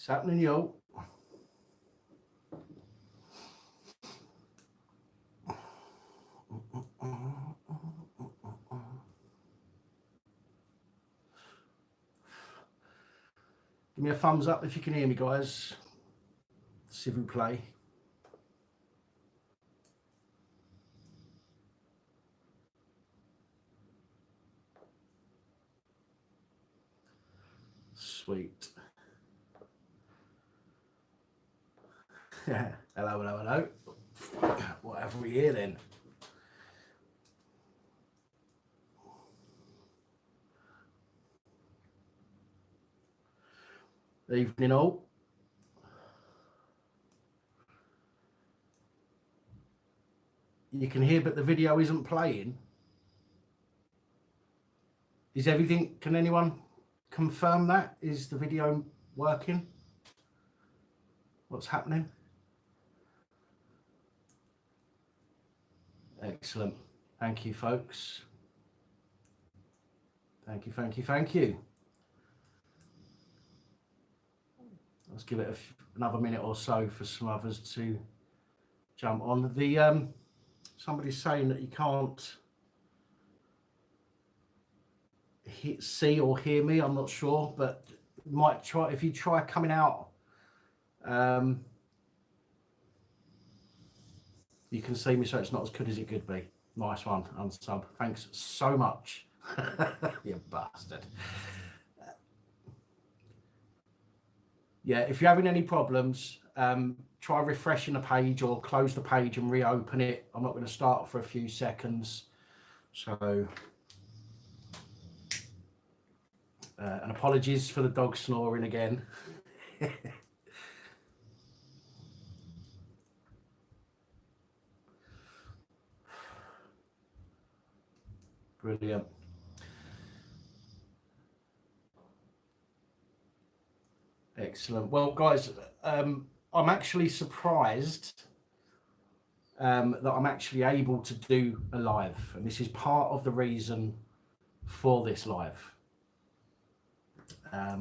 happening, yo? Give me a thumbs up if you can hear me, guys. S'il vous plaît. Sweet. Hello, hello, hello. What have we here then? Evening all. You can hear, but the video isn't playing. Is everything, can anyone confirm that? Is the video working? What's happening? Excellent. Thank you, folks. Thank you, thank you, thank you. Let's give it another minute or so for some others to jump on. The somebody's saying that you can't see or hear me. I'm not sure, but might try. If you try coming out, you can see me, so it's not as good as it could be. Nice one, unsub. Thanks so much. You bastard. Yeah, if you're having any problems, try refreshing the page or close the page and reopen it. I'm not going to start for a few seconds. So, and apologies for the dog snoring again. Brilliant. Excellent. Well, guys, I'm actually surprised that I'm actually able to do a live, and this is part of the reason for this live. How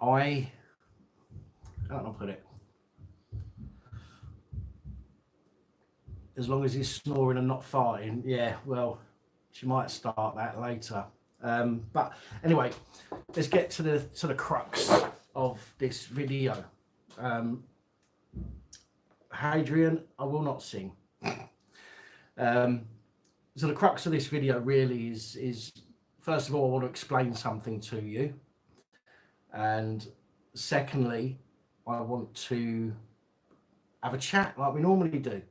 do I put it? As long as he's snoring and not farting, yeah, well, she might start that later. But anyway, let's get to the crux of this video. Hadrian, I will not sing. So the crux of this video really is first of all, I want to explain something to you, and secondly, I want to have a chat like we normally do.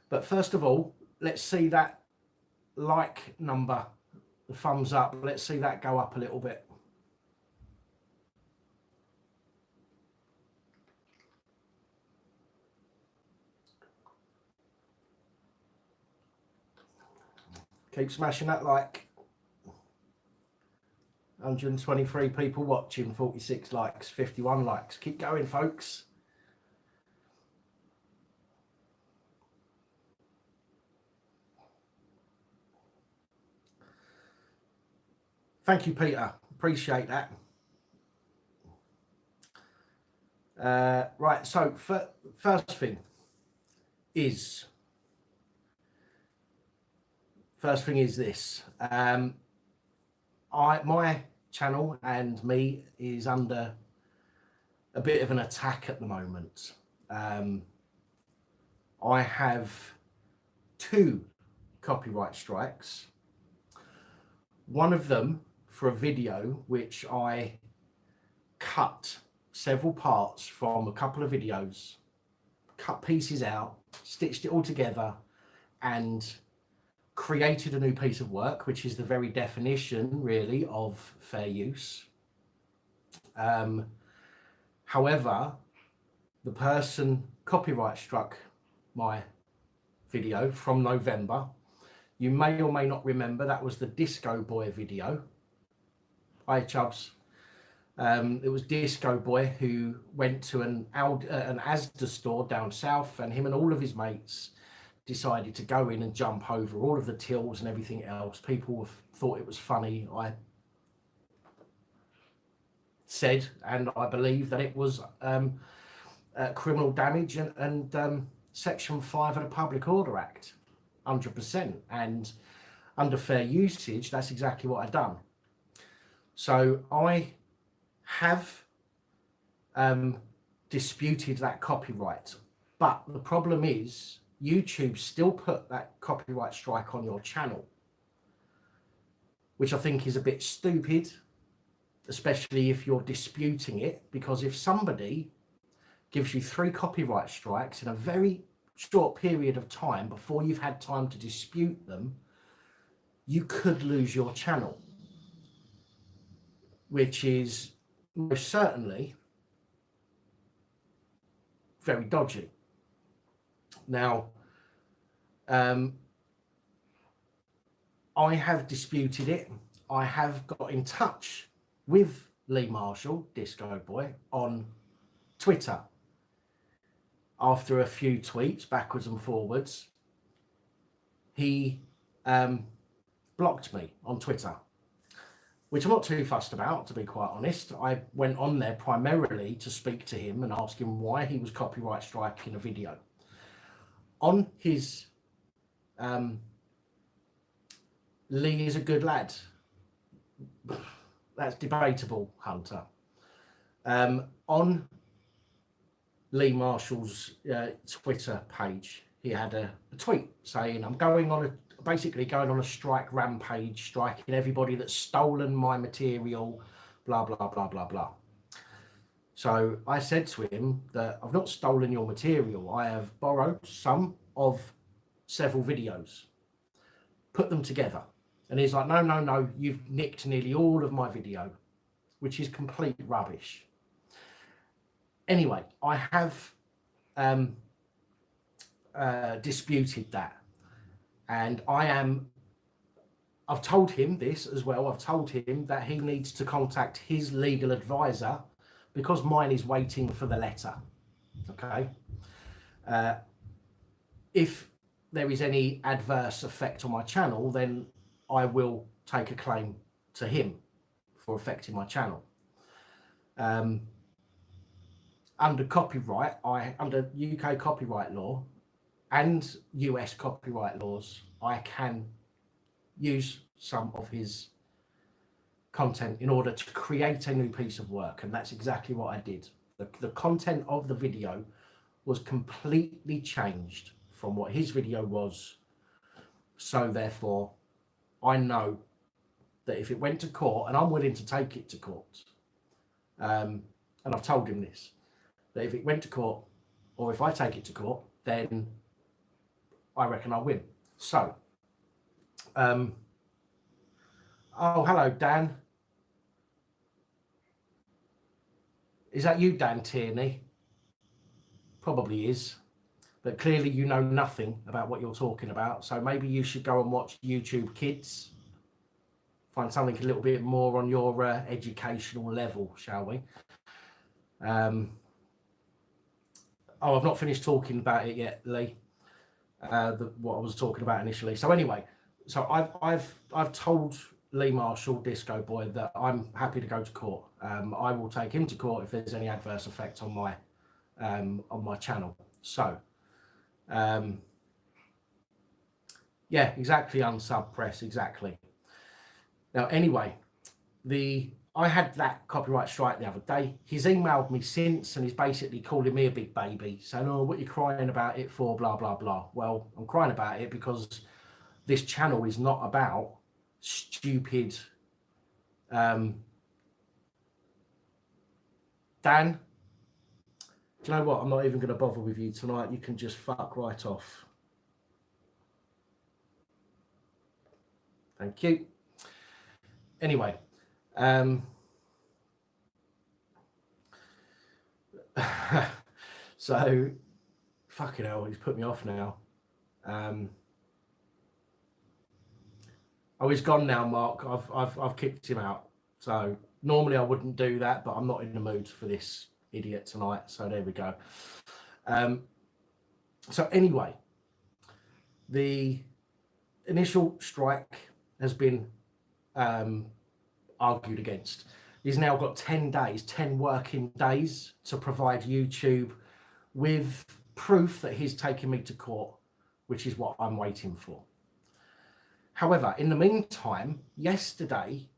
But first of all, let's see that like number, the thumbs up, let's see that go up a little bit. Keep smashing that like. 123 people watching, 46 likes, 51 likes. Keep going, folks. Thank you, Peter. Appreciate that. Right, so first thing is this. My channel and me is under a bit of an attack at the moment. I have 2 copyright strikes. One of them for a video which I cut several parts from a couple of videos, cut pieces out, stitched it all together, and created a new piece of work, which is the very definition really of fair use. However, the person copyright struck my video from November. You may or may not remember, that was the Disco Boy video. Hi, Chubbs. It was Disco Boy who went to an Asda store down south, and him and all of his mates decided to go in and jump over all of the tills and everything else. People thought it was funny. said, and I believe that it was criminal damage and Section 5 of the Public Order Act, 100%. And under fair usage, that's exactly what I've done. So I have disputed that copyright, but the problem is YouTube still put that copyright strike on your channel, which I think is a bit stupid, especially if you're disputing it, because if somebody gives you 3 copyright strikes in a very short period of time before you've had time to dispute them, you could lose your channel, which is most certainly very dodgy. Now, I have disputed it. I have got in touch with Lee Marshall, Disco Boy, on Twitter. After a few tweets backwards and forwards, he blocked me on Twitter, which I'm not too fussed about, to be quite honest. I went on there primarily to speak to him and ask him why he was copyright striking a video. On his, Lee is a good lad. That's debatable, Hunter. On Lee Marshall's Twitter page, he had a tweet saying, I'm basically going on a strike rampage, striking everybody that's stolen my material, blah, blah, blah, blah, blah. So I said to him that I've not stolen your material. I have borrowed some of several videos, put them together. And he's like, no, no, no, you've nicked nearly all of my video, which is complete rubbish. Anyway, I have disputed that. And I've told him this as well. I've told him that he needs to contact his legal advisor because mine is waiting for the letter. Okay. If there is any adverse effect on my channel, then I will take a claim to him for affecting my channel. Under copyright, under UK copyright law and US copyright laws, I can use some of his content in order to create a new piece of work, and that's exactly what I did. The content of the video was completely changed from what his video was, so therefore I know that if it went to court, and I'm willing to take it to court, and I've told him this, that if it went to court, or if I take it to court, then I reckon I'll win. So, oh, hello, Dan. Is that you, Dan Tierney? Probably is, but clearly you know nothing about what you're talking about, so maybe you should go and watch YouTube Kids. Find something a little bit more on your educational level, shall we? Oh, I've not finished talking about it yet, Lee. What I was talking about initially. So anyway, so I've told Lee Marshall, Disco Boy, that I'm happy to go to court. I will take him to court if there's any adverse effect on my channel. So, yeah, exactly. Unsub press, exactly. Now, anyway, I had that copyright strike the other day. He's emailed me since and he's basically calling me a big baby, saying, oh, what are you crying about it for, blah, blah, blah. Well, I'm crying about it because this channel is not about stupid... Dan, do you know what? I'm not even going to bother with you tonight. You can just fuck right off. Thank you. Anyway, so fucking hell, he's put me off now. Oh, he's gone now, Mark. I've kicked him out. So normally I wouldn't do that, but I'm not in the mood for this idiot tonight. So there we go. So anyway, the initial strike has been argued against. He's now got 10 days, 10 working days to provide YouTube with proof that he's taken me to court, which is what I'm waiting for. However, in the meantime, yesterday,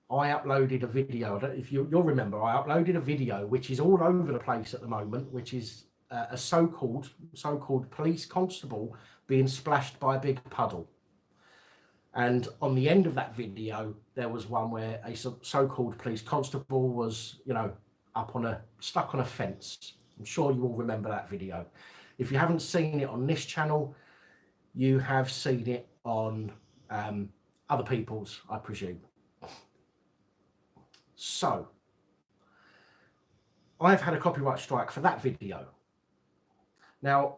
I uploaded a video. If you'll remember, I uploaded a video which is all over the place at the moment, which is a so-called police constable being splashed by a big puddle. And on the end of that video, there was one where a so-called police constable was, stuck on a fence. I'm sure you all remember that video. If you haven't seen it on this channel, you have seen it on other people's, I presume. So, I've had a copyright strike for that video. Now,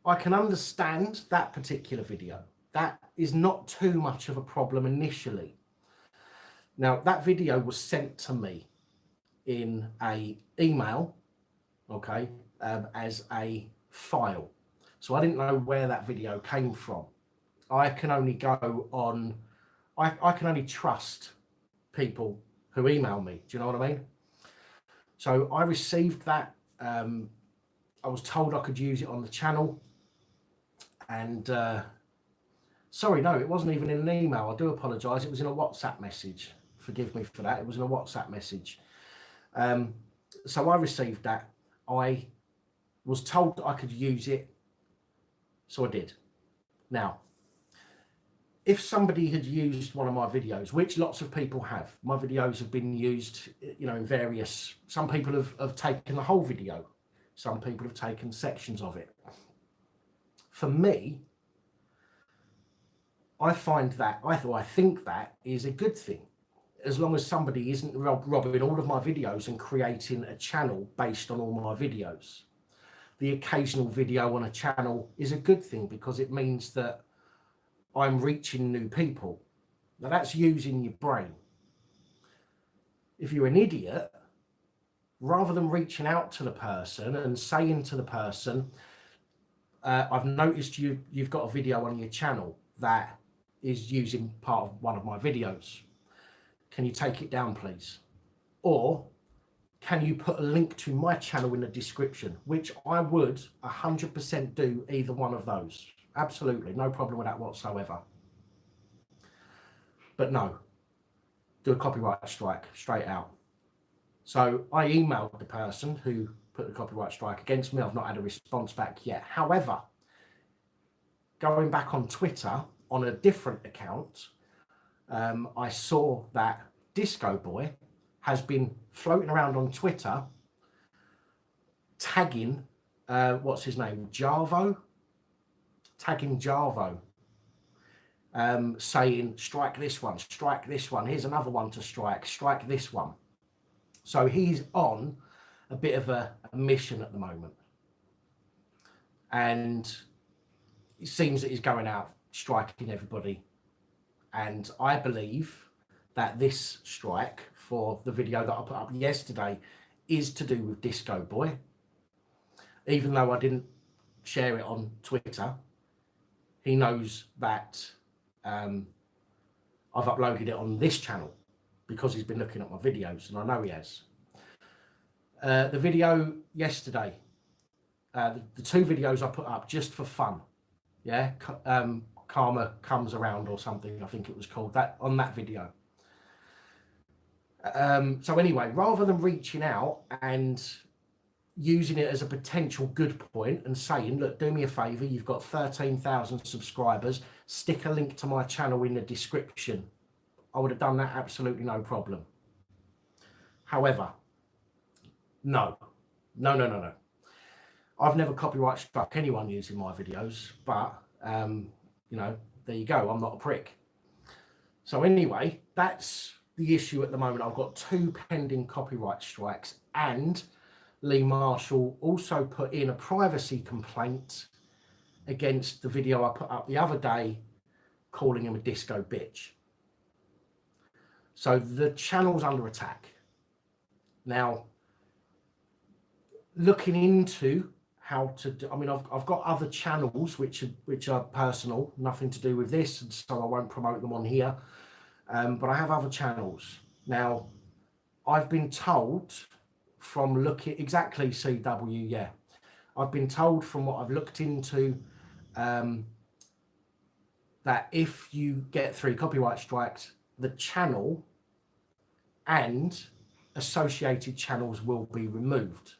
I can understand that particular video. That is not too much of a problem initially. Now, that video was sent to me in an email, okay, as a file. So I didn't know where that video came from. I can only go on, I can only trust people who email me. Do you know what I mean? So I received that. I was told I could use it on the channel. And sorry, no, it wasn't even in an email. I do apologise. It was in a WhatsApp message. Forgive me for that. It was in a WhatsApp message. So I received that. I was told that I could use it. So I did. Now, if somebody had used one of my videos, which lots of people have, my videos have been used, in various, some people have taken the whole video. Some people have taken sections of it. For me, I think that is a good thing, as long as somebody isn't robbing all of my videos and creating a channel based on all my videos. The occasional video on a channel is a good thing because it means that I'm reaching new people. Now that's using your brain. If you're an idiot, rather than reaching out to the person and saying to the person, I've noticed you've got a video on your channel that is using part of one of my videos. Can you take it down, please? Or can you put a link to my channel in the description? Which I would 100% do either one of those. Absolutely, no problem with that whatsoever. But no, do a copyright strike straight out. So I emailed the person who put the copyright strike against me. I've not had a response back yet. However, going back on Twitter on a different account, I saw that Disco Boy has been floating around on Twitter tagging, what's his name, Jarvo? Tagging Jarvo, saying, strike this one, here's another one to strike this one. So he's on a bit of a mission at the moment. And it seems that he's going out striking everybody. And I believe that this strike for the video that I put up yesterday is to do with Disco Boy. Even though I didn't share it on Twitter, he knows that I've uploaded it on this channel because he's been looking at my videos, and I know he has. The video yesterday, the two videos I put up just for fun, yeah, Karma Comes Around or something, I think it was called, that on that video. So anyway, rather than reaching out and using it as a potential good point and saying, look, do me a favor, you've got 13,000 subscribers, stick a link to my channel in the description, I would have done that absolutely no problem. However, no. I've never copyright struck anyone using my videos, but there you go, I'm not a prick. So anyway, that's the issue at the moment. I've got 2 pending copyright strikes, and Lee Marshall also put in a privacy complaint against the video I put up the other day calling him a disco bitch. So the channel's under attack. Now, looking into how to do, I mean, I've got other channels which are personal, nothing to do with this, and so I won't promote them on here. But I have other channels. Now, I've been told from looking exactly CW, yeah. I've been told from what I've looked into that if you get 3 copyright strikes, the channel and associated channels will be removed.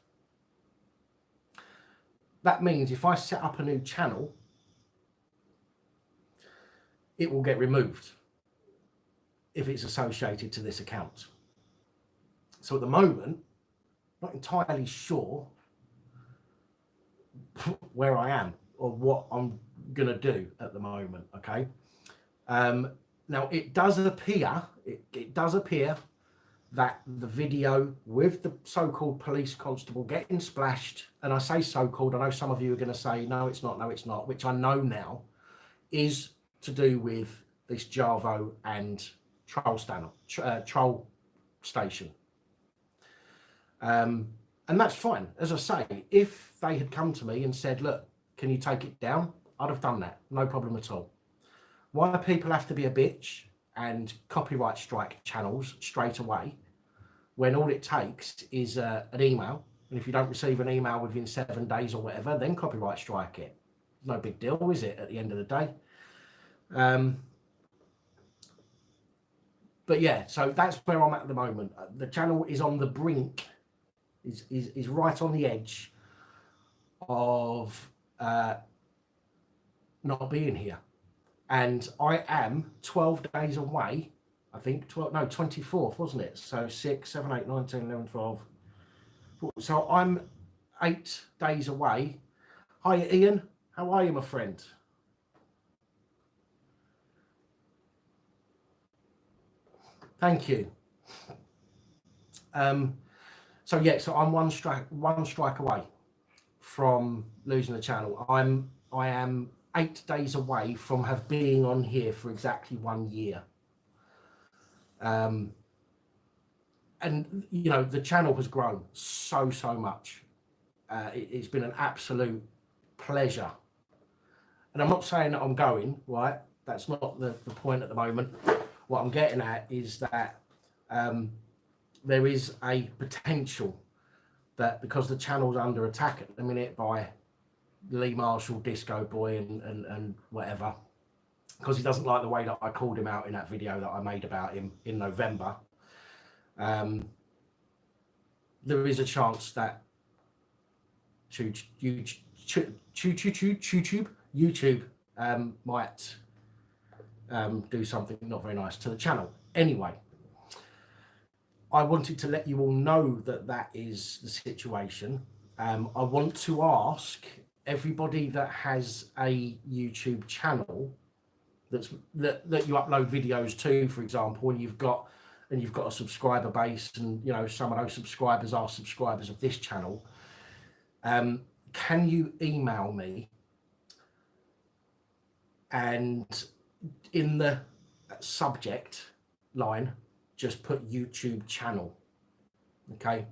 That means if I set up a new channel, it will get removed if it's associated to this account. So at the moment, not entirely sure where I am or what I'm going to do at the moment, okay? Now, it does appear that the video with the so-called police constable getting splashed, and I say so-called, I know some of you are going to say, no, it's not, which I know now, is to do with this Javo and troll station. And that's fine. As I say, if they had come to me and said, look, can you take it down? I'd have done that. No problem at all. Why people have to be a bitch and copyright strike channels straight away when all it takes is an email. And if you don't receive an email within 7 days or whatever, then copyright strike it. No big deal, is it, at the end of the day? But yeah, so that's where I'm at the moment. The channel is on the brink, is right on the edge of not being here. And I am 12 days away, I think, 24th, wasn't it? So 6, 7, 8, 9, 10, 11, 12. So I'm 8 days away. Hi, Ian. How are you, my friend? Thank you. So yeah, so I'm one strike away from losing the channel. I am 8 days away from being on here for exactly 1 year. And you know, the channel has grown so much. It's been an absolute pleasure. And I'm not saying that I'm going, right? That's not the point at the moment. What I'm getting at is that there is a potential that because the channel's under attack at the minute by Lee Marshall, Disco Boy and whatever, because he doesn't like the way that I called him out in that video that I made about him in November, there is a chance that YouTube might do something not very nice to the channel. Anyway, I wanted to let you all know that that is the situation. I want to ask everybody that has a YouTube channel that you upload videos to, for example, and you've got a subscriber base, and you know some of those subscribers are subscribers of this channel. Can you email me and in the subject line just put YouTube channel, okay?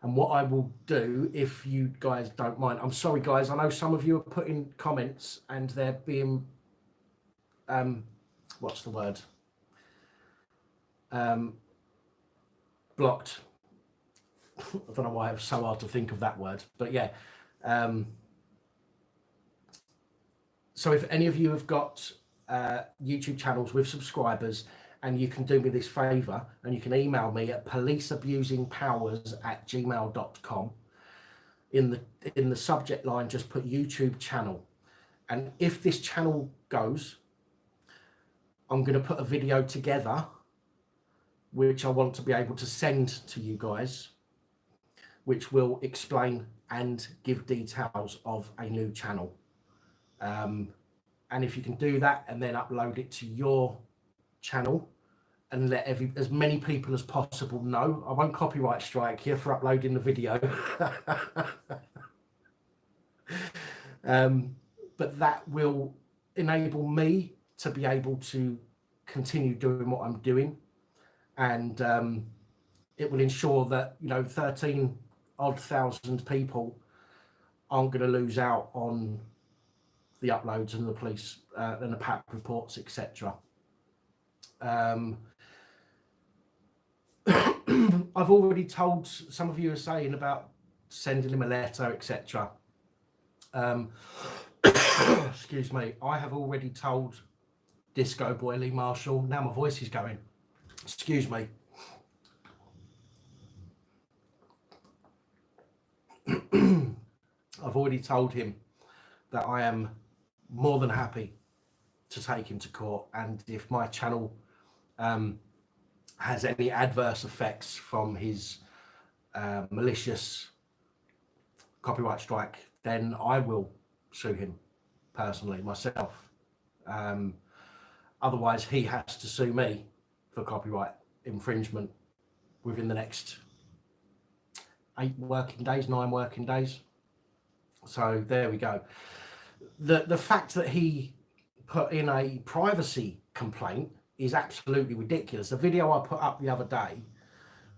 And what I will do, if you guys don't mind, I'm sorry guys, I know some of you are putting comments and they're being what's the word, blocked. I don't know why it was so hard to think of that word, but yeah. So if any of you have got YouTube channels with subscribers, and you can do me this favor and you can email me at policeabusingpowers@gmail.com. In the subject line just put YouTube channel, and if this channel goes, I'm going to put a video together which I want to be able to send to you guys, which will explain and give details of a new channel. And if you can do that and then upload it to your channel and let as many people as possible know, I won't copyright strike you for uploading the video. But that will enable me to be able to continue doing what I'm doing, and it will ensure that, you know, 13,000 people aren't going to lose out on the uploads and the police and the PAP reports, etc. I've already told, some of you are saying about sending him a letter, etc. Excuse me. I have already told Disco Boy Lee Marshall. Now my voice is going. Excuse me. I've already told him that I am more than happy to take him to court, and if my channel has any adverse effects from his malicious copyright strike, then I will sue him personally myself. Otherwise, he has to sue me for copyright infringement within the next 9 working days. So there we go. The fact that he put in a privacy complaint is absolutely ridiculous. The video I put up the other day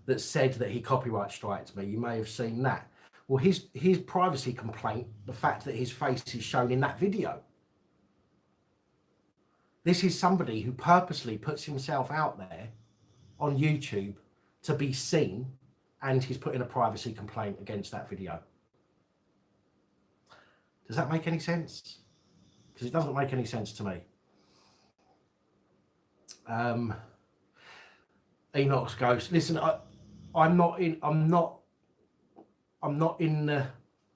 that said that he copyright striked me, you may have seen that. Well, his privacy complaint, the fact that his face is shown in that video. This is somebody who purposely puts himself out there on YouTube to be seen, and he's put in a privacy complaint against that video. Does that make any sense? Because it doesn't make any sense to me. Enoch's Ghost. Listen, I'm not in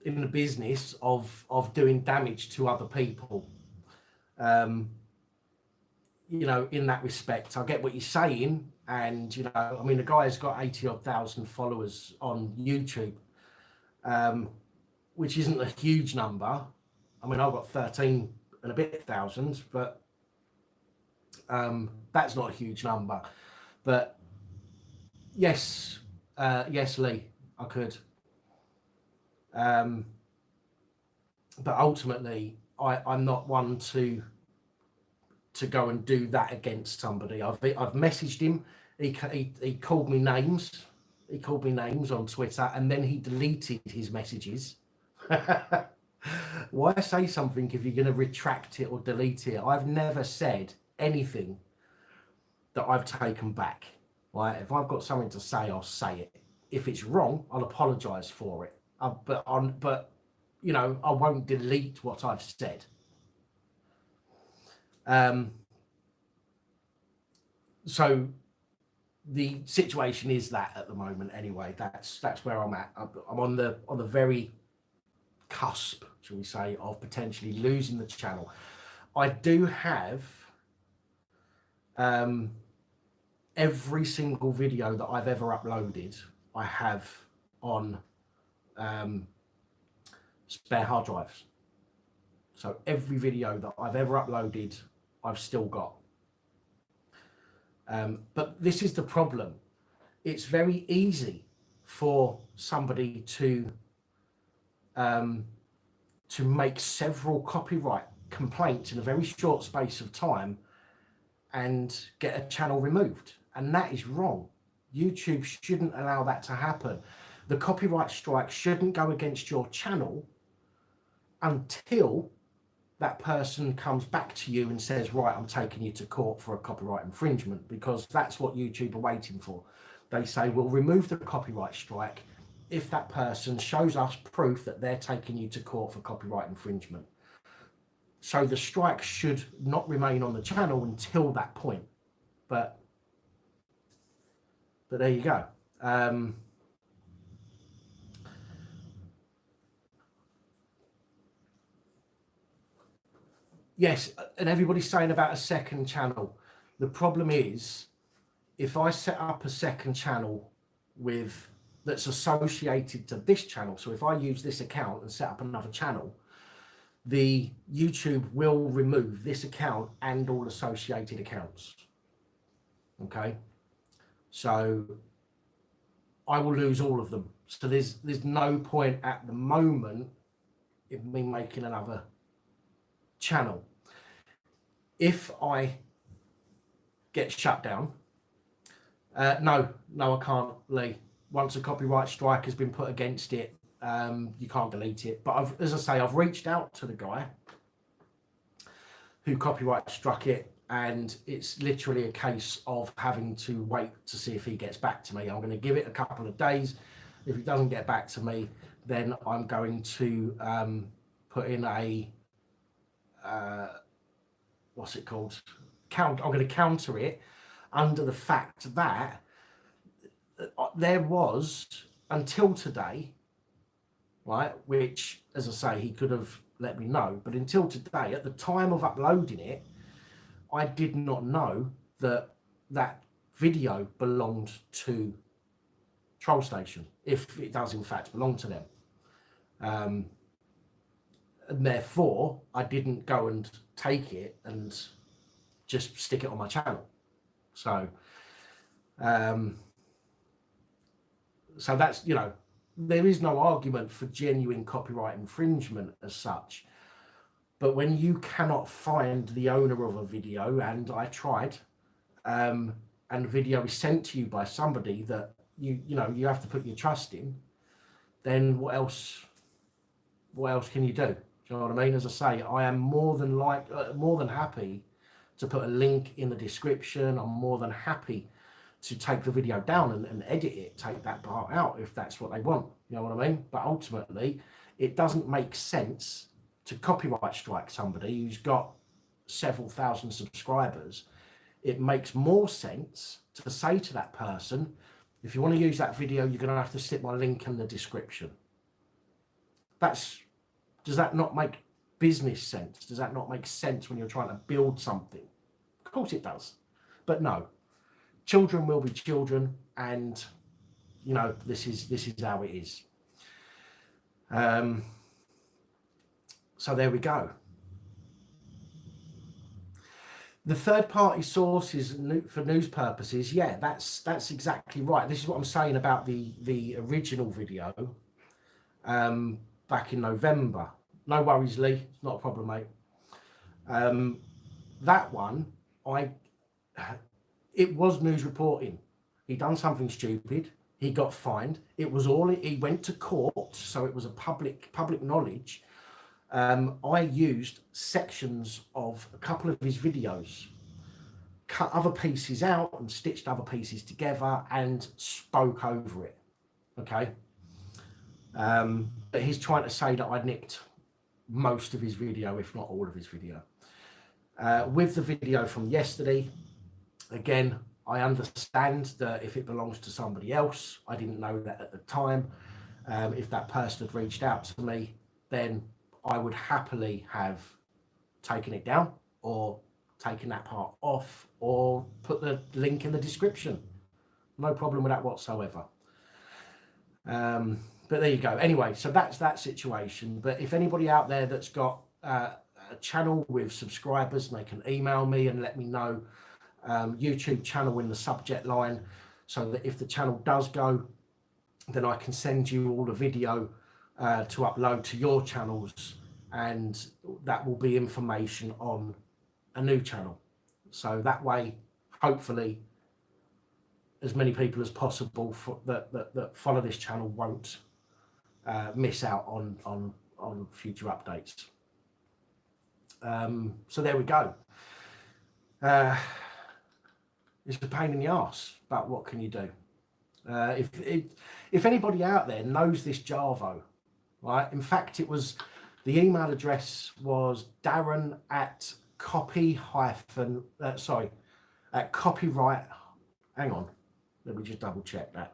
the business of doing damage to other people. You know, in that respect, I get what you're saying, and you know, I mean, the guy's got 80,000 followers on YouTube, which isn't a huge number. I mean, I've got 13 and a bit thousand, but that's not a huge number. But yes, yes, Lee, I could. But ultimately, I'm not one to go and do that against somebody. I've messaged him. He called me names. He called me names on Twitter, and then he deleted his messages. Why say something if you're going to retract it or delete it? I've never said anything that I've taken back. Right? If I've got something to say, I'll say it. If it's wrong, I'll apologise for it. But you know, I won't delete what I've said. So the situation is that at the moment, anyway. That's where I'm at. I'm on the very cusp, shall we say, of potentially losing the channel. I do have every single video that I've ever uploaded, I have on spare hard drives. So every video that I've ever uploaded, I've still got. But this is the problem. It's very easy for somebody to make several copyright complaints in a very short space of time and get a channel removed. And that is wrong. YouTube shouldn't allow that to happen. The copyright strike shouldn't go against your channel until that person comes back to you and says, right, I'm taking you to court for a copyright infringement, because that's what YouTube are waiting for. They say, we'll remove the copyright strike if that person shows us proof that they're taking you to court for copyright infringement. So the strike should not remain on the channel until that point. But there you go. Yes, and everybody's saying about a second channel. The problem is, if I set up a second channel that's associated to this channel, so if I use this account and set up another channel, the YouTube will remove this account and all associated accounts. Okay, so I will lose all of them. So there's no point at the moment in me making another channel. If I get shut down, no, I can't, Lee. Once a copyright strike has been put against it, you can't delete it. But as I say, I've reached out to the guy who copyright struck it, and it's literally a case of having to wait to see if he gets back to me. I'm going to give it a couple of days. If he doesn't get back to me, then I'm going to put in a what's it called? I'm going to counter it under the fact that there was, until today, right, which, as I say, he could have let me know, but until today, at the time of uploading it, I did not know that that video belonged to Troll Station, if it does in fact belong to them. And therefore, I didn't go and take it and just stick it on my channel. So, so that's, you know, there is no argument for genuine copyright infringement as such. But when you cannot find the owner of a video, and I tried, and the video is sent to you by somebody that you know you have to put your trust in, then what else can you do? Do you know what I mean? As I say, I am more than happy to put a link in the description. I'm more than happy to take the video down and edit it, take that part out if that's what they want. You know what I mean? But ultimately, it doesn't make sense to copyright strike somebody who's got several thousand subscribers. It makes more sense to say to that person, if you want to use that video, you're going to have to stick my link in the description. Does that not make business sense? Does that not make sense when you're trying to build something? Of course it does. But no, children will be children, and you know, this is how it is. So there we go. The third-party sources for news purposes, yeah, that's exactly right. This is what I'm saying about the original video back in November. No worries, Lee. It's not a problem, mate. That one, it was news reporting. He done something stupid. He got fined. It was all. He went to court, so it was a public knowledge. I used sections of a couple of his videos, cut other pieces out and stitched other pieces together and spoke over it. Okay. But he's trying to say that I nicked most of his video, if not all of his video. With the video from yesterday, again, I understand that if it belongs to somebody else, I didn't know that at the time. If that person had reached out to me, then I would happily have taken it down or taken that part off or put the link in the description. No problem with that whatsoever. But there you go. Anyway, so that's that situation. But if anybody out there that's got a channel with subscribers, they can email me and let me know. YouTube channel in the subject line, so that if the channel does go, then I can send you all the video to upload to your channels, and that will be information on a new channel. So that way, hopefully, as many people as possible that follow this channel won't miss out on future updates. So there we go. It's a pain in the arse, but what can you do? If anybody out there knows this Jarvo, right? In fact, it was, the email address was Darren at copyright. Hang on, let me just double check that.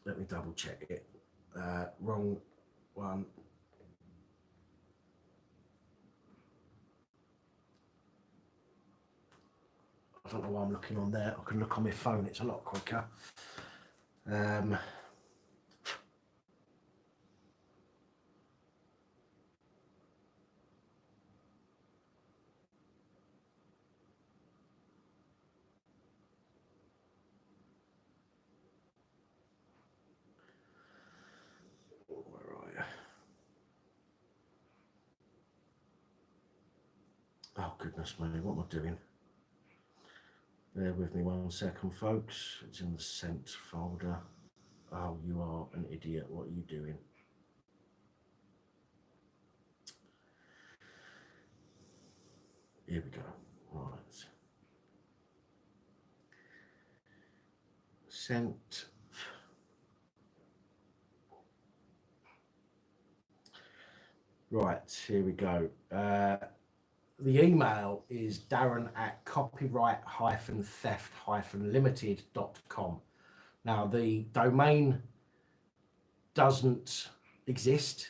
Let me double check it. Wrong one. I don't know why I'm looking on there. I can look on my phone. It's a lot quicker. Where are you? Oh, goodness me. What am I doing? Bear with me 1 second, folks. It's in the sent folder. Oh, you are an idiot. What are you doing? Here we go. Right. Sent. Right, here we go. The email is darren@copyright-theft-limited.com. Now, the domain doesn't exist.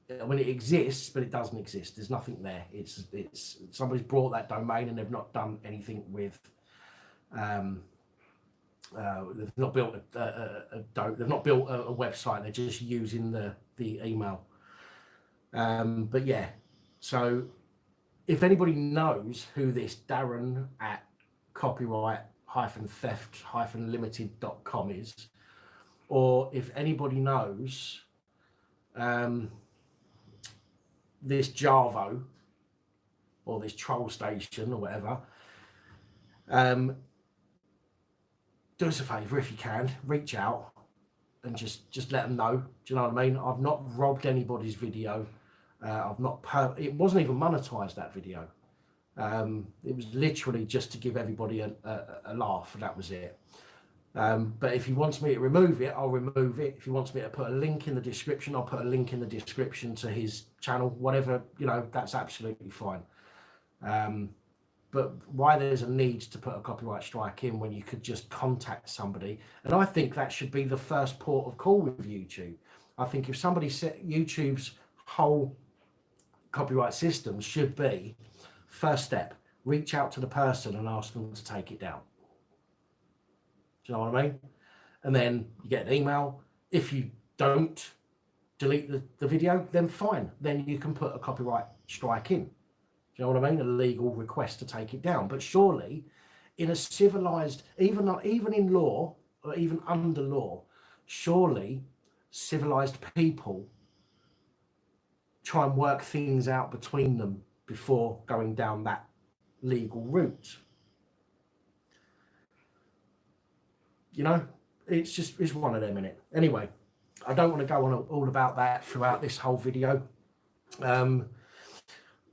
I mean, it exists, but it doesn't exist. There's nothing there. It's somebody's brought that domain and they've not done anything with. They've not built they've not built a website. They're just using the email. But yeah, so if anybody knows who this darren@copyright-theft-limited.com is, or if anybody knows this Javo or this troll station or whatever, do us a favour if you can, reach out and just let them know. Do you know what I mean? I've not robbed anybody's video. I've not it wasn't even monetized, that video. It was literally just to give everybody a laugh, and that was it. But if he wants me to remove it, I'll remove it. If he wants me to put a link in the description, I'll put a link in the description to his channel, whatever, you know, that's absolutely fine. But why there's a need to put a copyright strike in when you could just contact somebody? And I think that should be the first port of call with YouTube. I think if somebody set YouTube's whole copyright system should be, first step, reach out to the person and ask them to take it down. Do you know what I mean? And then you get an email. If you don't delete the video, then fine. Then you can put a copyright strike in. Do you know what I mean? A legal request to take it down. But surely, in a civilized, even in law, or even under law, surely civilized people try and work things out between them before going down that legal route. You know, it's one of them, innit? Anyway, I don't want to go on all about that throughout this whole video.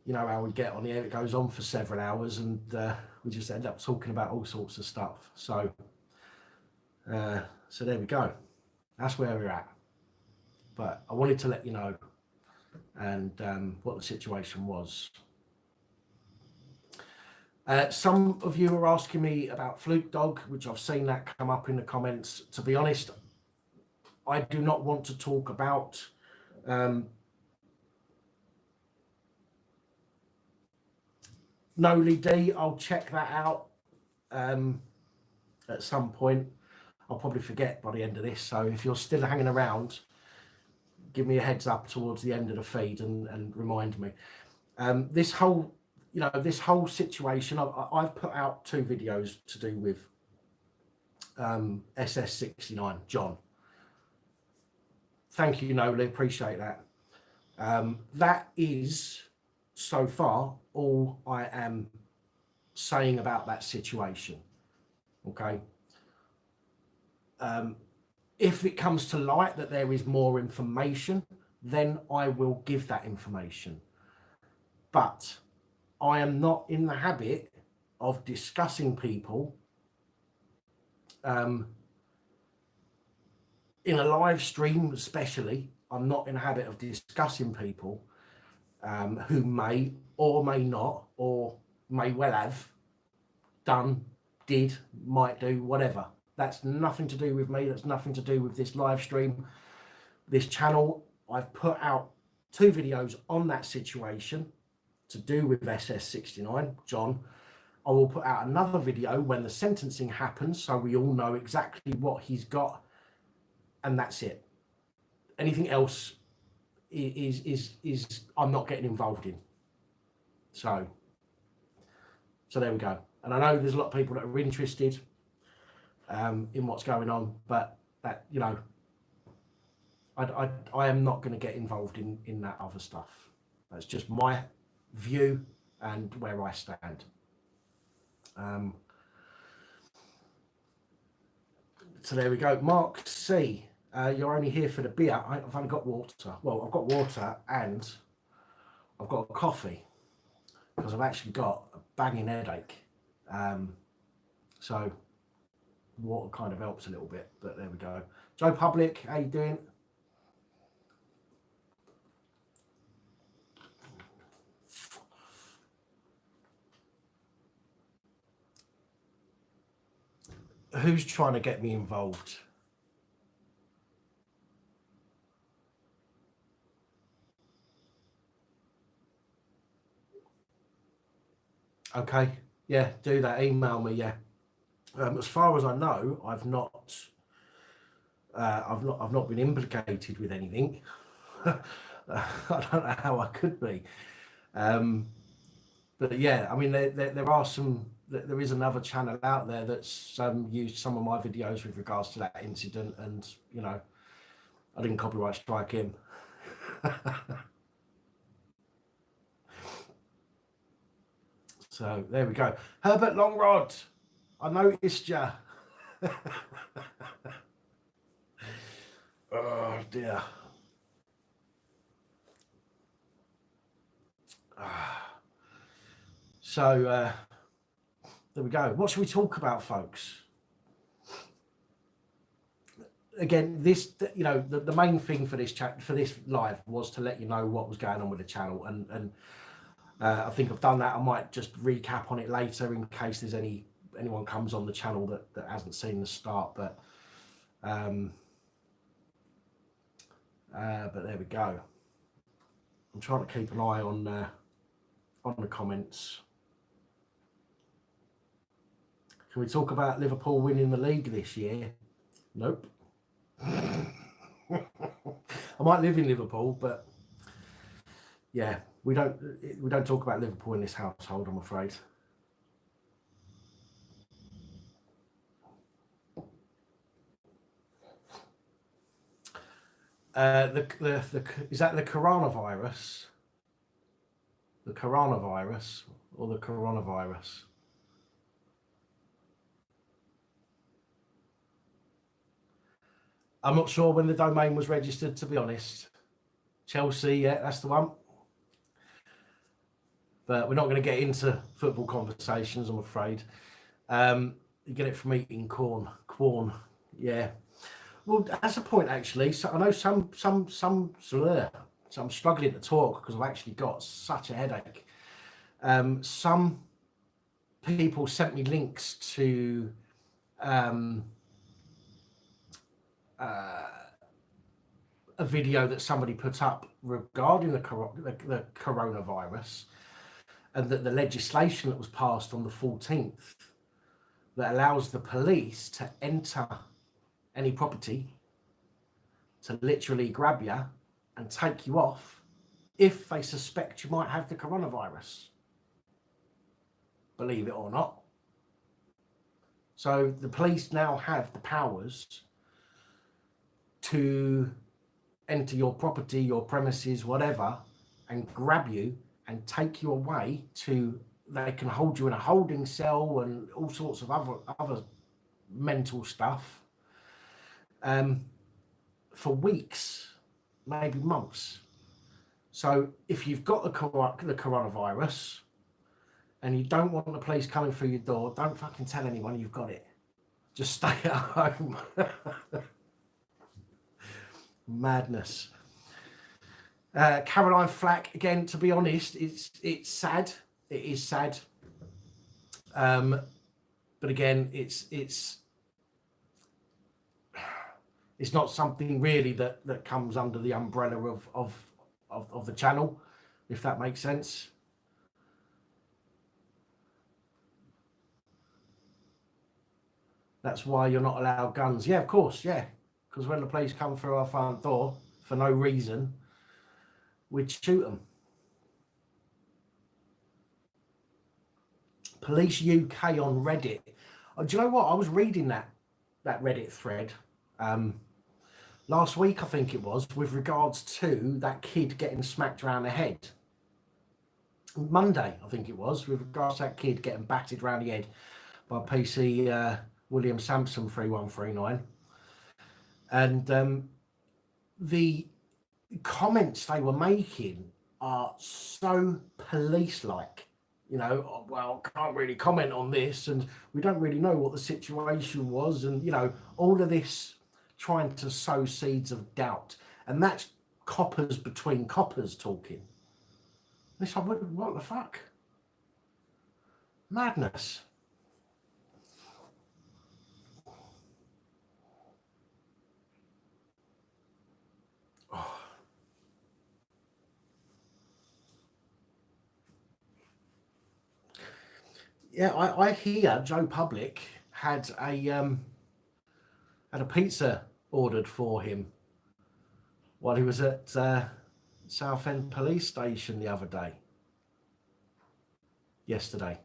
You know how we get on here, it goes on for several hours and we just end up talking about all sorts of stuff. So there we go. That's where we're at. But I wanted to let you know and what the situation was. Some of you are asking me about Fluke Dog, which I've seen that come up in the comments. To be honest, I do not want to talk about Noli D. I'll check that out at some point. I'll probably forget by the end of this. So if you're still hanging around, give me a heads up towards the end of the feed and remind me. This whole situation, I've put out 2 videos to do with SS69, John. Thank you, Noli, appreciate that. That is, so far, all I am saying about that situation, okay? If it comes to light that there is more information, then I will give that information. But I am not in the habit of discussing people in a live stream, especially. I'm not in the habit of discussing people who may or may not, or may well have done, did, might do, whatever. That's nothing to do with me. That's nothing to do with this live stream, this channel. I've put out 2 videos on that situation to do with SS69, John. I will put out another video when the sentencing happens, so we all know exactly what he's got, and that's it. Anything else is I'm not getting involved in. So there we go. And I know there's a lot of people that are interested in what's going on, but that, you know, I am not going to get involved in that other stuff. That's just my view and where I stand. So there we go. Mark C, you're only here for the beer. I've only got water. Well, I've got water and I've got a coffee, because I've actually got a banging headache. So water kind of helps a little bit, but there we go. Joe Public, how you doing? Who's trying to get me involved? Okay, yeah, do that. Email me, yeah. As far as I know, I've not been implicated with anything. I don't know how I could be, but yeah, I mean, there are some. There is another channel out there that's used some of my videos with regards to that incident, and you know, I didn't copyright strike him. So there we go. Herbert Longrod, I noticed ya. Oh dear. So there we go. What should we talk about, folks? Again, this, you know, the main thing for this chat, for this live, was to let you know what was going on with the channel, and I think I've done that. I might just recap on it later in case there's anyone comes on the channel that hasn't seen the start, but there we go. I'm trying to keep an eye on the comments. Can we talk about Liverpool winning the league this year? Nope. I might live in Liverpool, but yeah, we don't talk about Liverpool in this household, I'm afraid. Is that the coronavirus? The coronavirus or the coronavirus? I'm not sure when the domain was registered, to be honest. Chelsea, yeah, that's the one. But we're not going to get into football conversations, I'm afraid. You get it from eating corn, yeah. Well, that's a point actually. So I know some. So I'm struggling to talk because I've actually got such a headache. Some people sent me links to a video that somebody put up regarding the coronavirus, and that the legislation that was passed on the 14th that allows the police to enter any property, to literally grab you and take you off if they suspect you might have the coronavirus. Believe it or not. So the police now have the powers to enter your property, your premises, whatever, and grab you and take you away to, they can hold you in a holding cell and all sorts of other mental stuff for weeks, maybe months. So if you've got the coronavirus and you don't want the police coming through your door, don't fucking tell anyone you've got it. Just stay at home. Madness. Caroline Flack, again, to be honest, it's sad. It is sad. But again, it's not something really that comes under the umbrella of the channel, if that makes sense. That's why you're not allowed guns. Yeah, of course, yeah. Because when the police come through our front door for no reason, we'd shoot them. Police UK on Reddit. Oh, do you know what? I was reading that Reddit thread last week, I think it was, with regards to that kid getting smacked around the head. Monday, I think it was, with regards to that kid getting battered around the head by PC William Sampson 3139. And the comments they were making are so police-like. you know, oh, well, can't really comment on this, and we don't really know what the situation was, and, you know, all of this trying to sow seeds of doubt. And that's coppers between coppers talking. It's like, what the fuck? Madness. Oh. Yeah, I hear Joe Public had a pizza ordered for him while he was at Southend Police Station the other day. Yesterday.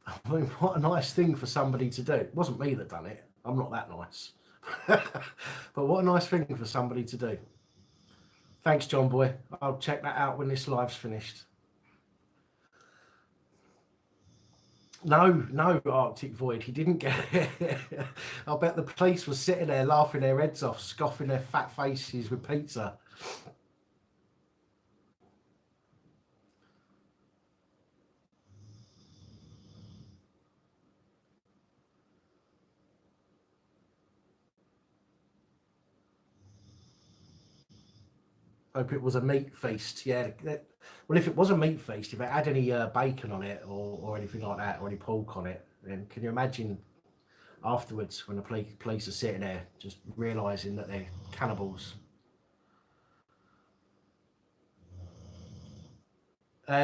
I mean, what a nice thing for somebody to do. It wasn't me that done it. I'm not that nice. But what a nice thing for somebody to do. Thanks, John Boy. I'll check that out when this live's finished. No, Arctic Void, he didn't get it. I bet the police were sitting there laughing their heads off, scoffing their fat faces with pizza. Hope it was a meat feast. Yeah. Well, if it was a meat feast, if it had any bacon on it or anything like that, or any pork on it, then can you imagine afterwards when the police are sitting there just realising that they're cannibals?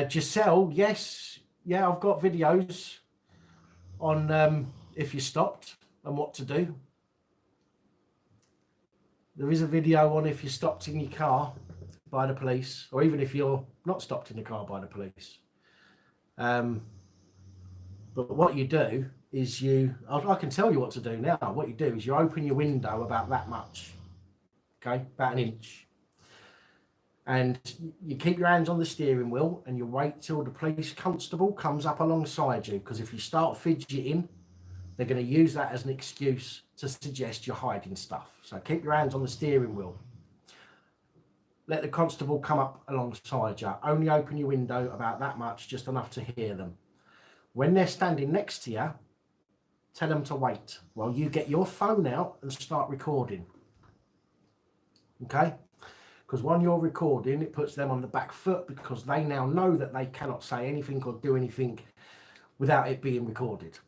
Giselle, yes. Yeah, I've got videos on if you stopped and what to do. There is a video on if you're stopped in your car by the police, or even if you're not stopped in the car by the police. But what you do is I can tell you what to do now. What you do is you open your window about that much, okay, about an inch. And you keep your hands on the steering wheel and you wait till the police constable comes up alongside you, because if you start fidgeting, they're going to use that as an excuse to suggest you're hiding stuff. So keep your hands on the steering wheel. Let the constable come up alongside you. Only open your window about that much, just enough to hear them. When they're standing next to you, tell them to wait while you get your phone out and start recording. Okay? Because when you're recording, it puts them on the back foot, because they now know that they cannot say anything or do anything without it being recorded.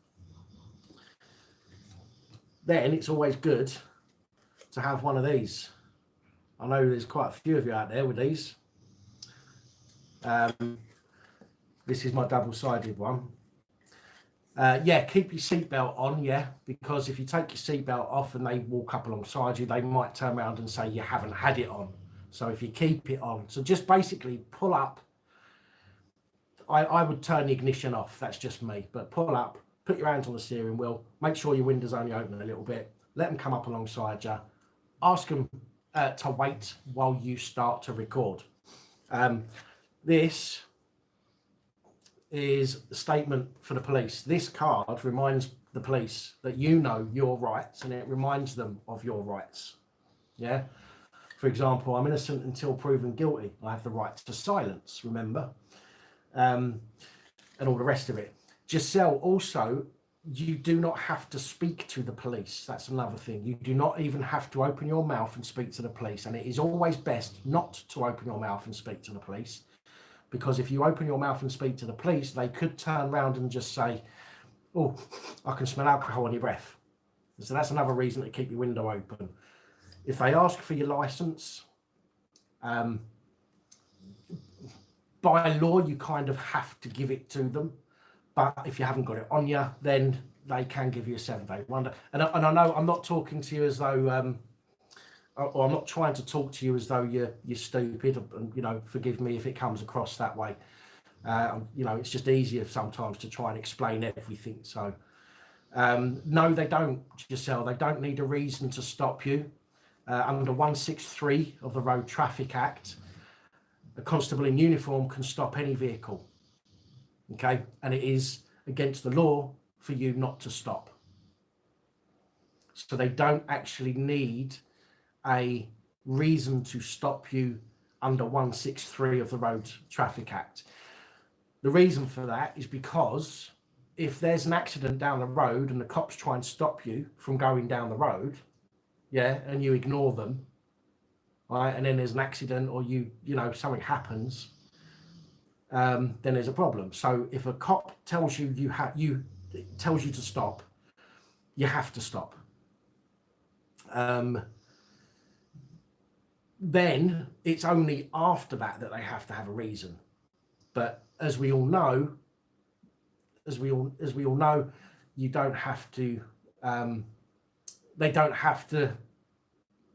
Then it's always good to have one of these. I know there's quite a few of you out there with these. This is my double-sided one. Yeah, keep your seatbelt on, yeah, because if you take your seatbelt off and they walk up alongside you, they might turn around and say you haven't had it on. So if you keep it on, so just basically pull up. I would turn the ignition off, that's just me, but pull up, put your hands on the steering wheel, make sure your window's only open a little bit, let them come up alongside you, ask them to wait while you start to record. This is a statement for the police. This card reminds the police that you know your rights, and it reminds them of your rights. Yeah. For example, I'm innocent until proven guilty. I have the right to silence, remember? And all the rest of it. Giselle, also, you do not have to speak to the police. That's another thing. You do not even have to open your mouth and speak to the police. And it is always best not to open your mouth and speak to the police, because if you open your mouth and speak to the police, they could turn around and just say, oh, I can smell alcohol on your breath. So that's another reason to keep your window open. If they ask for your license, by law, you kind of have to give it to them. But if you haven't got it on you, then they can give you a 7-day wonder. And I know I'm not talking to you as though, or I'm not trying to talk to you as though you're stupid. And, you know, forgive me if it comes across that way. You know, it's just easier sometimes to try and explain everything. So, no, they don't, Giselle. They don't need a reason to stop you. Under 163 of the Road Traffic Act, a constable in uniform can stop any vehicle. Okay, and it is against the law for you not to stop. So they don't actually need a reason to stop you under 163 of the Road Traffic Act. The reason for that is because if there's an accident down the road and the cops try and stop you from going down the road, yeah, and you ignore them, right, and then there's an accident or you know something happens, then there's a problem. So if a cop tells you tells you to stop, you have to stop. Then it's only after that that they have to have a reason. But as we all know, you don't have to. They don't have to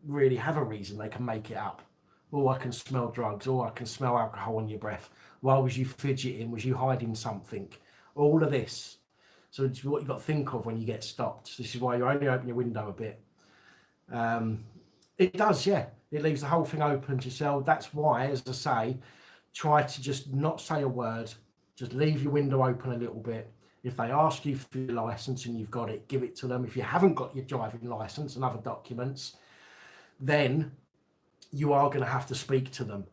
really have a reason. They can make it up. Oh, I can smell drugs. Oh, I can smell alcohol on your breath. Why was you fidgeting? Was you hiding something? All of this. So it's what you've got to think of when you get stopped. This is why you only open your window a bit. It does, yeah. It leaves the whole thing open to yourself. That's why, as I say, try to just not say a word. Just leave your window open a little bit. If they ask you for your license and you've got it, give it to them. If you haven't got your driving license and other documents, then you are going to have to speak to them.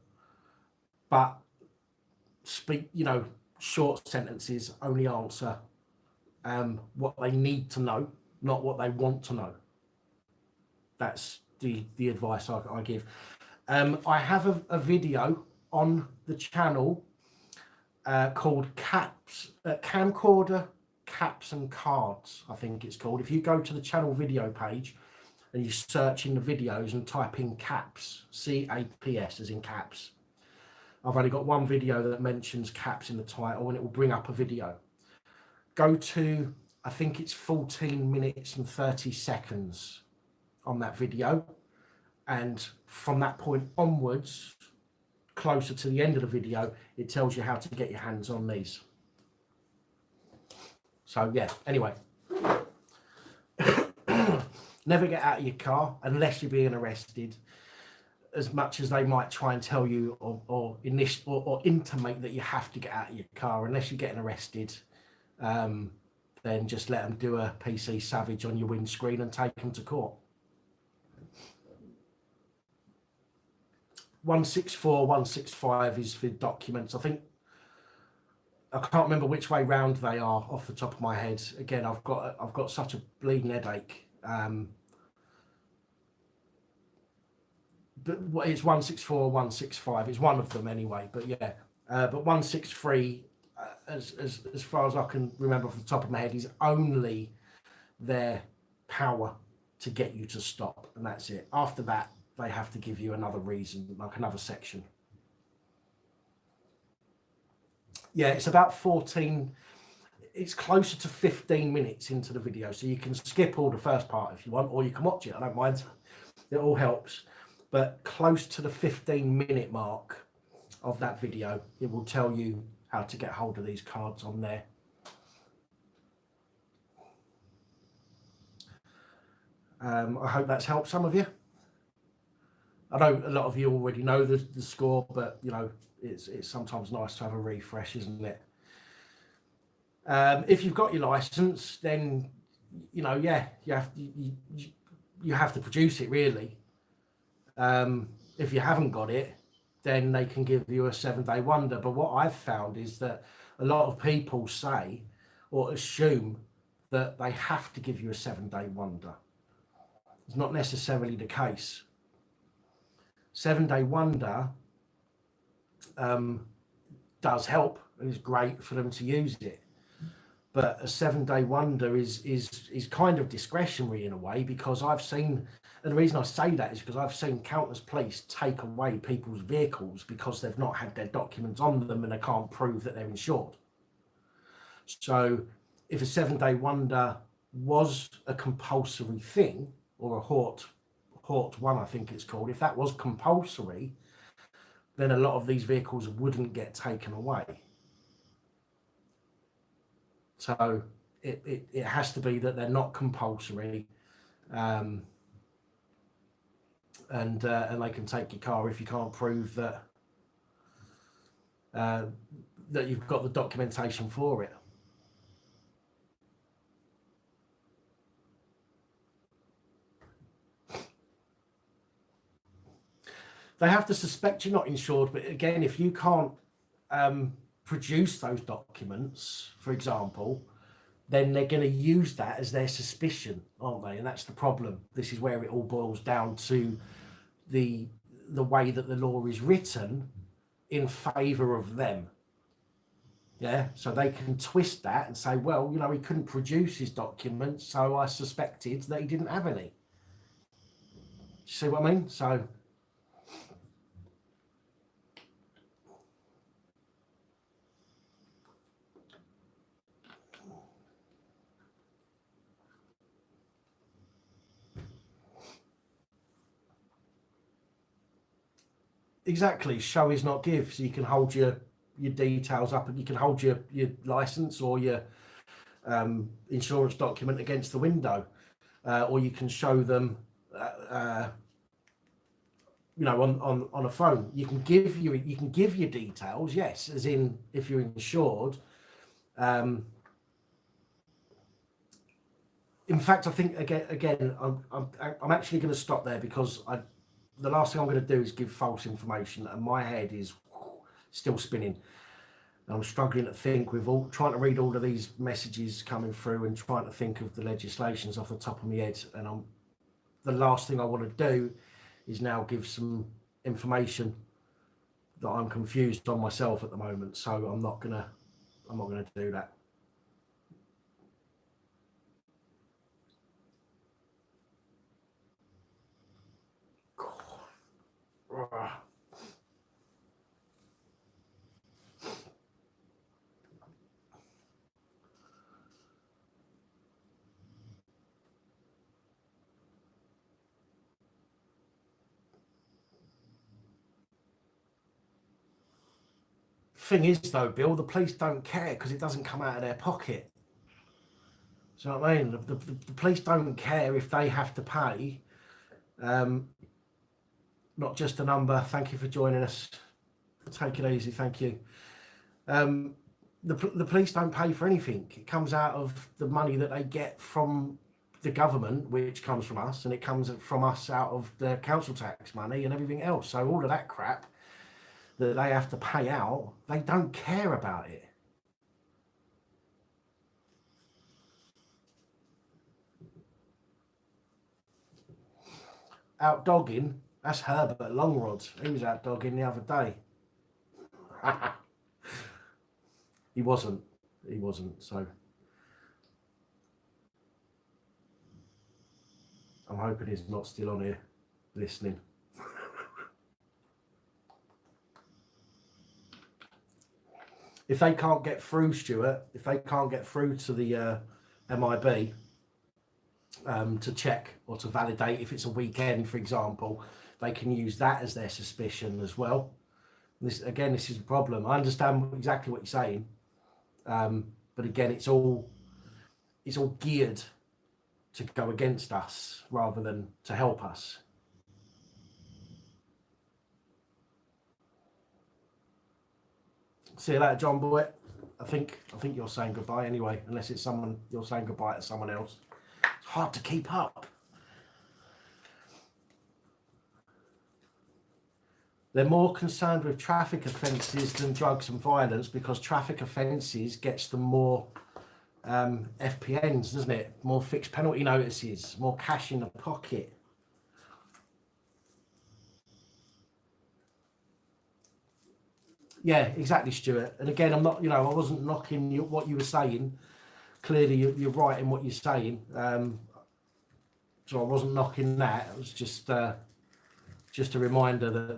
But speak, short sentences only answer what they need to know, not what they want to know. That's the advice I give. I have a video on the channel called Camcorder, Caps and Cards, I think it's called. If you go to the channel video page and you search in the videos and type in caps, CAPS as in caps. I've only got one video that mentions caps in the title and it will bring up a video. Go to, I think it's 14 minutes and 30 seconds on that video. And from that point onwards, closer to the end of the video, it tells you how to get your hands on these. So yeah, anyway. Never get out of your car unless you're being arrested, as much as they might try and tell you or intimate that you have to get out of your car. Unless you're getting arrested, then just let them do a PC Savage on your windscreen and take them to court. 164, 165 is for documents. I can't remember which way round they are off the top of my head. Again, I've got such a bleeding headache. But it's 164, 165. It's one of them anyway. But yeah, but 163, as far as I can remember off the top of my head, is only their power to get you to stop, and that's it. After that, they have to give you another reason, like another section. Yeah, it's about 14. It's closer to 15 minutes into the video, so you can skip all the first part if you want, or you can watch it. I don't mind. It all helps. But close to the 15-minute mark of that video, it will tell you how to get hold of these cards on there. I hope that's helped some of you. I know a lot of you already know the score, but it's sometimes nice to have a refresh, isn't it? If you've got your license, then you have to produce it really. If you haven't got it, then they can give you a 7-day wonder. But what I've found is that a lot of people say or assume that they have to give you a 7-day wonder. It's not necessarily the case. 7-day wonder does help and is great for them to use it. But a 7-day wonder is kind of discretionary in a way, because I've seen, and the reason I say that is because I've seen countless police take away people's vehicles because they've not had their documents on them and they can't prove that they're insured. So if a 7-day wonder was a compulsory thing, or a Hort 1, I think it's called, if that was compulsory, then a lot of these vehicles wouldn't get taken away. So it has to be that they're not compulsory, and they can take your car if you can't prove that that you've got the documentation for it. They have to suspect you're not insured, but again, if you can't produce those documents, for example, then they're going to use that as their suspicion, aren't they? And that's the problem. This is where it all boils down to the way that the law is written in favour of them. Yeah, so they can twist that and say, well, you know, he couldn't produce his documents, so I suspected that he didn't have any. See what I mean? So exactly, show is not give. So you can hold your details up, and you can hold your license or your insurance document against the window, or you can show them you know, on a phone. You can give your details, yes, as in if you're insured. In fact, I think again I'm actually going to stop there, because the last thing I'm going to do is give false information, and my head is still spinning. I'm struggling to think with trying to read all of these messages coming through and trying to think of the legislations off the top of my head. And the last thing I want to do is now give some information that I'm confused on myself at the moment. So I'm not gonna do that. Thing is though, Bill, the police don't care because it doesn't come out of their pocket. Do you know what I mean? The police don't care if they have to pay. Not just a number. Thank you for joining us. Take it easy. Thank you. The police don't pay for anything. It comes out of the money that they get from the government, which comes from us, and it comes from us out of the council tax money and everything else. So all of that crap that they have to pay out, they don't care about it. Out dogging, that's Herbert Longrod. He was out dogging the other day. He wasn't, so I'm hoping he's not still on here listening. If they can't get through, Stuart, if they can't get through to the MIB to check or to validate if it's a weekend, for example, they can use that as their suspicion as well. This is a problem. I understand exactly what you're saying, but again, it's all geared to go against us rather than to help us. See you later, John Boy. I think you're saying goodbye anyway, unless it's someone you're saying goodbye to someone else. It's hard to keep up. They're more concerned with traffic offences than drugs and violence, because traffic offences gets them more FPNs, doesn't it? More fixed penalty notices, more cash in the pocket. Yeah, exactly, Stuart. And again, I'm not, I wasn't knocking what you were saying. Clearly, you're right in what you're saying. So I wasn't knocking that. It was just a reminder that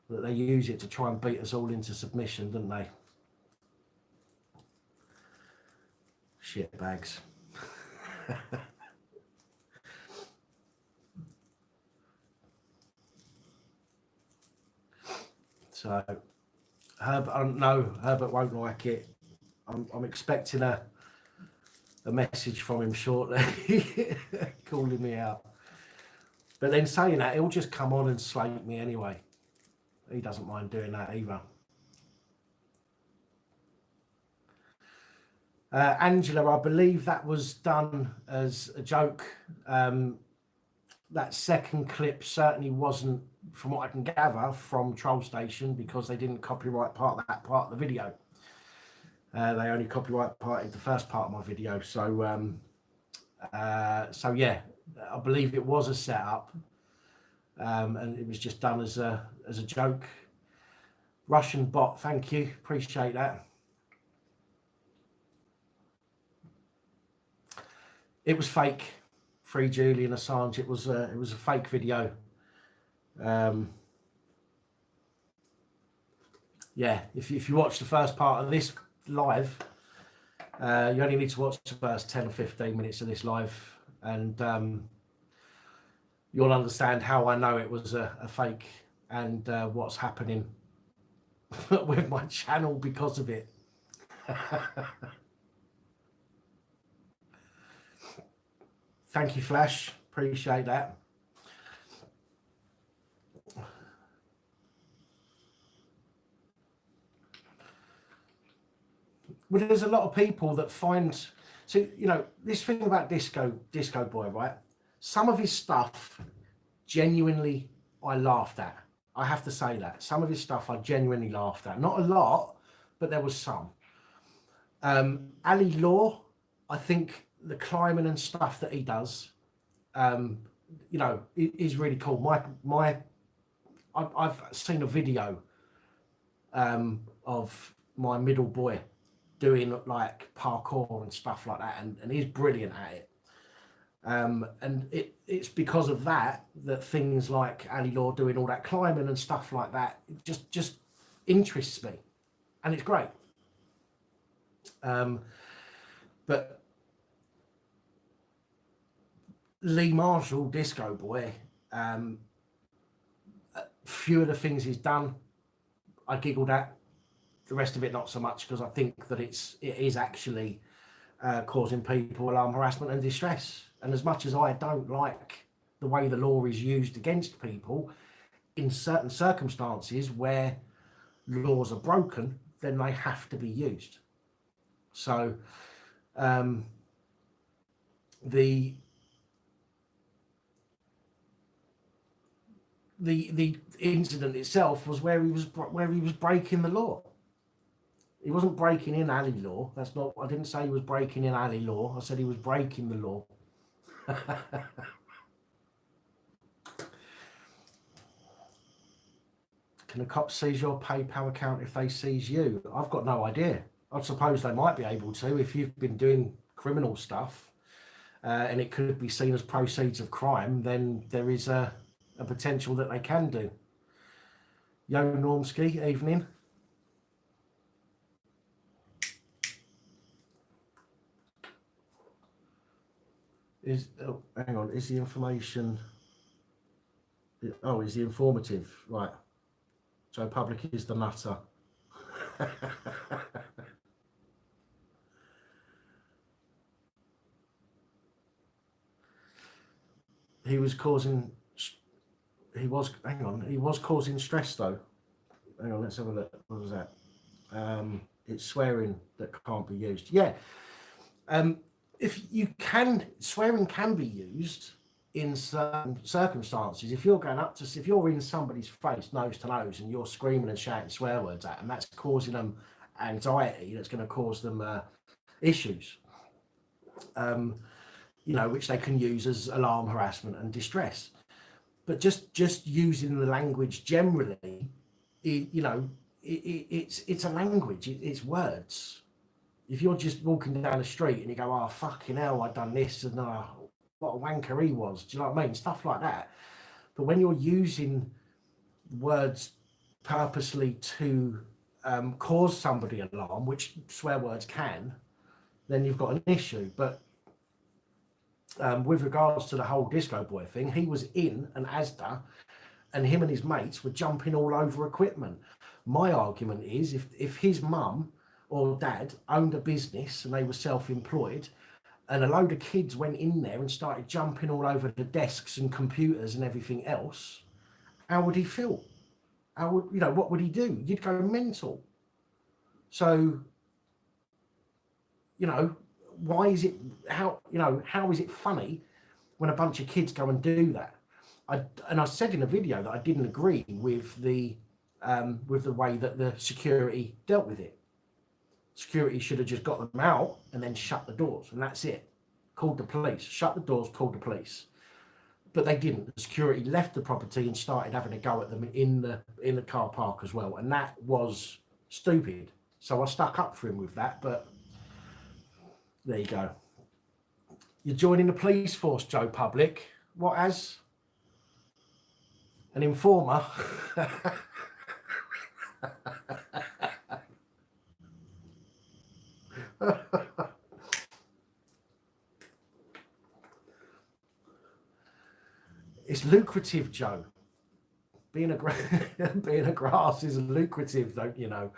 they use it to try and beat us all into submission, don't they? Shit bags. So Herbert won't like it. I'm expecting a message from him shortly calling me out. But then saying that, he'll just come on and slate me anyway. He doesn't mind doing that either. Angela, I believe that was done as a joke. That second clip certainly wasn't from what I can gather from Troll Station, because they didn't copyright that part of the video. They only copyright parted the first part of my video. So yeah, I believe it was a setup, and it was just done as a joke. Russian bot, thank you, appreciate that. It was fake. Free Julian Assange. It was a fake video. Yeah, if you watch the first part of this live, you only need to watch the first 10 or 15 minutes of this live, and you'll understand how I know it was a fake, and what's happening with my channel because of it. Thank you, Flash. Appreciate that. Well, there's a lot of people that find, so you know, this thing about Disco Boy, right? Some of his stuff, genuinely, I laughed at. I have to say that some of his stuff I genuinely laughed at. Not a lot, but there was some. Ali Law, I think the climbing and stuff that he does, you know, is really cool. I've seen a video of my middle boy doing like parkour and stuff like that, and he's brilliant at it. And it's because of that things like Ali Law doing all that climbing and stuff like that just interests me, and it's great. But Lee Marshall, Disco Boy, a few of the things he's done, I giggled at. The rest of it, not so much, because I think that it is actually causing people alarm, harassment and distress. And as much as I don't like the way the law is used against people, in certain circumstances where laws are broken, then they have to be used. So the incident itself was where he was breaking the law. He wasn't breaking in Ali Law. That's not. I didn't say he was breaking in Ali Law. I said he was breaking the law. Can a cop seize your PayPal account if they seize you? I've got no idea. I suppose they might be able to if you've been doing criminal stuff, and it could be seen as proceeds of crime. Then there is a potential that they can do. Yo Normski, evening. Hang on, is the information, is the informative, right? So public is the nutter. He was causing stress though. Hang on, let's have a look. What was that? It's swearing that can't be used. Yeah. If you can, swearing can be used in certain circumstances. If you're going up to, if you're in somebody's face, nose to nose, and you're screaming and shouting swear words at them, that's causing them anxiety. That's going to cause them issues. You know, which they can use as alarm, harassment, and distress. But just using the language generally, you know, it's a language. It's words. If you're just walking down the street and you go, oh, fucking hell, I've done this, and what a wanker he was, do you know what I mean? Stuff like that. But when you're using words purposely to cause somebody alarm, which swear words can, then you've got an issue. But with regards to the whole Disco Boy thing, he was in an Asda and him and his mates were jumping all over equipment. My argument is if his mum or dad owned a business and they were self-employed and a load of kids went in there and started jumping all over the desks and computers and everything else, how would he feel? How would, you know, what would he do? You'd go mental. So, you know, why is it, how is it funny when a bunch of kids go and do that? I said in a video that I didn't agree with the way that the security dealt with it. Security should have just got them out and then shut the doors, and that's it. Called the police, shut the doors, called the police. But they didn't. The security left the property and started having a go at them in the car park as well, and that was stupid. So I stuck up for him with that. But there you go. You're joining the police force, Joe Public. What, as an informer? It's lucrative, Joe. Being a grass is lucrative, don't you know?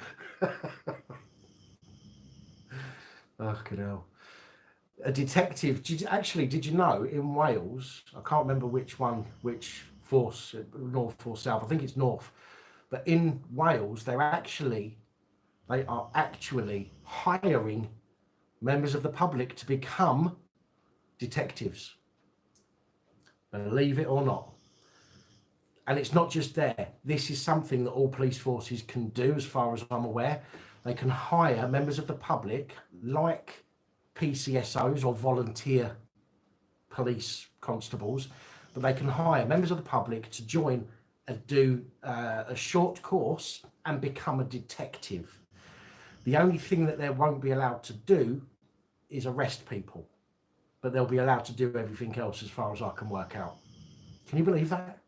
Fucking hell. A detective. Did you know in Wales? I can't remember which force, north or south. I think it's north. But in Wales, they are actually hiring members of the public to become detectives. Believe it or not. And it's not just there. This is something that all police forces can do, as far as I'm aware. They can hire members of the public, like PCSOs or volunteer police constables, but they can hire members of the public to join and do a short course and become a detective. The only thing that they won't be allowed to do is arrest people, but they'll be allowed to do everything else, as far as I can work out. Can you believe that?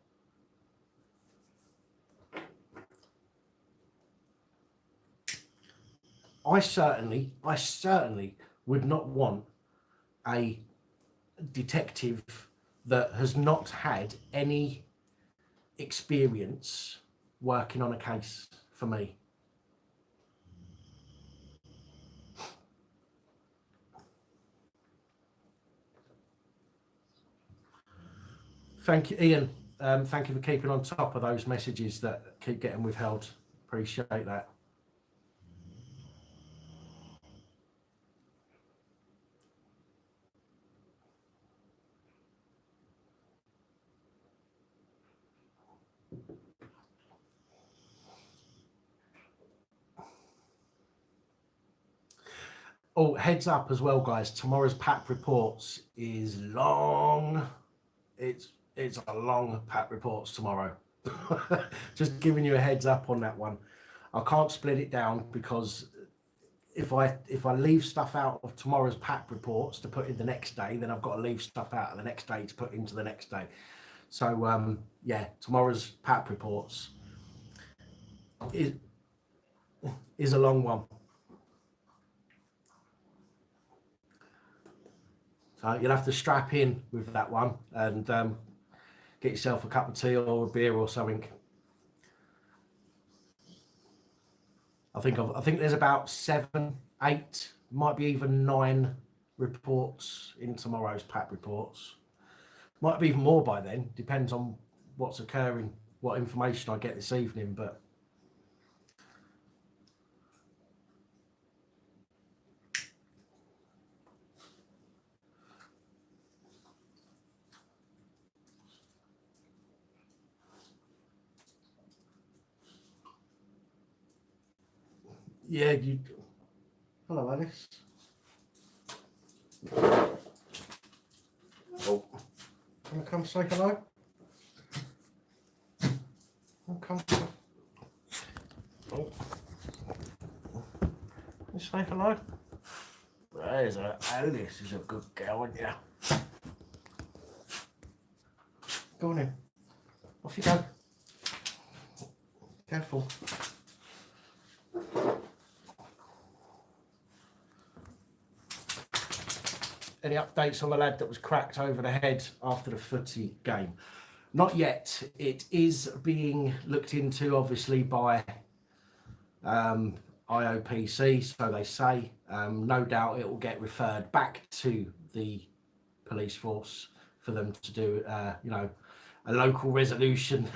I certainly would not want a detective that has not had any experience working on a case for me. Thank you, Ian. Thank you for keeping on top of those messages that keep getting withheld. Appreciate that. Oh, heads up as well, guys. Tomorrow's PAP reports is long. It's a long PAP reports tomorrow. Just giving you a heads up on that one. I can't split it down because if I leave stuff out of tomorrow's PAP reports to put in the next day, then I've got to leave stuff out of the next day to put into the next day. So yeah, tomorrow's PAP reports is a long one. So you'll have to strap in with that one and get yourself a cup of tea or a beer or something. I think there's about 7, 8, might be even 9 reports in tomorrow's PAP reports. Might be even more by then. Depends on what's occurring, what information I get this evening. But yeah, you. Hello, Alice. Oh, wanna come say hello? Come. Oh, you say hello. There's Alice is a good girl, isn't you? Go on in. Off you go. Careful. Any updates on the lad that was cracked over the head after the footy game? Not yet. It is being looked into, obviously, by IOPC, so they say. No doubt it will get referred back to the police force for them to do, you know, a local resolution.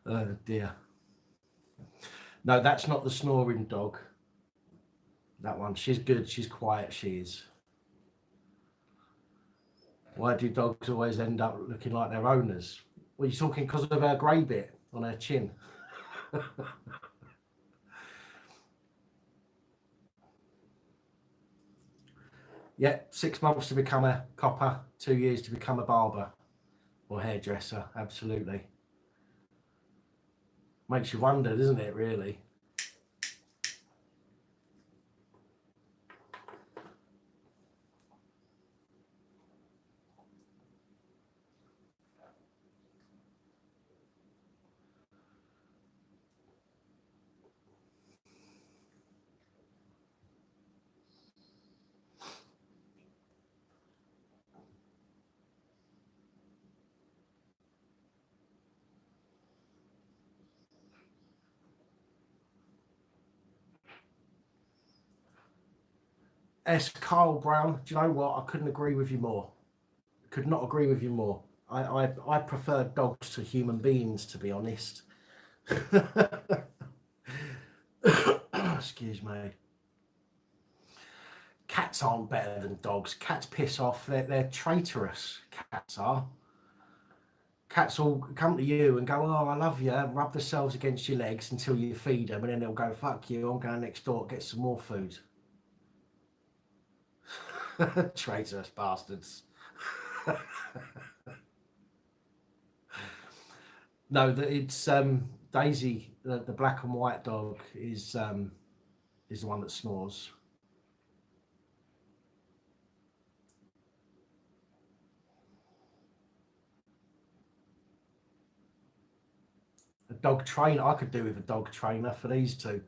Oh dear. No, that's not the snoring dog. That one. She's good. She's quiet. She is. Why do dogs always end up looking like their owners? Well, you're talking because of her grey bit on her chin. Yeah, 6 months to become a copper, 2 years to become a barber or hairdresser. Absolutely. Makes you wonder, doesn't it, really? S. Kyle Brown, do you know what? I couldn't agree with you more. Could not agree with you more. I prefer dogs to human beings, to be honest. Excuse me. Cats aren't better than dogs. Cats piss off. They're traitorous. Cats are. Cats will come to you and go, "Oh, I love you," rub themselves against your legs until you feed them, and then they'll go, "Fuck you, I'm going next door, get some more food." Traitorous bastards. No, it's Daisy, the black and white dog, is the one that snores. A dog trainer, I could do with a dog trainer for these two.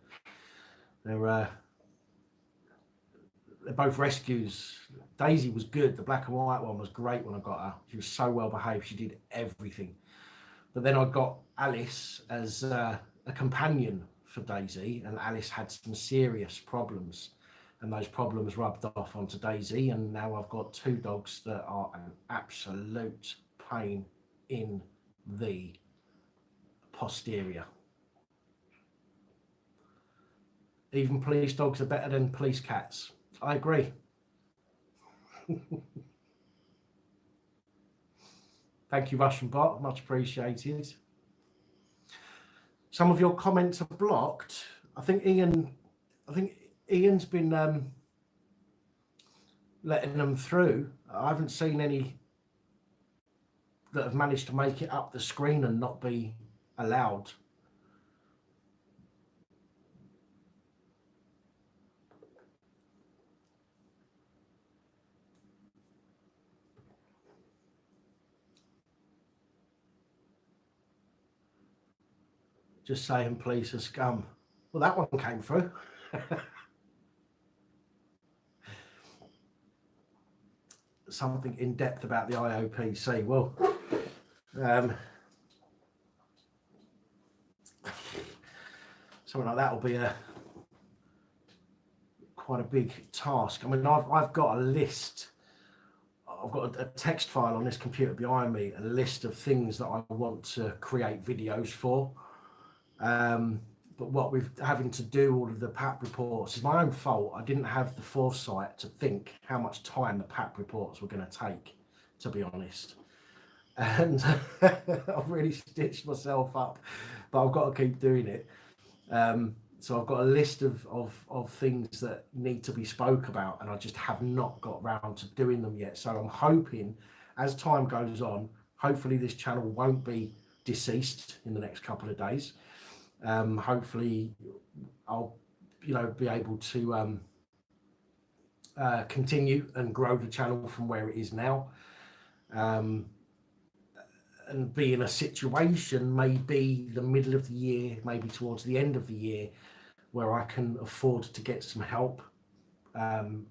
They're they're both rescues. Daisy was good. The black and white one was great when I got her. She was so well behaved. She did everything. But then I got Alice as a companion for Daisy, and Alice had some serious problems, and those problems rubbed off onto Daisy, and now I've got two dogs that are an absolute pain in the posterior. Even police dogs are better than police cats. I agree. Thank you, Russian bot. Much appreciated. Some of your comments are blocked. I think Ian's been letting them through. I haven't seen any that have managed to make it up the screen and not be allowed. Just saying, police are scum. Well, that one came through. Something in depth about the IOPC. Well, something like that will be quite a big task. I mean, I've got a list. I've got a text file on this computer behind me, a list of things that I want to create videos for. But what with having to do all of the PAP reports is my own fault. I didn't have the foresight to think how much time the PAP reports were going to take, to be honest. And I've really stitched myself up, but I've got to keep doing it. So I've got a list of things that need to be spoke about, and I just have not got round to doing them yet. So I'm hoping, as time goes on, hopefully this channel won't be deceased in the next couple of days. Hopefully I'll be able to continue and grow the channel from where it is now, and be in a situation maybe the middle of the year, maybe towards the end of the year, where I can afford to get some help,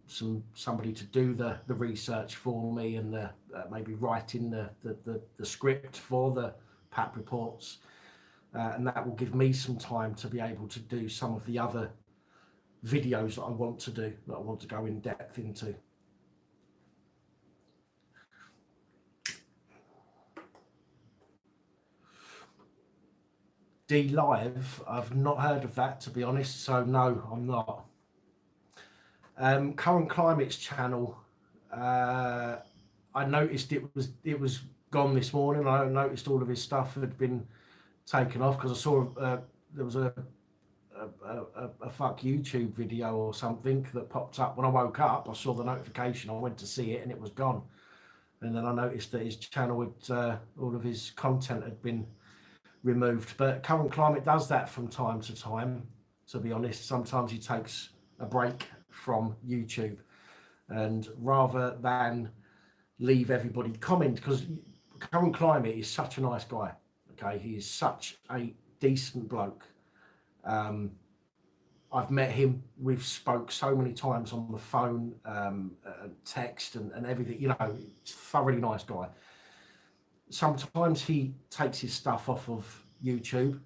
somebody to do the research for me, and maybe writing the script for the PAP reports. And that will give me some time to be able to do some of the other videos that I want to do, that I want to go in depth into. D Live, I've not heard of that, to be honest, so no, I'm not. Current Climates channel, I noticed it was gone this morning. I noticed all of his stuff had been taken off because I saw there was a fuck YouTube video or something that popped up when I woke up. I saw the notification. I went to see it and it was gone. And then I noticed that his channel with all of his content had been removed. But Current Climate does that from time to time, to be honest. Sometimes he takes a break from YouTube, and rather than leave everybody comment, because Current Climate is such a nice guy. Okay, he is such a decent bloke. I've met him. We've spoke so many times on the phone, text, and everything. You know, he's a thoroughly nice guy. Sometimes he takes his stuff off of YouTube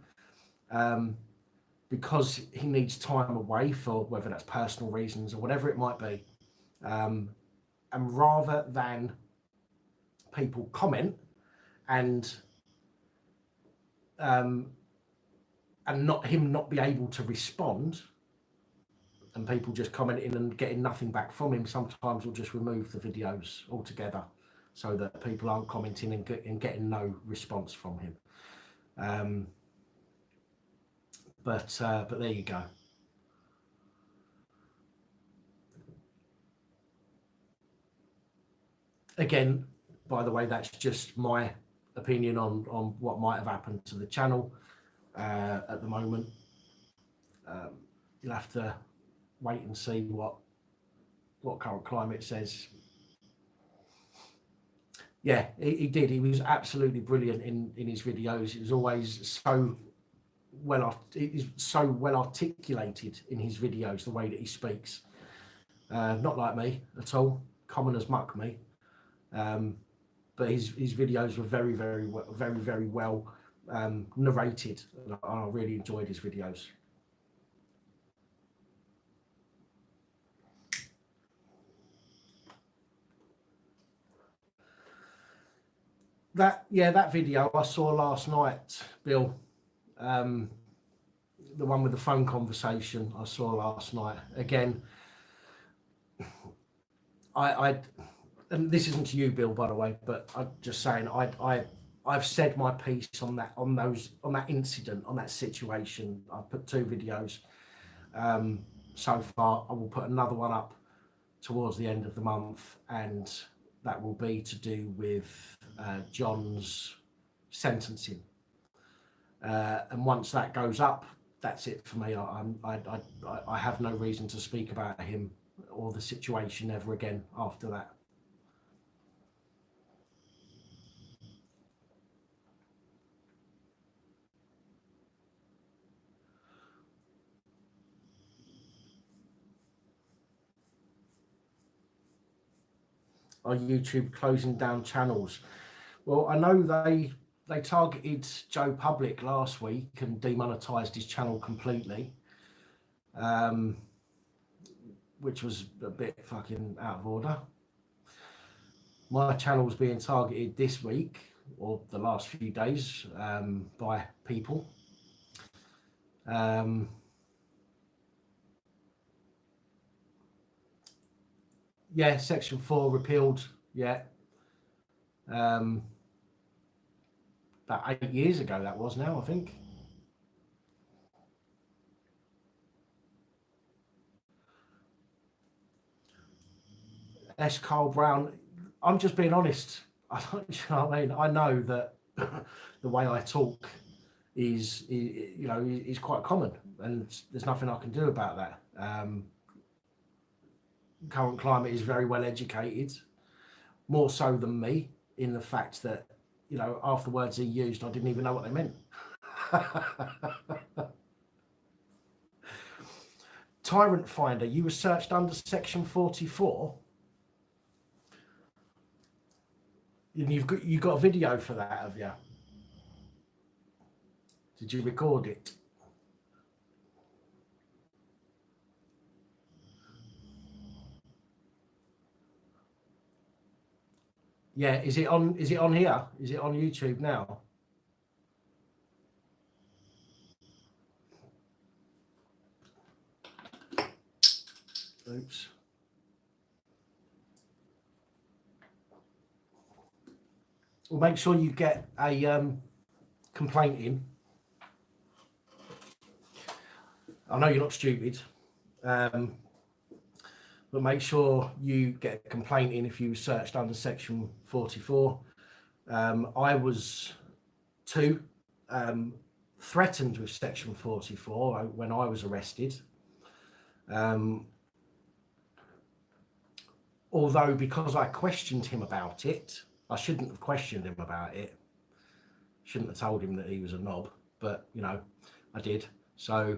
because he needs time away for whether that's personal reasons or whatever it might be. And rather than people comment and not be able to respond, and people just commenting and getting nothing back from him, sometimes we'll just remove the videos altogether so that people aren't commenting and getting no response from him. But there you go. Again, by the way, that's just my opinion on what might have happened to the channel at the moment. You'll have to wait and see what Current Climate says. Yeah, he did. He was absolutely brilliant in his videos. He was always so well articulated in his videos, the way that he speaks. Not like me at all, common as muck me. But his videos were very well narrated, and I really enjoyed his videos. That video I saw last night, Bill, the one with the phone conversation I saw last night. Again, and this isn't to you, Bill, by the way, but I'm just saying I've said my piece on that incident, on that situation. I've put 2 videos so far. I will put another one up towards the end of the month, and that will be to do with John's sentencing. And once that goes up, that's it for me. I have no reason to speak about him or the situation ever again after that. Are YouTube closing down channels? Well, I know they targeted Joe Public last week and demonetized his channel completely, which was a bit fucking out of order. My channel's being targeted this week, or the last few days, by people. Yeah, Section 4 repealed, yeah. About 8 years ago that was now, I think. S. Carl Brown, I'm just being honest. I don't, you know what I mean? I know that the way I talk is quite common, and there's nothing I can do about that. Current Climate is very well educated, more so than me, in the fact that, you know, half the words he used, I didn't even know what they meant. Tyrant Finder, you were searched under Section 44. And you got a video for that, have you? Did you record it? Yeah, is it on here? Is it on YouTube now? Oops. Well, make sure you get a complaint in. I know you're not stupid, but make sure you get a complaint in if you searched under section 44. I was threatened with section 44 when I was arrested. Although because I questioned him about it, I shouldn't have questioned him about it. Shouldn't have told him that he was a knob, but you know, I did. So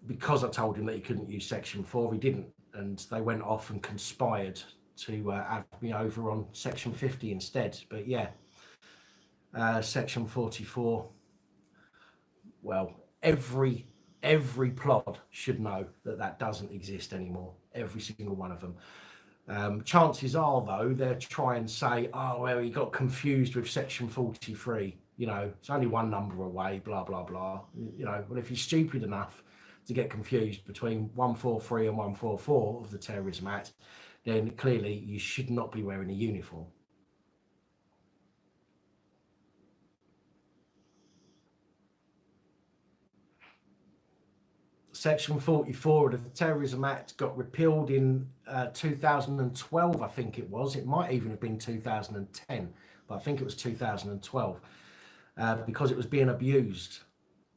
because I told him that he couldn't use section 4, he didn't, and they went off and conspired to have me over on section 50 instead. But yeah, section 44, well, every plod should know that doesn't exist anymore, every single one of them. Chances are, though, they'll try and say, oh, well, he got confused with section 43. You know, it's only one number away, blah, blah, blah. You know, well, if you're stupid enough to get confused between 143 and 144 of the Terrorism Act, then clearly you should not be wearing a uniform. Section 44 of the Terrorism Act got repealed in 2012, I think it was. It might even have been 2010, but I think it was 2012, because it was being abused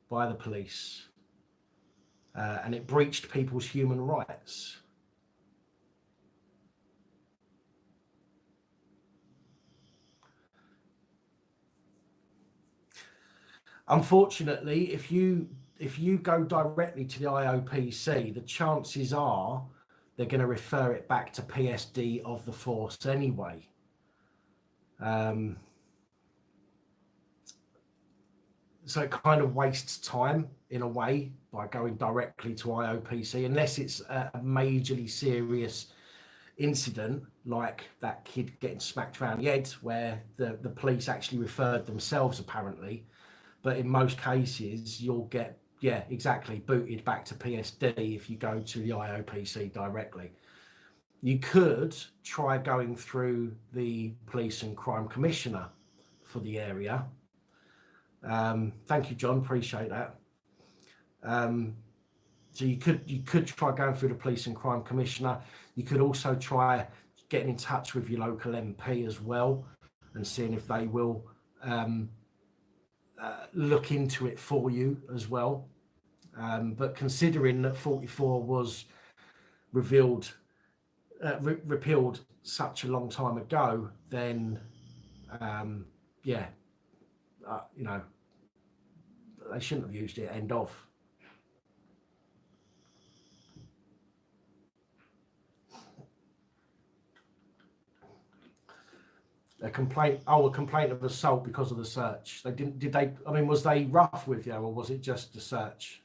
by the police, and it breached people's human rights. Unfortunately, if you go directly to the IOPC, the chances are they're going to refer it back to PSD of the force anyway. So it kind of wastes time in a way by going directly to IOPC, unless it's a majorly serious incident like that kid getting smacked around the head, where the police actually referred themselves apparently. But in most cases, you'll get, yeah, exactly, booted back to PSD if you go to the IOPC directly. You could try going through the Police and Crime Commissioner for the area. Thank you, John, appreciate that. So you could try going through the Police and Crime Commissioner. You could also try getting in touch with your local MP as well and seeing if they will look into it for you as well. But considering that 44 was repealed such a long time ago, then yeah, you know, they shouldn't have used it. End of. A complaint of assault because of the search. They didn't, did they? I mean, was they rough with you, or was it just a search?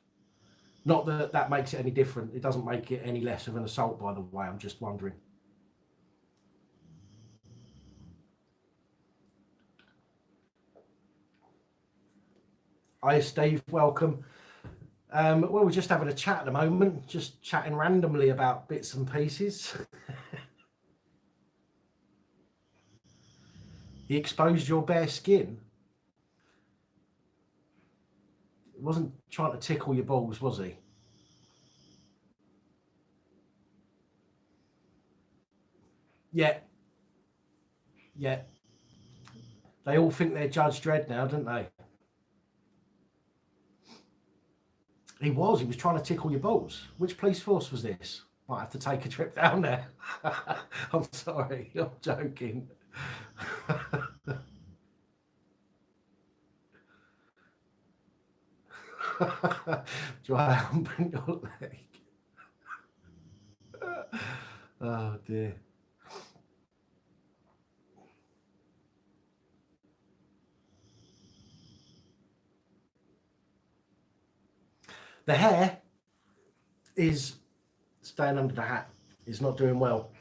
Not that that makes it any different. It doesn't make it any less of an assault, by the way. I'm just wondering. Hi, Steve. Welcome. Well, we're just having a chat at the moment, just chatting randomly about bits and pieces. He exposed your bare skin. He wasn't trying to tickle your balls, was he? Yeah. Yeah. They all think they're Judge Dredd now, don't they? He was trying to tickle your balls. Which police force was this? Might have to take a trip down there. I'm sorry, I'm joking. Dry humping your leg. Oh dear. The hair is staying under the hat. It's not doing well.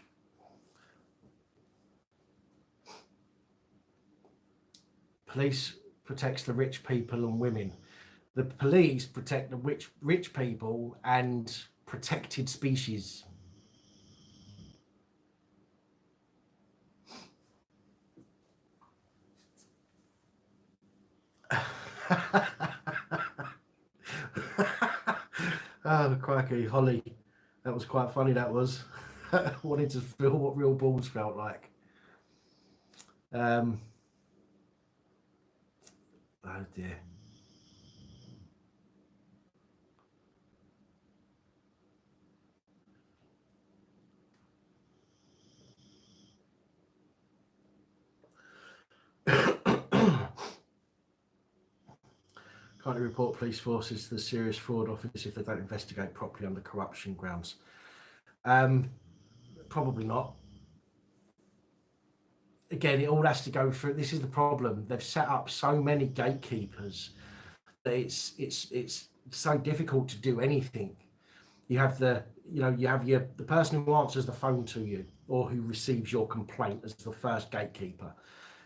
Police protects the rich people and women. The police protect the rich people and protected species. Oh, crikey, Holly. That was quite funny, that was. Wanted to feel what real balls felt like. Oh dear. Can't you report police forces to the Serious Fraud Office if they don't investigate properly under corruption grounds? Probably not. Again, it all has to go through. This is the problem. They've set up so many gatekeepers that it's so difficult to do anything. You have the person who answers the phone to you or who receives your complaint as the first gatekeeper.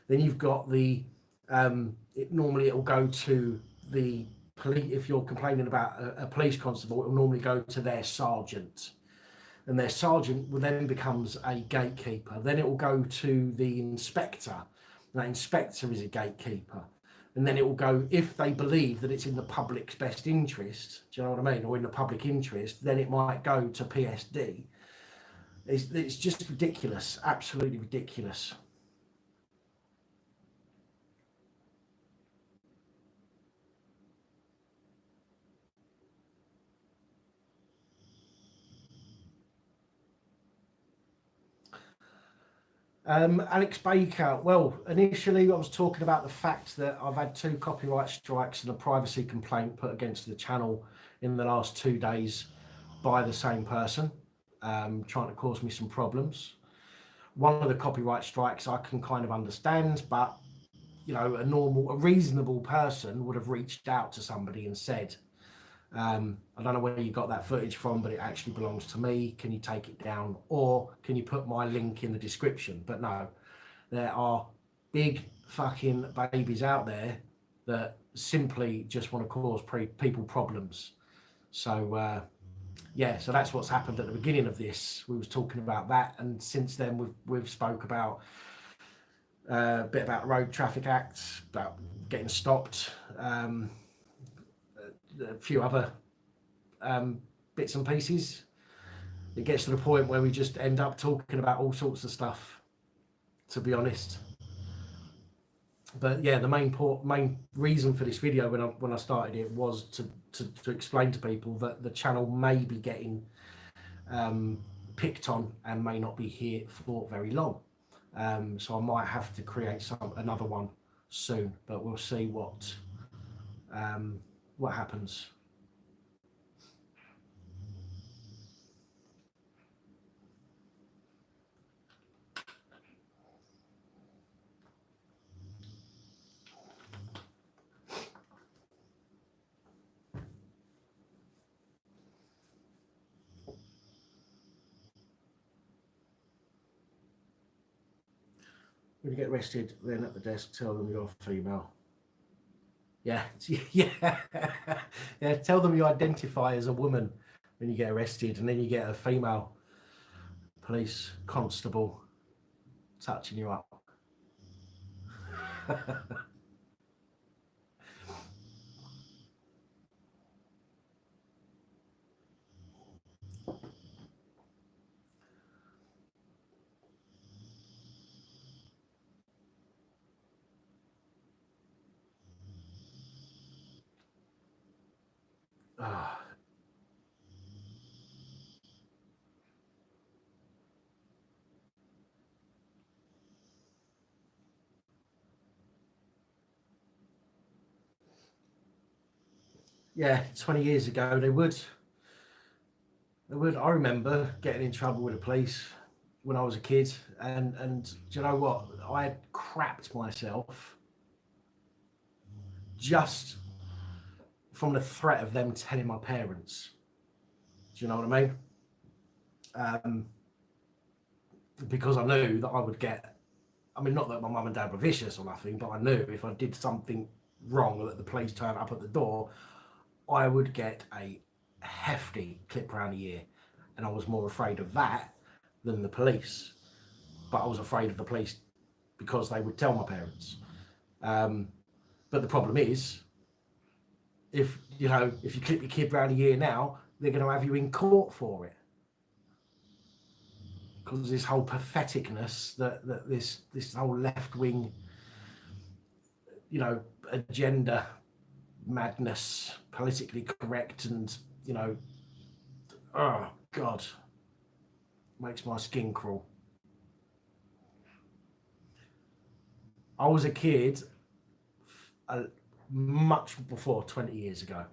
Then you've got normally it will go to the police. If you're complaining about a police constable, it will normally go to their sergeant, and their sergeant then becomes a gatekeeper. Then it will go to the inspector. That inspector is a gatekeeper. And then it will go, if they believe that it's in the public's best interest, do you know what I mean, or in the public interest, then it might go to PSD. It's just ridiculous, absolutely ridiculous. Alex Baker, well, initially I was talking about the fact that I've had 2 copyright strikes and a privacy complaint put against the channel in the last 2 days by the same person, trying to cause me some problems. One of the copyright strikes I can kind of understand, but a reasonable person would have reached out to somebody and said, I don't know where you got that footage from, but it actually belongs to me. Can you take it down? Or can you put my link in the description? But no, there are big fucking babies out there that simply just want to cause people problems. So, so that's what's happened at the beginning of this. We was talking about that. And since then, we've spoke about a bit about Road Traffic Act, about getting stopped, a few other bits and pieces. It gets to the point where we just end up talking about all sorts of stuff, to be honest. But yeah, the main reason for this video when I started it was to explain to people that the channel may be getting picked on and may not be here for very long. So I might have to create another one soon, but we'll see what happens. When you get arrested, then at the desk, tell them you're female. Yeah, yeah, yeah. Tell them you identify as a woman when you get arrested, and then you get a female police constable touching you up. Yeah, 20 years ago they would. I remember getting in trouble with the police when I was a kid, and do you know what? I had crapped myself just from the threat of them telling my parents. Do you know what I mean? Because I knew that I would get. I mean, not that my mum and dad were vicious or nothing, but I knew if I did something wrong or that the police turned up at the door, I would get a hefty clip round the ear. And I was more afraid of that than the police. But I was afraid of the police because they would tell my parents. But the problem is, if you know, if you clip your kid round the ear now, they're going to have you in court for it, because this whole patheticness that this whole left wing, you know, agenda madness, politically correct, and you know, oh God, makes my skin crawl. I was a kid much before 20 years ago.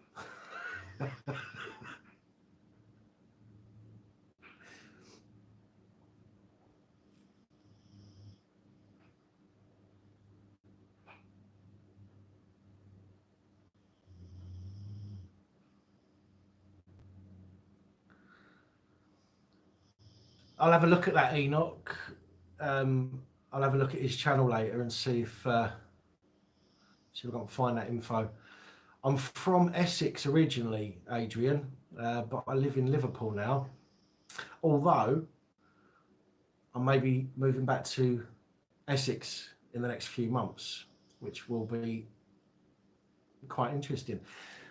I'll have a look at that, Enoch. I'll have a look at his channel later and see if I can find that info. I'm from Essex originally, Adrian, but I live in Liverpool now. Although I may be moving back to Essex in the next few months, which will be quite interesting.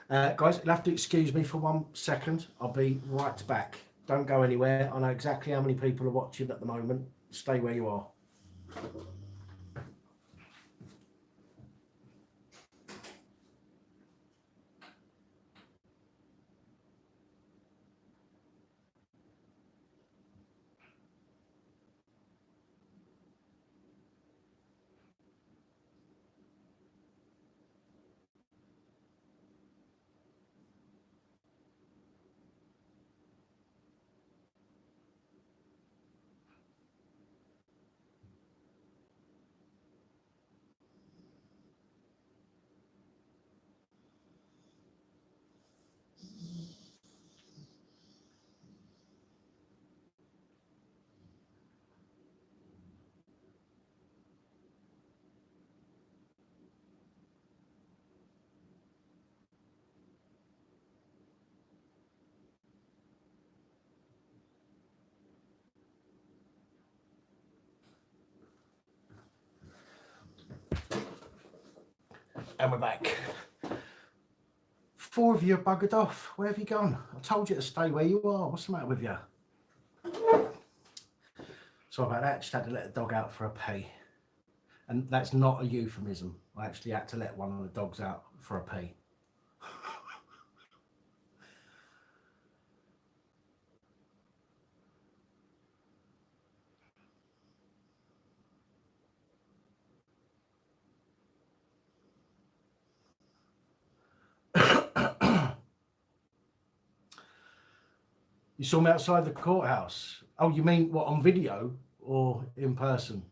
Guys, you'll have to excuse me for 1 second. I'll be right back. Don't go anywhere. I know exactly how many people are watching at the moment. Stay where you are. And we're back. 4 of you are buggered off. Where have you gone? I told you to stay where you are. What's the matter with you? Sorry about that. Just had to let the dog out for a pee. And that's not a euphemism. I actually had to let one of the dogs out for a pee. You saw me outside the courthouse. Oh, you mean what, on video or in person?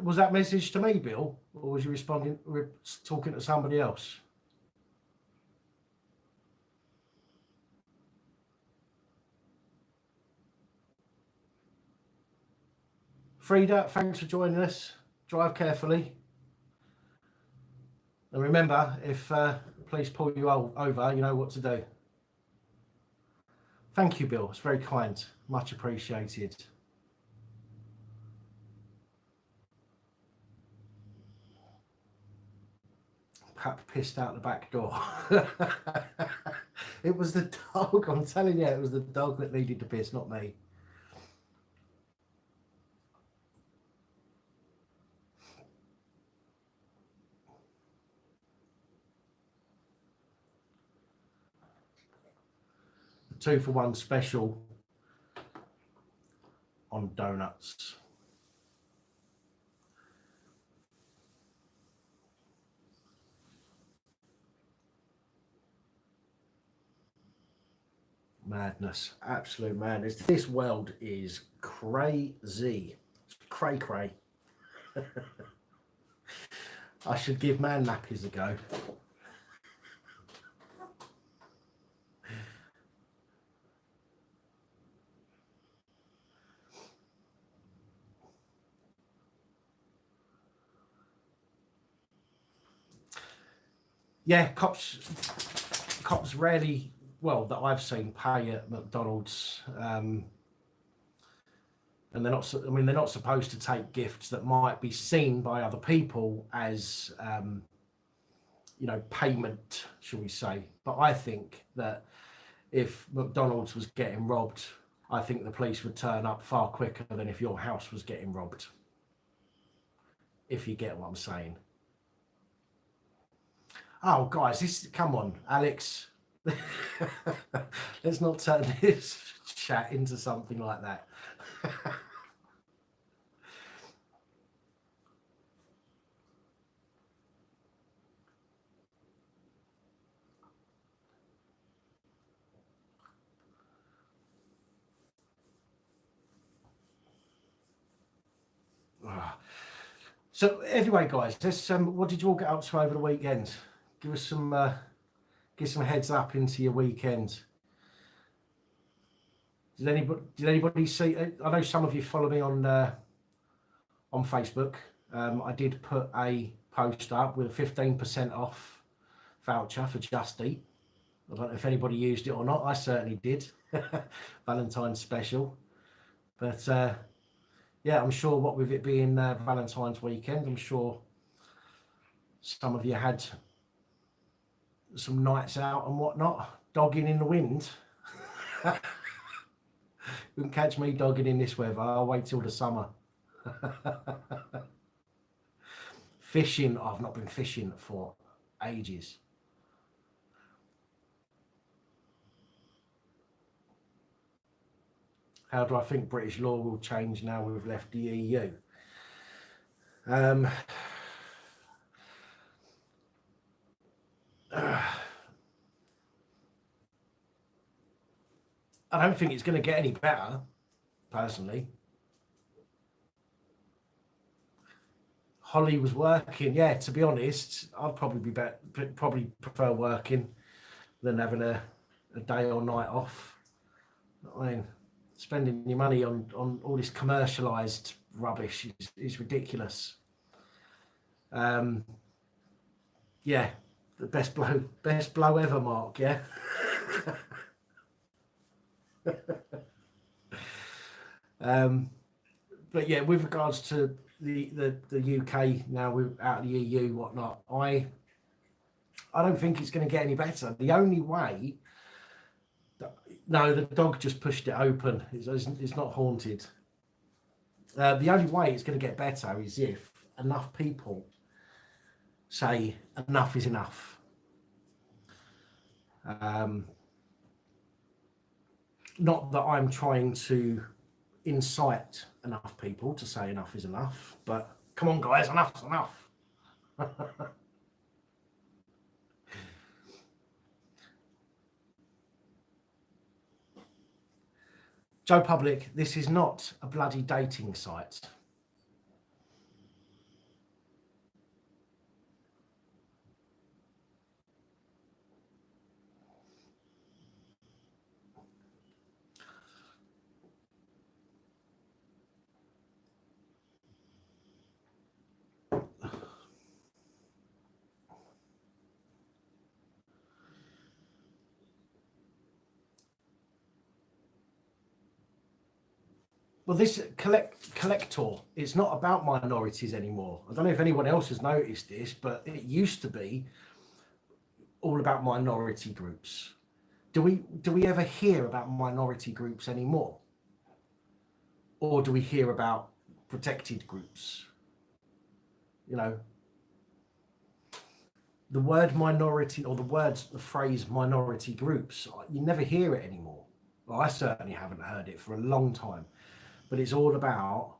Was that message to me, Bill, or was you responding, talking to somebody else? Frida, thanks for joining us. Drive carefully. And remember, if police pull you over, you know what to do. Thank you, Bill. It's very kind. Much appreciated. PAP pissed out the back door. It was the dog. I'm telling you, it was the dog that needed to piss, not me. The 2-for-1 special on donuts. Madness, absolute madness. This world is crazy. It's cray. I should give man nappies a go. Yeah, cops rarely, well, that I've seen, pay at McDonald's, and they're not. I mean, they're not supposed to take gifts that might be seen by other people as, payment, shall we say? But I think that if McDonald's was getting robbed, I think the police would turn up far quicker than if your house was getting robbed. If you get what I'm saying. Oh, guys, come on, Alex. Let's not turn this chat into something like that. So anyway, guys, what did you all get up to over the weekend? Give us give some heads up into your weekend. Did anybody see? I know some of you follow me on Facebook. I did put a post up with a 15% off voucher for Just Eat. I don't know if anybody used it or not. I certainly did. Valentine's special. But yeah, I'm sure what with it being Valentine's weekend, I'm sure some of you had some nights out and whatnot, dogging in the wind. You can catch me dogging in this weather. I'll wait till the summer. Fishing, I've not been fishing for ages. How do I think British law will change now we've left the EU? I don't think it's going to get any better, personally. Holly was working. Yeah, to be honest, I'd probably probably prefer working than having a day or night off. I mean, spending your money on all this commercialised rubbish is ridiculous. Yeah, the best blow ever, Mark. Yeah. But yeah, with regards to the UK now, we're out of the EU, whatnot. I don't think it's going to get any better. The only way. No, the dog just pushed it open. It's not haunted. The only way it's going to get better is if enough people say enough is enough. Not that I'm trying to incite enough people to say enough is enough, but come on, guys, enough's enough. Joe Public, this is not a bloody dating site. Well, this collector, it's not about minorities anymore. I don't know if anyone else has noticed this, but it used to be all about minority groups. Do we ever hear about minority groups anymore? Or do we hear about protected groups? You know, the word minority or the phrase minority groups, you never hear it anymore. Well, I certainly haven't heard it for a long time. But it's all about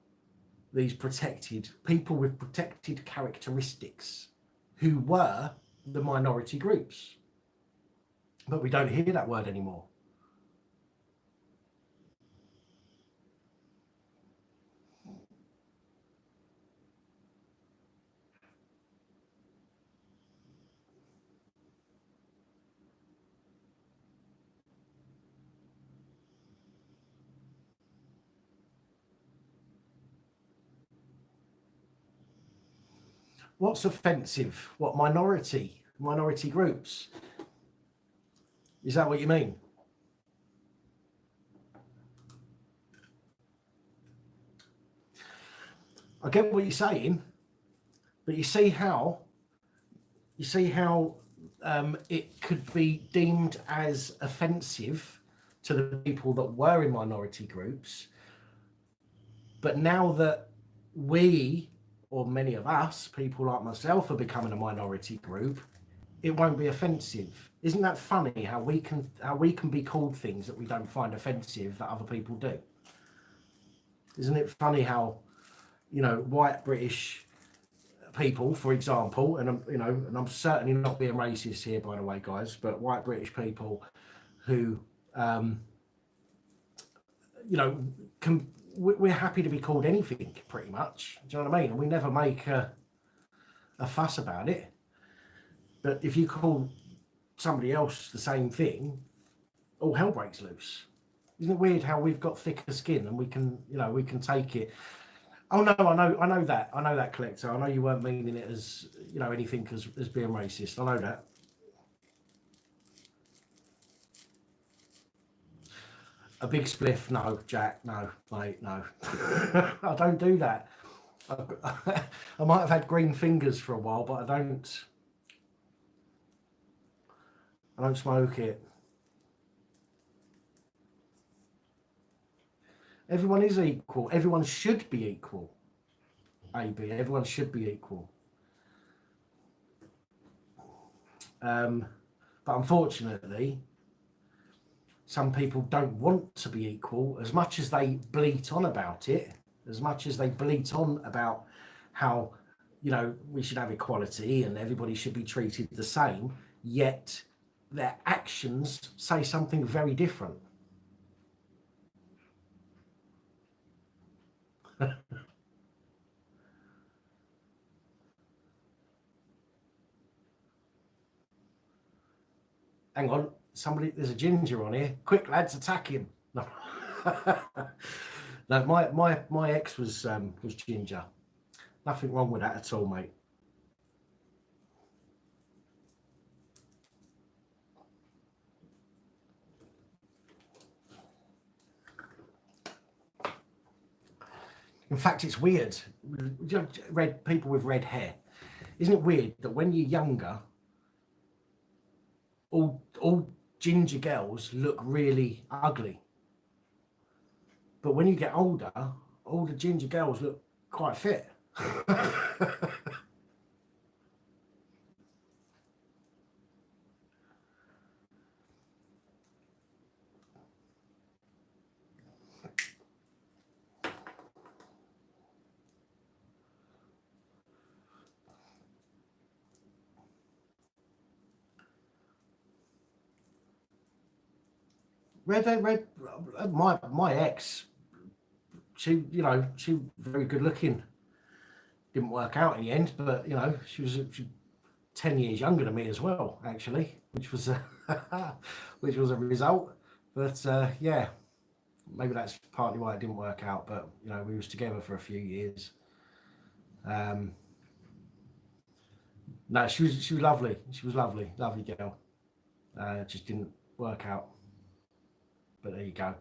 these protected people with protected characteristics who were the minority groups. But we don't hear that word anymore. What's offensive? What minority? minority groups. Is that what you mean? I get what you're saying, but you see how it could be deemed as offensive to the people that were in minority groups. But now that we, or many of us, people like myself, are becoming a minority group, it won't be offensive. Isn't that funny how we can be called things that we don't find offensive that other people do? Isn't it funny how, you know, white British people, for example, and I'm certainly not being racist here, by the way, guys, but white British people who, you know, we're happy to be called anything, pretty much. Do you know what I mean? And we never make a fuss about it. But if you call somebody else the same thing, all hell breaks loose. Isn't it weird how we've got thicker skin and we can, you know, we can take it? Oh no, I know that, Collector. I know you weren't meaning it as, you know, anything as being racist. I know that. A big spliff? No, Jack. No, mate. No. I don't do that. I might have had green fingers for a while, but I don't smoke it. Everyone is equal. Everyone should be equal. AB. Everyone should be equal. But unfortunately, some people don't want to be equal. As much as they bleat on about it, as much as they bleat on about how, you know, we should have equality and everybody should be treated the same, yet their actions say something very different. Hang on, somebody, there's a ginger on here. Quick, lads, attack him. No, no, my ex was ginger. Nothing wrong with that at all, mate. In fact, it's weird. Red people with red hair. Isn't it weird that when you're younger, all ginger girls look really ugly, but when you get older, all the ginger girls look quite fit. My ex, she very good looking. Didn't work out in the end, but you know, she was 10 years younger than me as well, actually, which was a result. But yeah, maybe that's partly why it didn't work out. But you know, we was together for a few years. No, she was lovely. She was lovely girl. Just didn't work out. But there you go.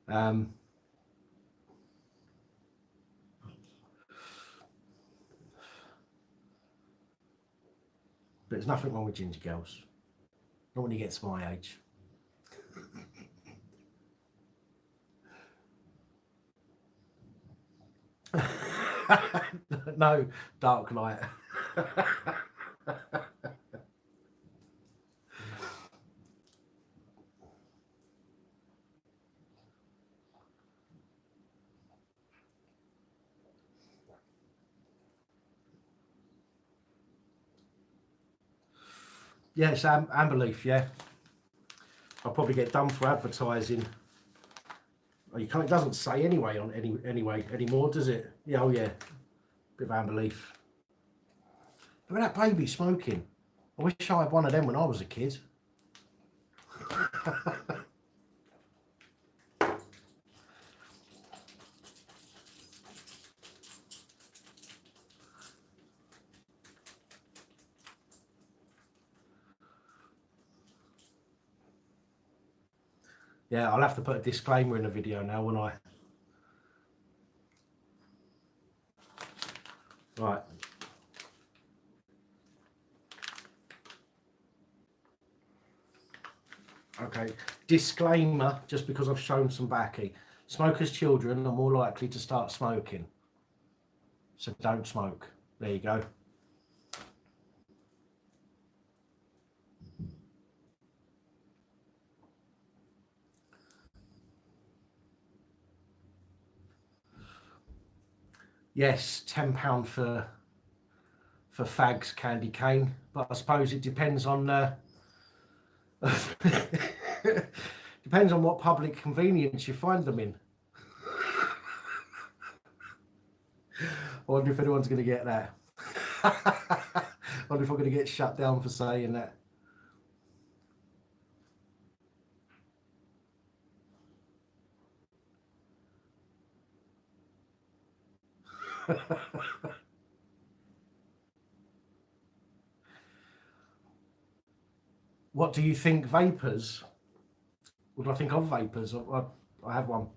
But there's nothing wrong with ginger girls. Not when you get to my age. No, dark light. Yeah, it's Amber Leaf, yeah. I'll probably get done for advertising. Oh, you can't, it doesn't say anyway on anyway anymore, does it? Yeah, oh yeah. Bit of Amber Leaf. Look at that baby smoking. I wish I had one of them when I was a kid. Yeah, I'll have to put a disclaimer in the video now, won't I? Right. Okay. Disclaimer, just because I've shown some baccy. Smokers' children are more likely to start smoking. So don't smoke. There you go. Yes, £10 for fags candy cane, but I suppose it depends on depends on what public convenience you find them in. I wonder if anyone's going to get that. I wonder if I'm going to get shut down for saying that. What do you think, vapors? What do I think of vapors? I have one.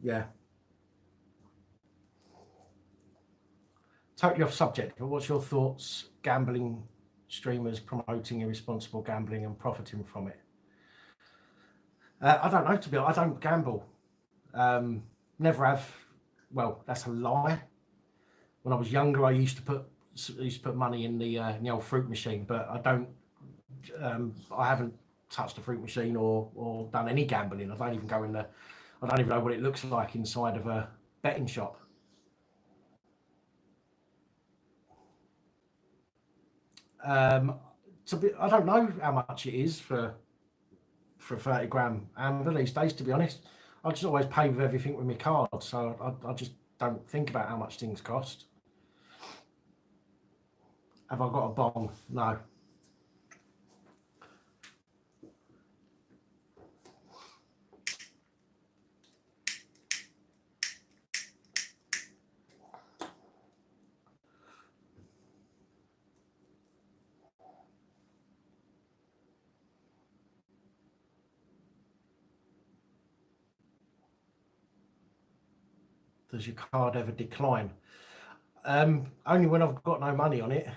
Yeah. Totally off subject, but what's your thoughts? Gambling streamers promoting irresponsible gambling and profiting from it. I don't know, to be honest. I don't gamble. Never have. Well, that's a lie. When I was younger, I used to put money in the old fruit machine, but I don't. I haven't touched a fruit machine or done any gambling. I don't even go in the. I don't even know what it looks like inside of a betting shop. I don't know how much it is for 30 gram amber these days. To be honest, I just always pay with everything with my card, so I just don't think about how much things cost. Have I got a bong? No. Does your card ever decline? Only when I've got no money on it.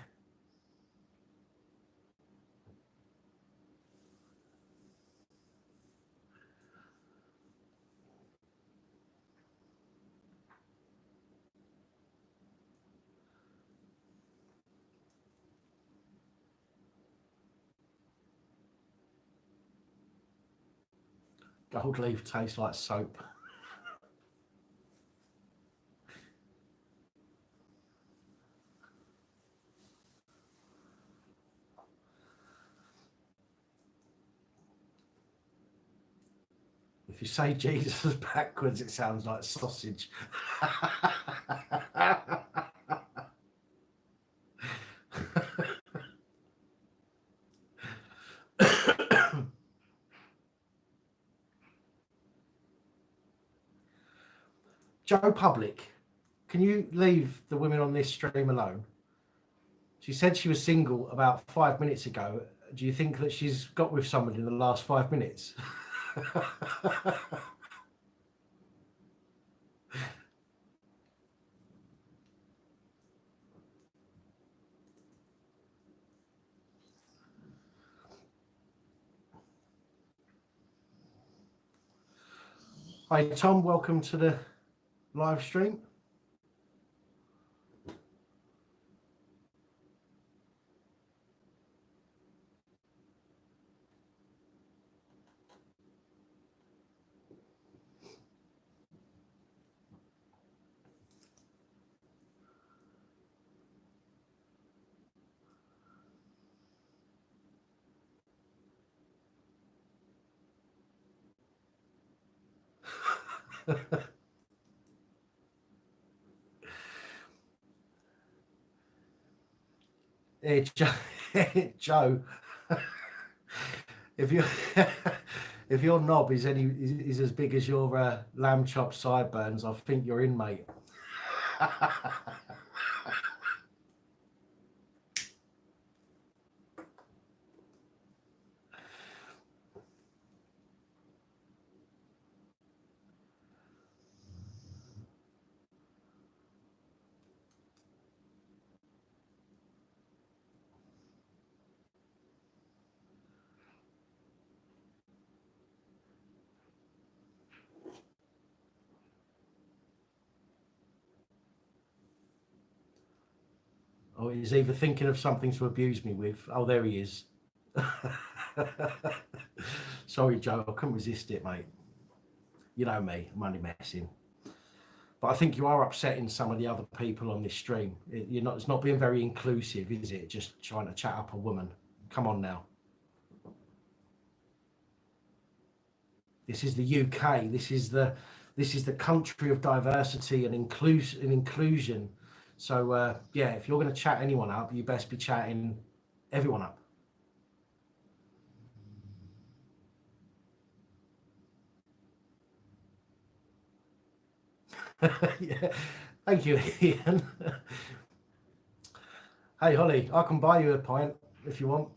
Gold leaf tastes like soap. If you say Jesus backwards, it sounds like sausage. Joe Public, can you leave the women on this stream alone? She said she was single about 5 minutes ago. Do you think that she's got with someone in the last 5 minutes? Hi Tom, welcome to the live stream. Hey, Joe, if you if your knob is as big as your lamb chop sideburns, I think you're in, mate. Oh, he's either thinking of something to abuse me with. Oh, there he is. Sorry, Joe, I couldn't resist it, mate. You know me, I'm only messing. But I think you are upsetting some of the other people on this stream. It's not being very inclusive, is it? Just trying to chat up a woman. Come on now. This is the UK. This is the country of diversity and inclusion. So yeah, if you're going to chat anyone up, you best be chatting everyone up. Yeah. Thank you, Ian. Hey, Holly, I can buy you a pint if you want.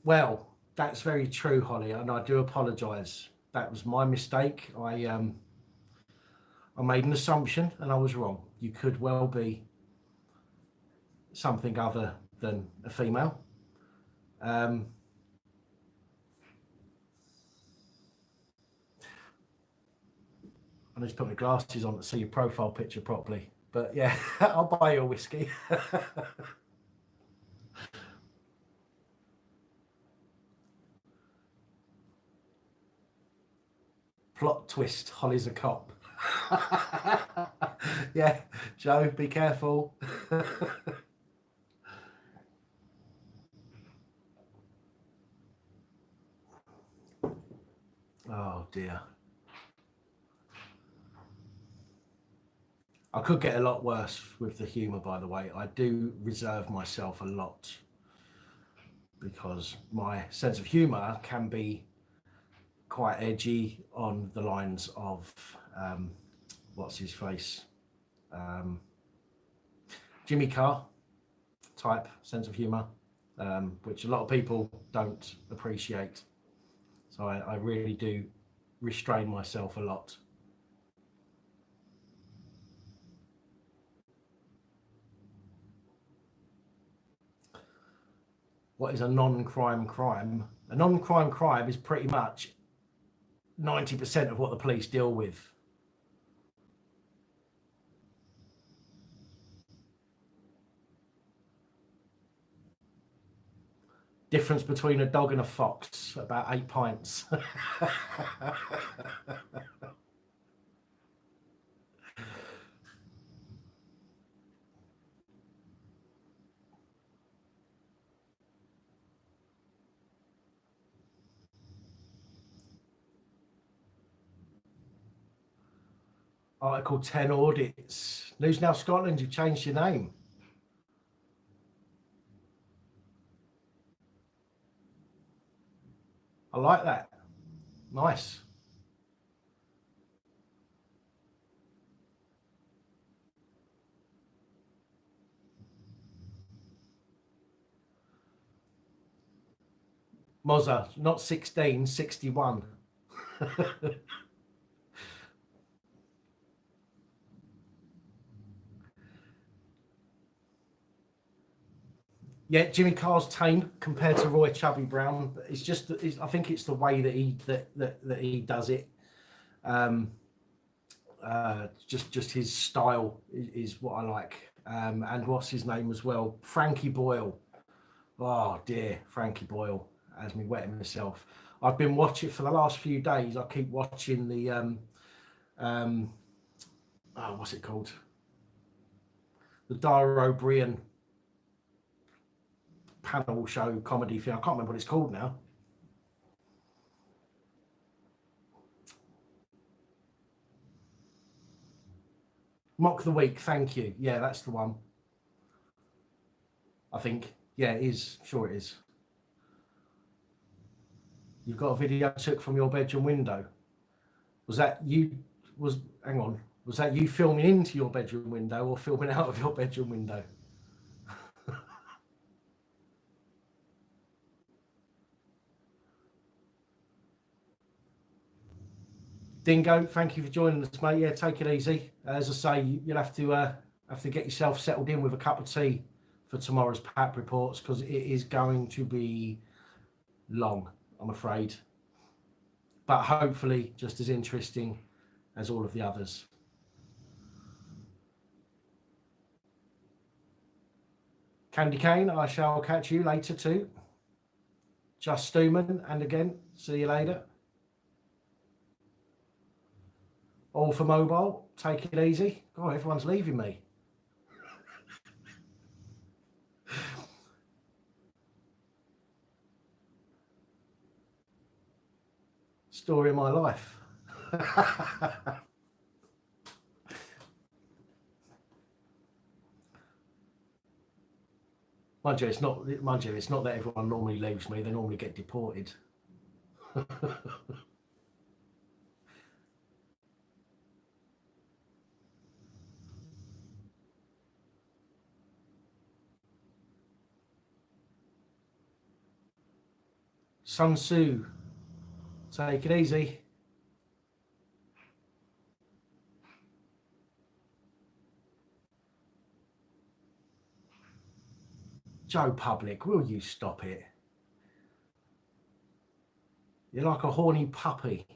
Well, that's very true, Holly, and I do apologise. That was my mistake. I made an assumption and I was wrong. You could well be something other than a female. I need to put my glasses on to see your profile picture properly. But yeah, I'll buy you a whiskey. Plot twist, Holly's a cop. Yeah, Joe, be careful. Oh dear. I could get a lot worse with the humour, by the way. I do reserve myself a lot because my sense of humour can be quite edgy on the lines of what's his face, Jimmy Carr type sense of humour, which a lot of people don't appreciate. So I really do restrain myself a lot. What is a non-crime crime? A non-crime crime is pretty much 90% of what the police deal with. Difference between a dog and a fox, about 8 pints. Article 10 audits. News Now Scotland, you've changed your name. I like that. Nice. Mozza, not 16, 61. Yeah, Jimmy Carr's tame compared to Roy Chubby Brown. It's just, I think it's the way that he does it. Just his style is what I like. And what's his name as well? Frankie Boyle. Oh dear, Frankie Boyle has me wetting myself. I've been watching for the last few days. I keep watching the what's it called? The Dara O'Brien panel show comedy thing. I can't remember what it's called now. Mock the Week, thank you. Yeah, that's the one. I think. Yeah, it is. Sure it is. You've got a video I took from your bedroom window. Was that you? Hang on. Was that you filming into your bedroom window or filming out of your bedroom window? Dingo, thank you for joining us, mate. Yeah, take it easy. As I say, you'll have to get yourself settled in with a cup of tea for tomorrow's PAP reports because it is going to be long, I'm afraid. but hopefully just as interesting as all of the others. Candy Cane, I shall catch you later too. Just Stuman, and again, see you later. All for mobile, take it easy. Oh, everyone's leaving me. Story of my life. Mind you, it's not that everyone normally leaves me, they normally get deported. Sun Tzu, take it easy. Joe Public, will you stop it? You're like a horny puppy.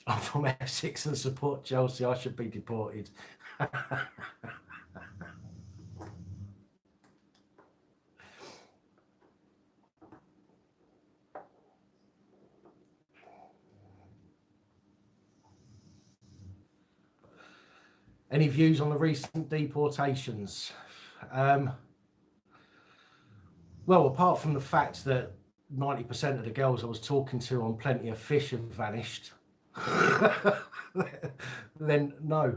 I'm from Essex and support Chelsea. I should be deported. Any views on the recent deportations? Well, apart from the fact that 90% of the girls I was talking to on Plenty of Fish have vanished, then no.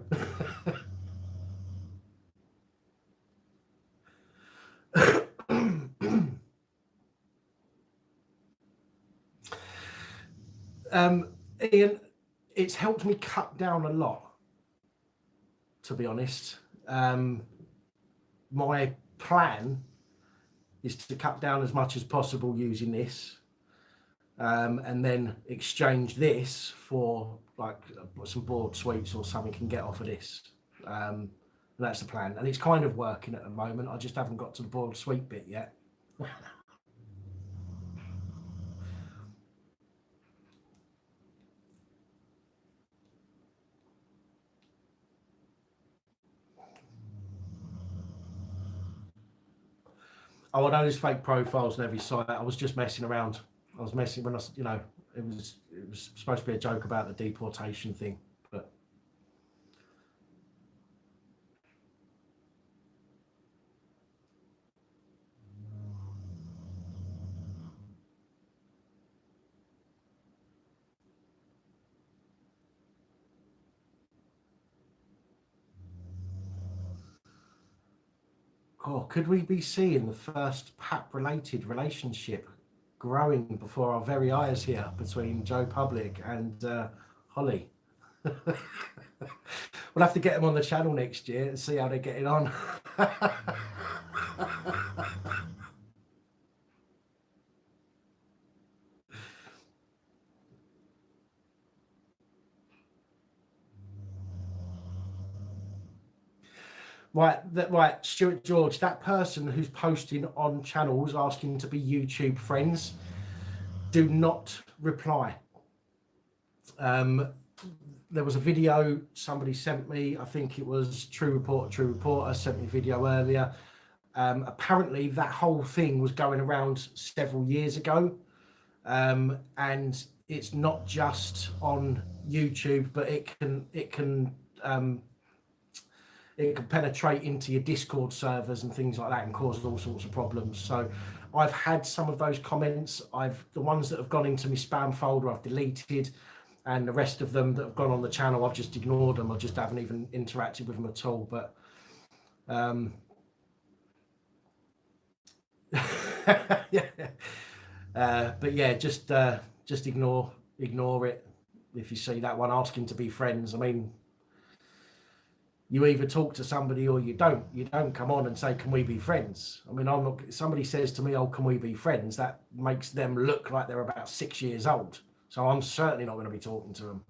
Ian, it's helped me cut down a lot, to be honest. My plan is to cut down as much as possible using this, and then exchange this for like some board suites or something can get off of this. And that's the plan, and it's kind of working at the moment. I just haven't got to the board suite bit yet. Oh, I know there's fake profiles on every site. I was just messing around. I was messing when it was supposed to be a joke about the deportation thing, but could we be seeing the first PAP-related relationship growing before our very eyes here between Joe Public and Holly? We'll have to get them on the channel next year and see how they're getting on. Right, Stuart George, that person who's posting on channels asking to be YouTube friends, do not reply. There was a video somebody sent me, I think it was True Reporter sent me a video earlier. Apparently that whole thing was going around several years ago, and it's not just on YouTube, but it can penetrate into your Discord servers and things like that and cause all sorts of problems. So I've had some of those comments. The ones that have gone into my spam folder I've deleted, and the rest of them that have gone on the channel I've just ignored them. I just haven't even interacted with them at all. But yeah, just ignore it if you see that one asking to be friends. I mean, you either talk to somebody or you don't. You don't come on and say, can we be friends? I mean, I'm not. Somebody says to me, oh, can we be friends? That makes them look like they're about 6 years old. So I'm certainly not going to be talking to them.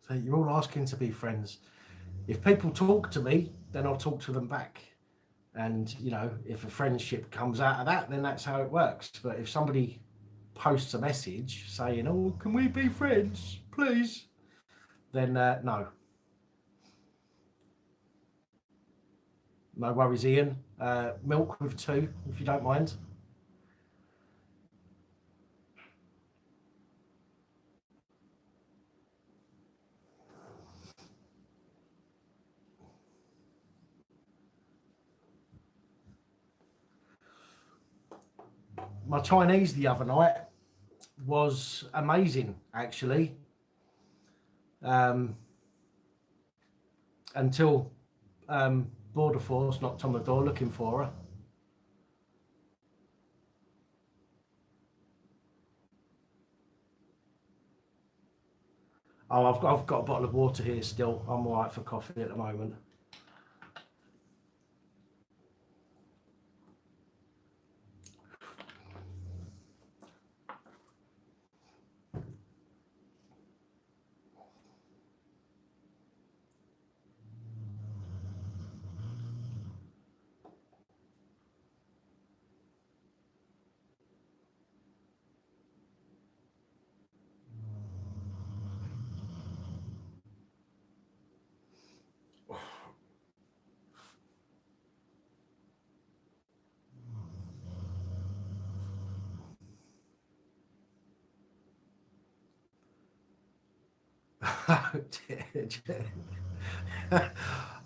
So you're all asking to be friends. If people talk to me, then I'll talk to them back. And, you know, if a friendship comes out of that, then that's how it works. But if somebody posts a message saying, oh, can we be friends, please? Then no. No worries, Ian. Milk with 2, if you don't mind. My Chinese the other night was amazing, actually. Until Border Force knocked on the door looking for her. Oh, I've got a bottle of water here still. I'm all right for coffee at the moment.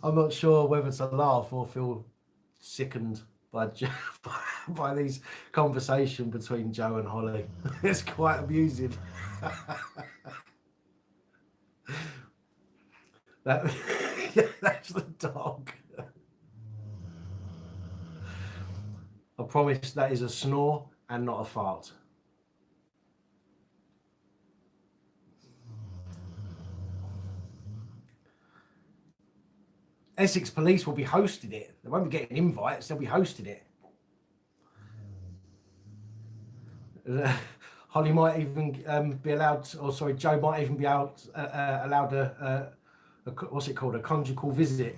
I'm not sure whether to laugh or feel sickened by by these conversation between Joe and Holly. It's quite amusing. That, that's the dog. I promise that is a snore and not a fart. Essex Police will be hosting it. They won't be getting invites, they'll be hosting it. Holly might even be allowed, or sorry, Joe might even be allowed a what's it called, a conjugal visit.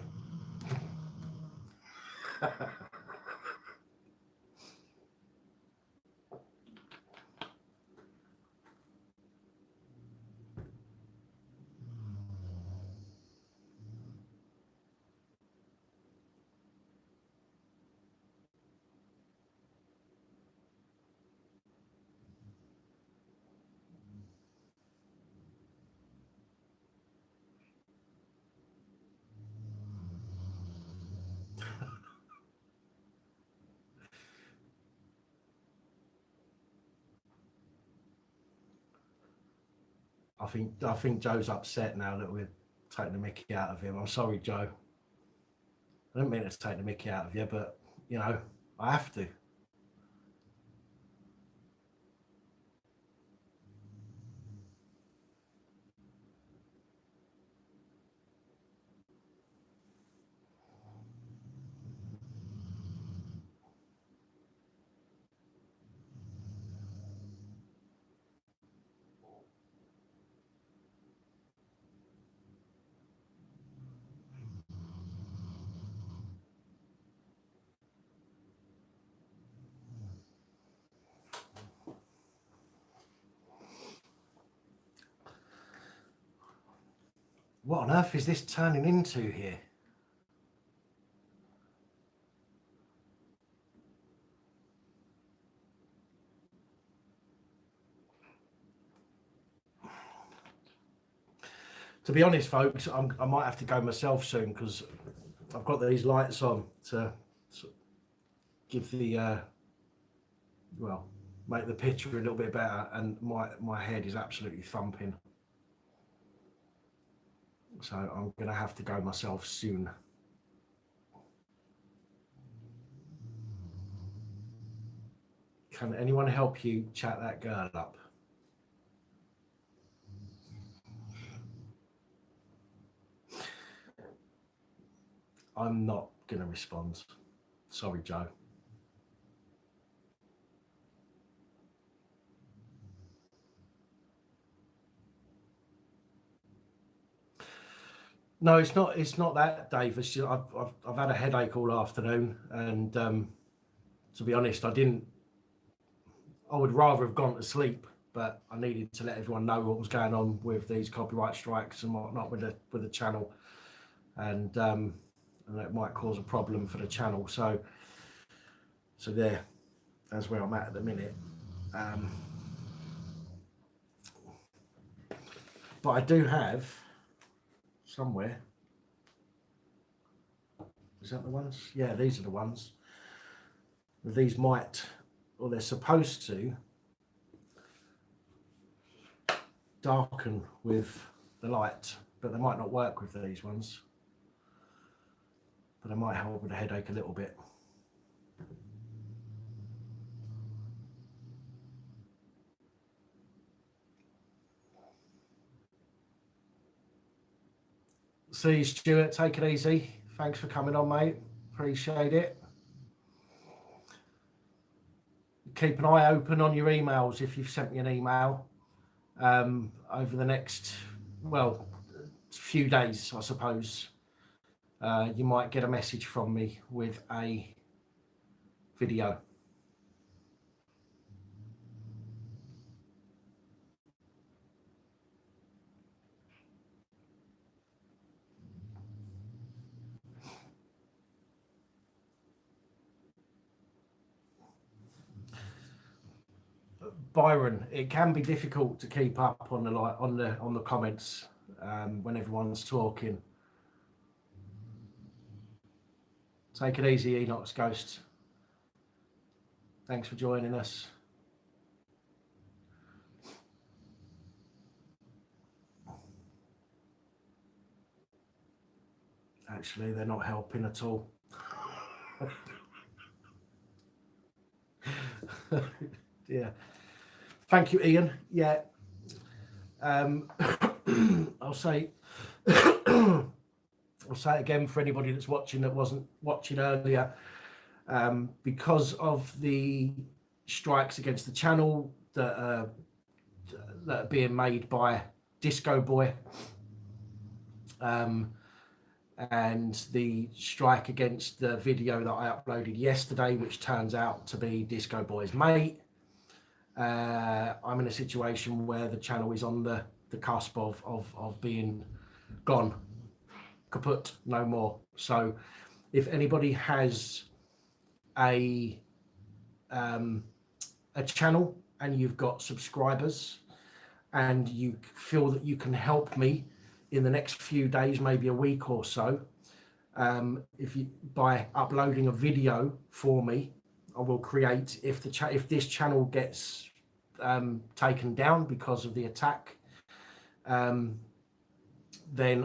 I think Joe's upset now that we're taking the mickey out of him. I'm sorry, Joe. I didn't mean to take the mickey out of you, but you know, I have to. What on earth is this turning into here? To be honest, folks, I might have to go myself soon because I've got these lights on to give the well, make the picture a little bit better, and my head is absolutely thumping. So I'm going to have to go myself soon. Can anyone help you chat that girl up? I'm not going to respond. Sorry, Joe. No, it's not. It's not that, Dave. It's just, I've had a headache all afternoon, and to be honest, I would rather have gone to sleep, but I needed to let everyone know what was going on with these copyright strikes and whatnot with the channel, and it might cause a problem for the channel. So there, that's where I'm at the minute. But I do have somewhere. Is that the ones? Yeah, these are the ones. These might, or they're supposed to, darken with the light, but they might not work with these ones. But they might help with the headache a little bit. See you, Stuart. Take it easy. Thanks for coming on, mate. Appreciate it. Keep an eye open on your emails if you've sent me an email over the next, well, few days, I suppose. You might get a message from me with a video. Byron, it can be difficult to keep up on the comments when everyone's talking. Take it easy, Enoch's Ghost. Thanks for joining us. Actually, they're not helping at all. Yeah. Thank you, Ian. Yeah. I'll say it again for anybody that's watching that wasn't watching earlier. Because of the strikes against the channel that are being made by Disco Boy, and the strike against the video that I uploaded yesterday, which turns out to be Disco Boy's mate, I'm in a situation where the channel is on the cusp of being gone, kaput, no more. So if anybody has a channel and you've got subscribers and you feel that you can help me in the next few days, maybe a week or so, by uploading a video for me, I will create, if this channel gets taken down because of the attack, then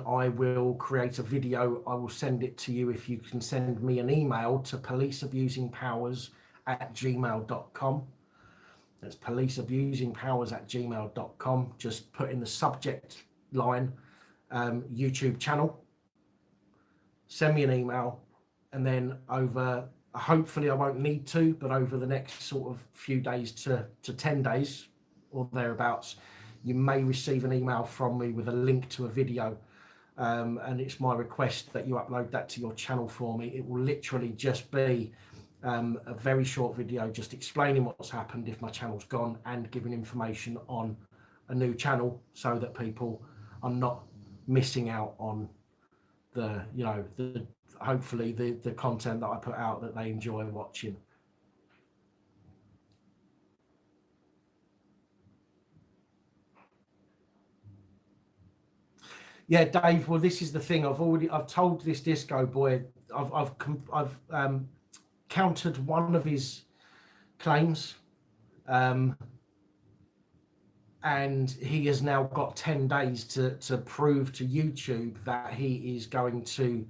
I will create a video. I will send it to you if you can send me an email to policeabusingpowers@gmail.com. That's policeabusingpowers@gmail.com. Just put in the subject line YouTube channel, send me an email, and then hopefully I won't need to, but over the next sort of few days to 10 days or thereabouts, you may receive an email from me with a link to a video, and it's my request that you upload that to your channel for me. It will literally just be a very short video just explaining what's happened if my channel's gone, and giving information on a new channel so that people are not missing out on hopefully the content that I put out that they enjoy watching. Yeah, Dave. Well, this is the thing. I've told this Disco Boy. I've countered one of his claims, and he has now got 10 days to prove to YouTube that he is going to.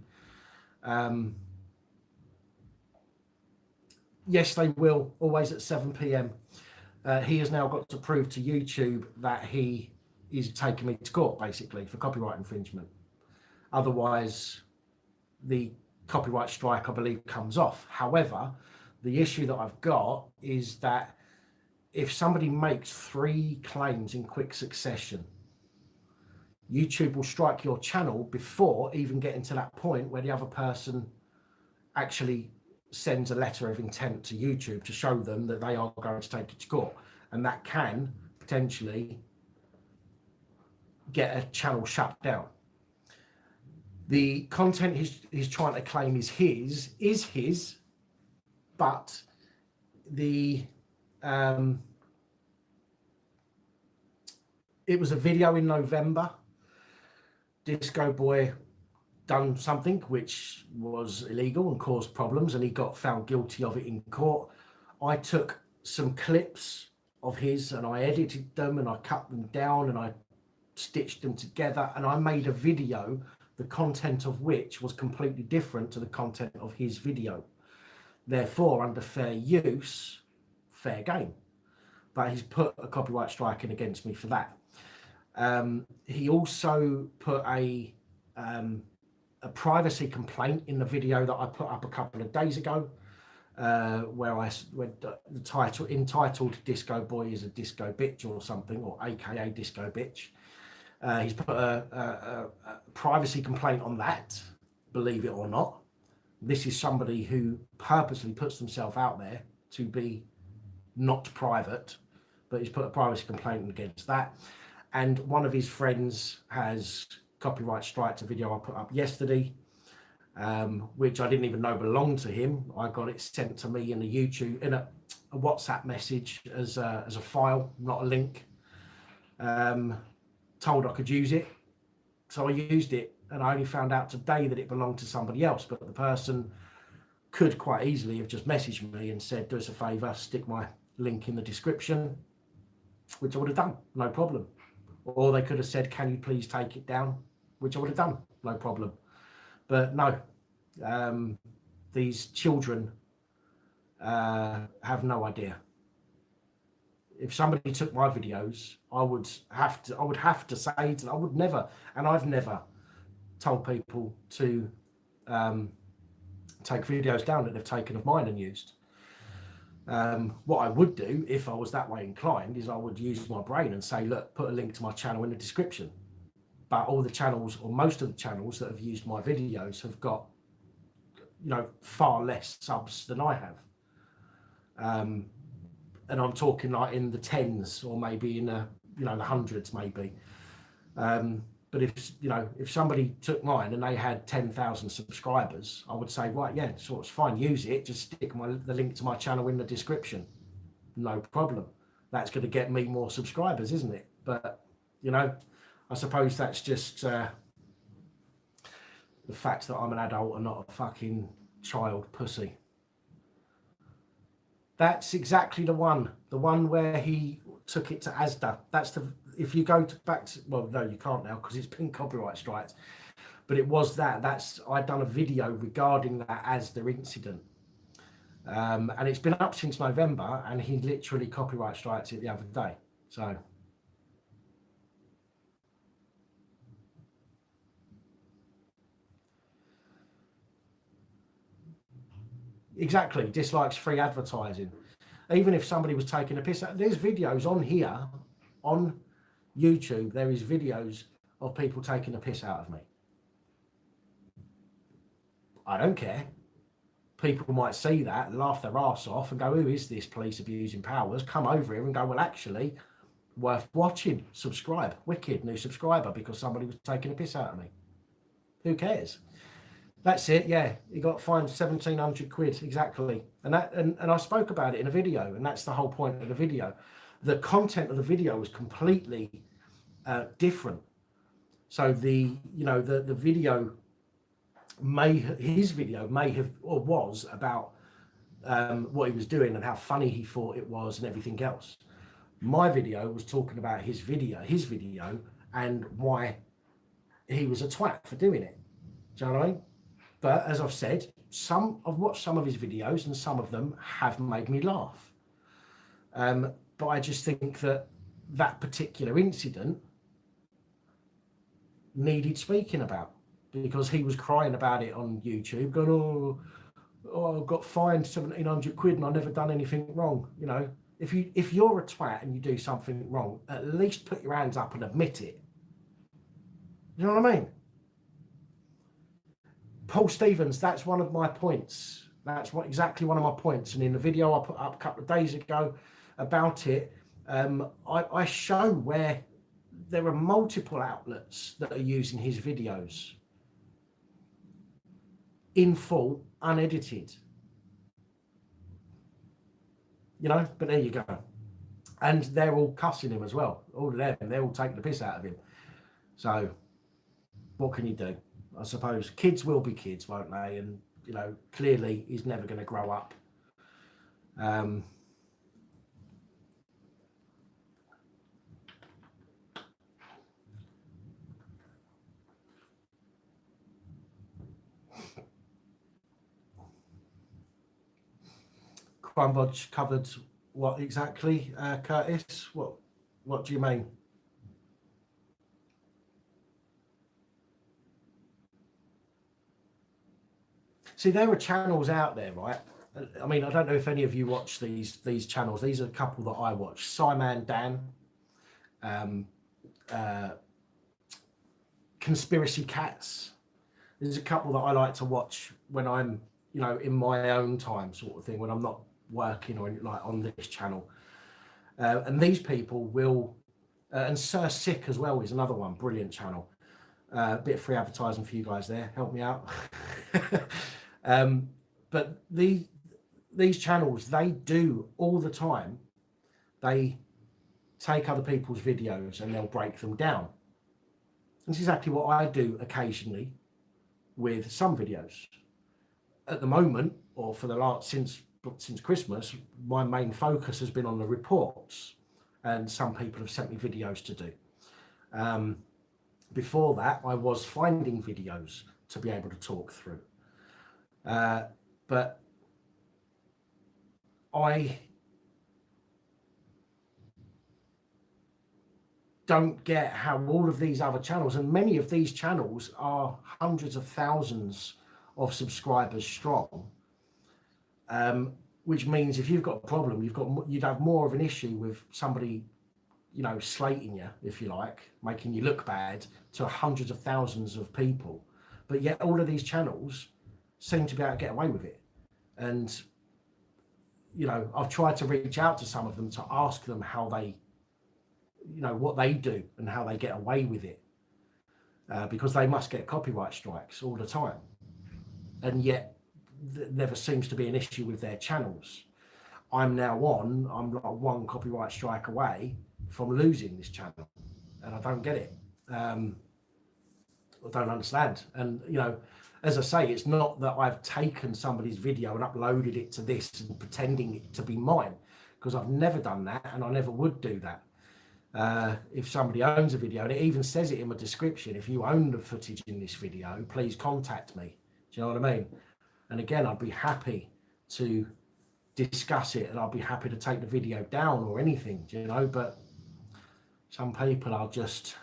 Yes, they will. Always at 7 p.m. He has now got to prove to YouTube that he is taking me to court, basically, for copyright infringement. Otherwise, the copyright strike, I believe, comes off. However, the issue that I've got is that if somebody makes 3 claims in quick succession, YouTube will strike your channel before even getting to that point where the other person actually sends a letter of intent to YouTube to show them that they are going to take it to court. And that can potentially get a channel shut down. The content he's trying to claim is his, but the it was a video in November. Disco Boy done something which was illegal and caused problems, and he got found guilty of it in court. I took some clips of his and I edited them and I cut them down and I stitched them together, and I made a video, the content of which was completely different to the content of his video. Therefore, under fair use, fair game. But he's put a copyright strike in against me for that. He also put a privacy complaint in the video that I put up a couple of days ago, where the title entitled "Disco Boy is a Disco Bitch" or something, or AKA Disco Bitch. He's put a privacy complaint on that, believe it or not. This is somebody who purposely puts themselves out there to be not private, but he's put a privacy complaint against that. And one of his friends has copyright striked a video I put up yesterday, which I didn't even know belonged to him. I got it sent to me in a WhatsApp message as a file, not a link. Told I could use it, so I used it, and I only found out today that it belonged to somebody else. But the person could quite easily have just messaged me and said, do us a favour, stick my link in the description, which I would have done, no problem. Or they could have said, can you please take it down, which I would have done, no problem. But no, these children have no idea. If somebody took my videos, I would have to say to them, I would never, and I've never told people to take videos down that they've taken of mine and used. What I would do, if I was that way inclined, is I would use my brain and say, look, put a link to my channel in the description. But all the channels, or most of the channels that have used my videos, have got, far less subs than I have. And I'm talking like in the tens, or maybe in the hundreds, maybe. But if somebody took mine and they had 10,000 subscribers, I would say, right, yeah, so it's fine, use it, just stick the link to my channel in the description, no problem. That's going to get me more subscribers, isn't it? But I suppose that's just the fact that I'm an adult and not a fucking child pussy. That's exactly the one where he took it to Asda. That's if you go back to, well, no, you can't now because it's been copyright strikes, but it was I'd done a video regarding that Asda incident. And it's been up since November, and he literally copyright strikes it the other day. So exactly, dislikes free advertising. Even if somebody was taking a piss out, there's videos on here, on YouTube, there is videos of people taking a piss out of me. I don't care. People might see that, laugh their arse off and go, who is this police abusing powers? Come over here and go, well, actually, worth watching. Subscribe. Wicked, new subscriber, because somebody was taking a piss out of me. Who cares? That's it, yeah. He got fined 1,700 quid, exactly. And I spoke about it in a video, and that's the whole point of the video. The content of the video was completely different. So the video his video may have, or was, about what he was doing and how funny he thought it was and everything else. My video was talking about his video and why he was a twat for doing it. Do you know what I mean? But as I've said, I've watched some of his videos and some of them have made me laugh. But I just think that particular incident needed speaking about, because he was crying about it on YouTube, going, oh, I got fined 1,700 quid and I never done anything wrong. If you're a twat and you do something wrong, at least put your hands up and admit it. You know what I mean? Paul Stevens, that's one of my points. That's exactly one of my points. And in the video I put up a couple of days ago about it, I show where there are multiple outlets that are using his videos in full, unedited. You know, but there you go. And they're all cussing him as well. All of them, they're all taking the piss out of him. So what can you do? I suppose kids will be kids, won't they? And, you know, clearly he's never going to grow up. Crumbodge covered what exactly, Curtis? What do you mean? See, there are channels out there, right? I mean, I don't know if any of you watch these channels. These are a couple that I watch. Simon Dan, Conspiracy Cats. There's a couple that I like to watch when I'm, you know, in my own time, sort of thing, when I'm not working or like on this channel. And these people will, and Sir Sick as well is another one, brilliant channel. A bit of free advertising for you guys there. Help me out. But these channels, they do all the time. They take other people's videos and they'll break them down. This is exactly what I do occasionally with some videos. At the moment, or for the last since Christmas, my main focus has been on the reports, and some people have sent me videos to do. Before that, I was finding videos to be able to talk through. But I don't get how all of these other channels, and many of these channels are hundreds of thousands of subscribers strong, which means if you've got a problem, you'd have more of an issue with somebody, you know, slating you, if you like, making you look bad to hundreds of thousands of people. But yet all of these channels seem to be able to get away with it. And, you know, I've tried to reach out to some of them to ask them how they, you know, what they do and how they get away with it, because they must get copyright strikes all the time. And yet never seems to be an issue with their channels. I'm like one copyright strike away from losing this channel, and I don't get it. I don't understand. And, you know, as I say, it's not that I've taken somebody's video and uploaded it to this and pretending it to be mine, because I've never done that and I never would do that. If somebody owns a video, and it even says it in my description, if you own the footage in this video, please contact me. Do you know what I mean? And again, I'd be happy to discuss it, and I'll be happy to take the video down or anything, you know, but some people are just,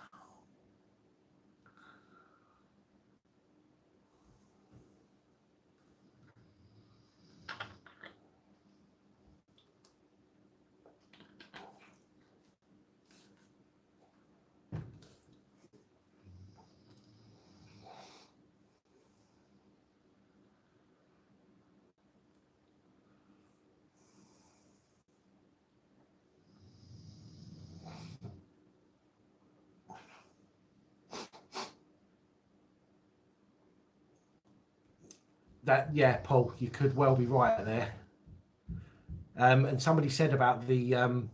that, yeah, Paul, you could well be right there. And somebody said about the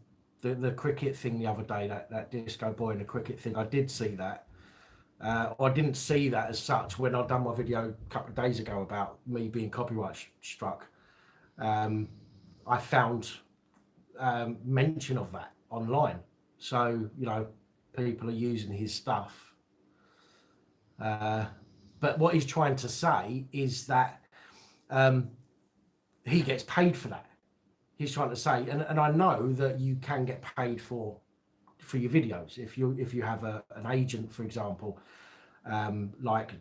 cricket thing the other day, that disco boy and the cricket thing. I did see that. I didn't see that as such when I'd done my video a couple of days ago about me being copyright struck. I found mention of that online. So, you know, people are using his stuff. But what he's trying to say is that he gets paid for that. He's trying to say, and I know that you can get paid for your videos if you have an agent, for example, like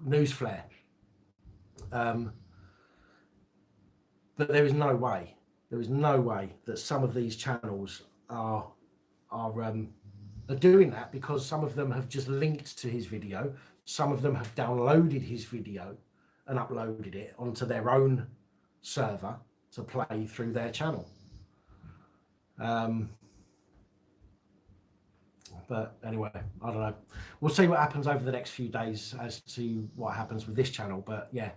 Newsflare. But there is no way that some of these channels are are doing that because some of them have just linked to his video. Some of them have downloaded his video and uploaded it onto their own server to play through their channel. But anyway, I don't know. We'll see what happens over the next few days as to what happens with this channel. But yeah,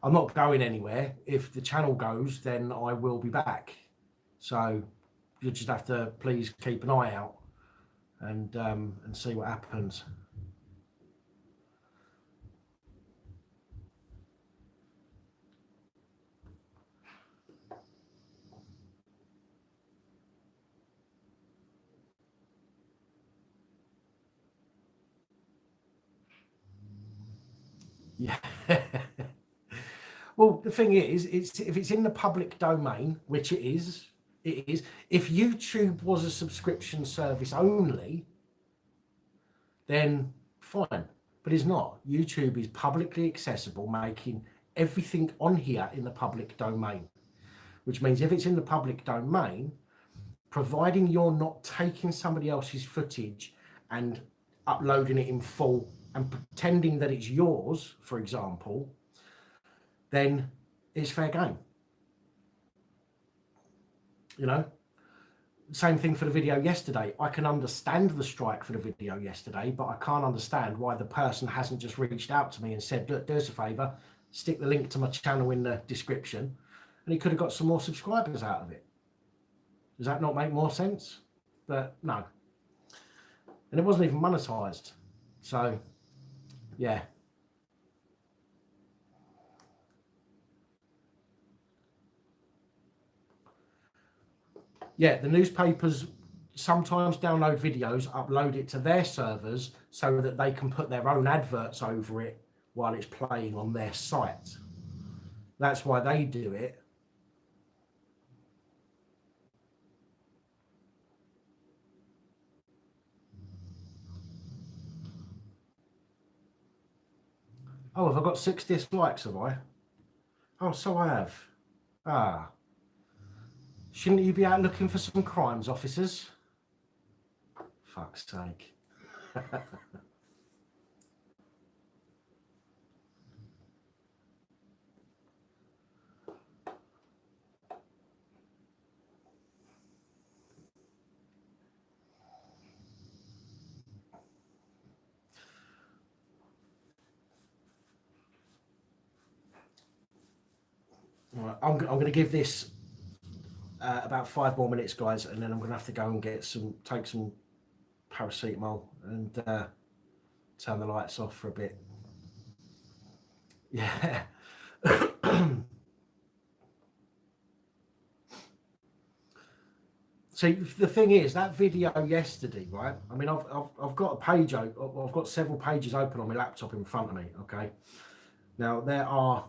I'm not going anywhere. If the channel goes, then I will be back. So you'll just have to please keep an eye out and see what happens. Yeah. Well, the thing is, if it's in the public domain, which it is. If YouTube was a subscription service only, then fine. But it's not. YouTube is publicly accessible, making everything on here in the public domain. Which means if it's in the public domain, providing you're not taking somebody else's footage and uploading it in full and pretending that it's yours, for example, then it's fair game. You know, same thing for the video yesterday. I can understand the strike for the video yesterday, but I can't understand why the person hasn't just reached out to me and said, look, do us a favor, stick the link to my channel in the description, and he could have got some more subscribers out of it. Does that not make more sense? But no. And it wasn't even monetized. So, yeah. Yeah, the newspapers sometimes download videos, upload it to their servers so that they can put their own adverts over it while it's playing on their site. That's why they do it. Oh, have I got 6 dislikes, have I? Oh, so I have. Ah. Shouldn't you be out looking for some crimes officers? Fuck's sake. Right, I'm going to give this about 5 more minutes, guys, and then I'm going to have to go and take some paracetamol and turn the lights off for a bit. Yeah. See, the thing is, that video yesterday, right? I mean, I've got a page open. I've got several pages open on my laptop in front of me. Okay. Now there are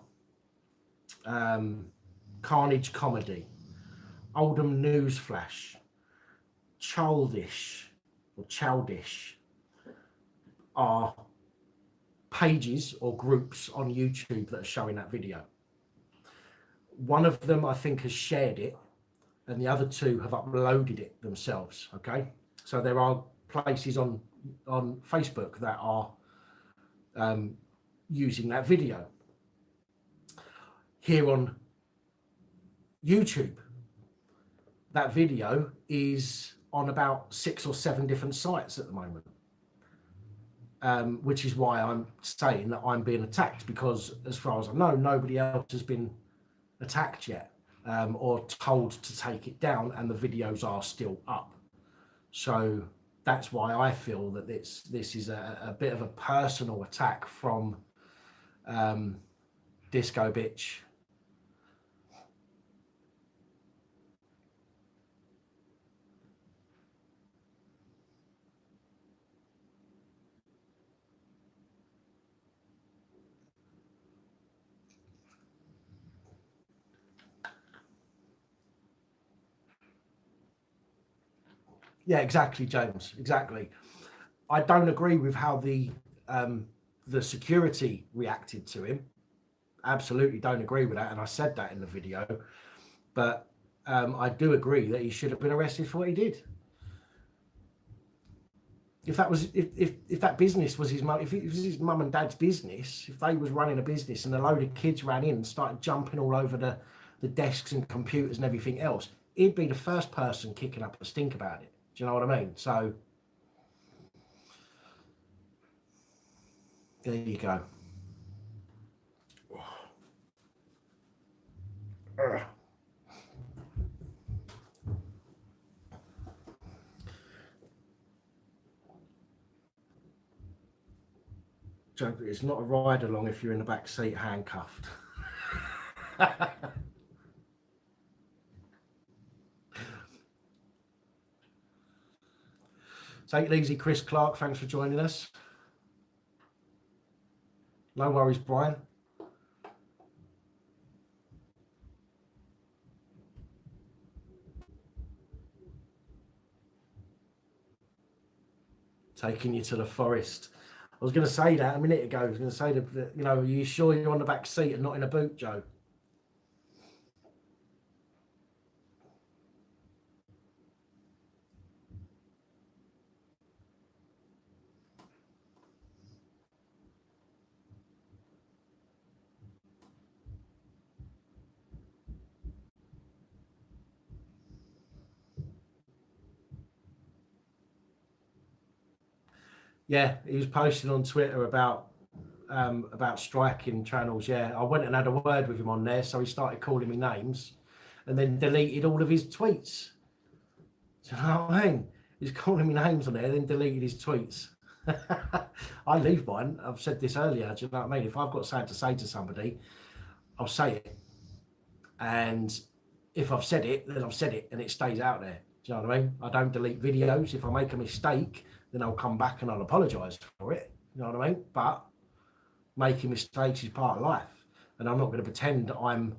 Carnage Comedy, Oldham Newsflash, Childish are pages or groups on YouTube that are showing that video. One of them, I think, has shared it, and the other 2 have uploaded it themselves. Okay, so there are places on Facebook that are using that video. Here on YouTube, that video is on about 6 or 7 different sites at the moment, which is why I'm saying that I'm being attacked, because as far as I know, nobody else has been attacked yet or told to take it down, and the videos are still up. So that's why I feel that this is a bit of a personal attack from Disco Bitch. Yeah, exactly, James. Exactly. I don't agree with how the security reacted to him. Absolutely don't agree with that, and I said that in the video. But I do agree that he should have been arrested for what he did. if that business was his mum, if it was his mum and dad's business, if they was running a business and a load of kids ran in and started jumping all over the desks and computers and everything else, he'd be the first person kicking up a stink about it. Do you know what I mean? So there you go. It's not a ride along if you're in the back seat handcuffed. Take it easy, Chris Clark. Thanks for joining us. No worries, Brian. Taking you to the forest. I was going to say that a minute ago. I was going to say that, you know, are you sure you're on the back seat and not in a boot, Joe? Yeah, he was posting on Twitter about striking channels. Yeah, I went and had a word with him on there, so he started calling me names, and then deleted all of his tweets. Do you know what I mean? He's calling me names on there, then deleted his tweets. I leave mine. I've said this earlier. Do you know what I mean? If I've got something to say to somebody, I'll say it, and if I've said it, then I've said it, and it stays out there. Do you know what I mean? I don't delete videos. If I make a mistake, then I'll come back and I'll apologise for it. You know what I mean? But making mistakes is part of life, and I'm not going to pretend that I'm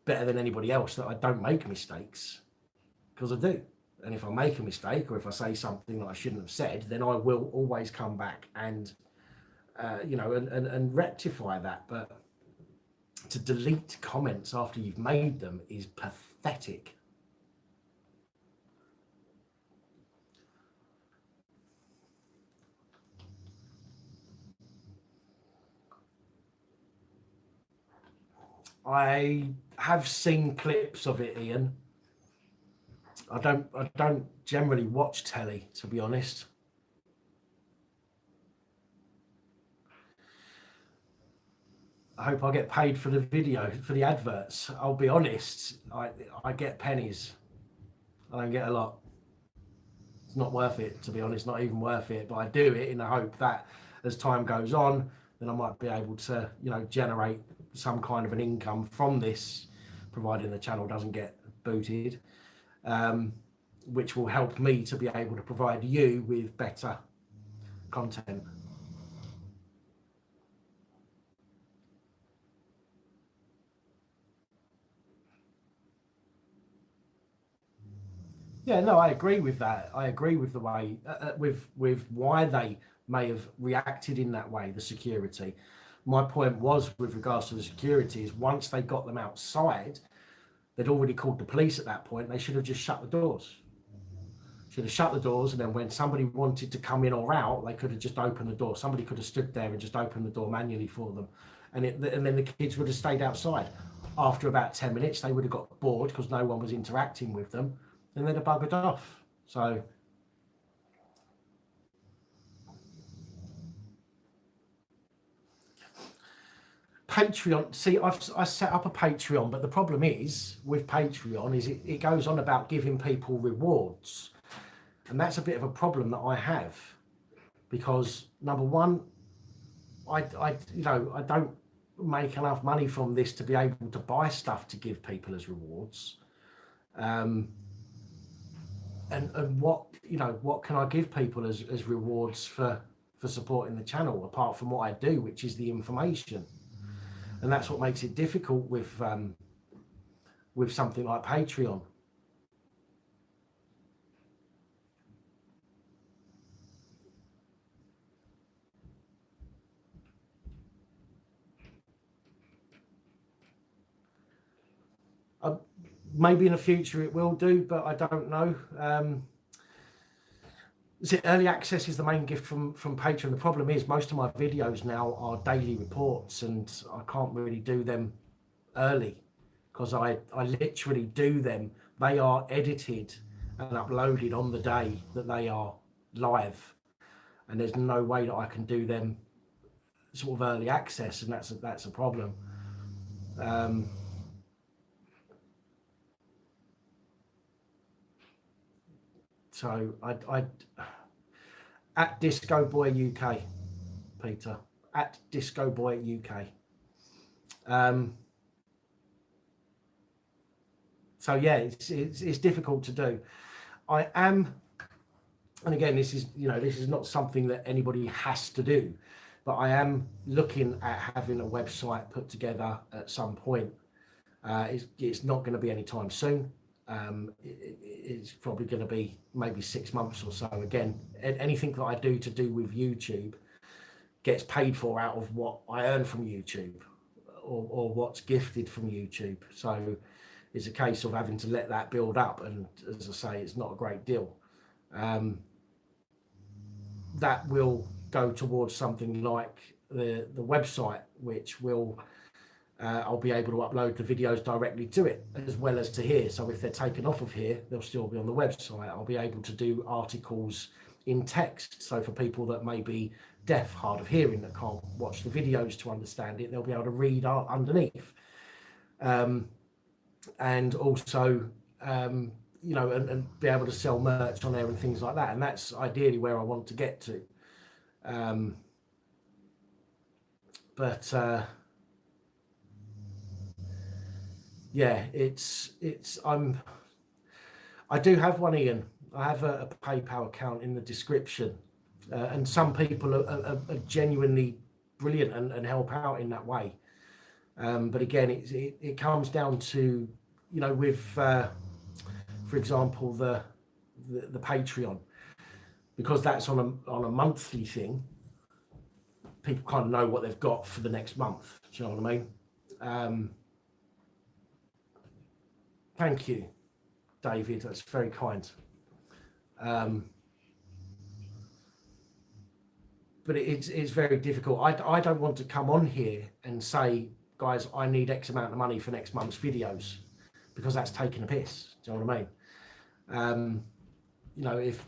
better than anybody else, that I don't make mistakes, because I do. And if I make a mistake, or if I say something that I shouldn't have said, then I will always come back and you know, and rectify that. But to delete comments after you've made them is pathetic. I have seen clips of it, Ian. I don't generally watch telly, to be honest. I hope I get paid for the video, for the adverts. I'll be honest, I get pennies. I don't get a lot. It's not worth it, to be honest, not even worth it. But I do it in the hope that as time goes on, then I might be able to, you know, generate some kind of an income from this, providing the channel doesn't get booted, which will help me to be able to provide you with better content. Yeah, no, I agree with that. I agree with the way, with why they may have reacted in that way, the security. My point was, with regards to the security, is once they got them outside, they'd already called the police at that point. They should have just shut the doors. Should have shut the doors, and then when somebody wanted to come in or out, they could have just opened the door. Somebody could have stood there and just opened the door manually for them, and then the kids would have stayed outside. After about 10 minutes, they would have got bored because no one was interacting with them, and they'd have buggered off. So Patreon, see, I set up a Patreon, but the problem is with Patreon is it goes on about giving people rewards, and that's a bit of a problem that I have, because number one, I you know, I don't make enough money from this to be able to buy stuff to give people as rewards. And what, you know, what can I give people as rewards for supporting the channel apart from what I do, which is the information? And that's what makes it difficult with something like Patreon. Maybe in the future it will do, but I don't know. Early access is the main gift from Patreon. The problem is most of my videos now are daily reports, and I can't really do them early because I literally do them. They are edited and uploaded on the day that they are live, and there's no way that I can do them sort of early access, and that's a problem. So I at Disco Boy UK, Peter, at Disco Boy UK. So yeah, it's difficult to do. I am, and again, this is not something that anybody has to do, but I am looking at having a website put together at some point. It's not going to be anytime soon. It's probably going to be maybe 6 months or so. Again, anything that I do with YouTube gets paid for out of what I earn from YouTube, or what's gifted from YouTube. So it's a case of having to let that build up, and as I say, it's not a great deal. That will go towards something like the website, which will I'll be able to upload the videos directly to it as well as to here. So if they're taken off of here, they'll still be on the website. I'll be able to do articles in text. So for people that may be deaf, hard of hearing, that can't watch the videos to understand it, they'll be able to read underneath. And also, you know, and be able to sell merch on there and things like that. And that's ideally where I want to get to. Yeah, I do have one, Ian. I have a PayPal account in the description, and some people are genuinely brilliant and help out in that way. But again, it comes down to, you know, with for example the Patreon, because that's on a monthly thing. People kind of know what they've got for the next month. Do you know what I mean? Thank you, David. That's very kind. But it's very difficult. I don't want to come on here and say, guys, I need X amount of money for next month's videos, because that's taking a piss. Do you know what I mean? You know, if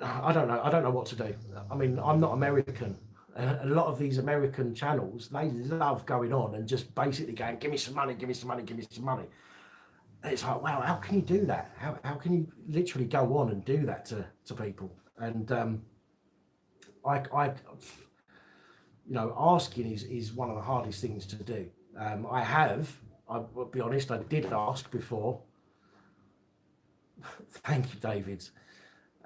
I don't know what to do. I mean, I'm not American. A lot of these American channels, they love going on and just basically going, give me some money, give me some money, give me some money. And it's like, wow, how can you do that? How can you literally go on and do that to people? And I you know, asking is one of the hardest things to do. I'll be honest, I did ask before. Thank you, David.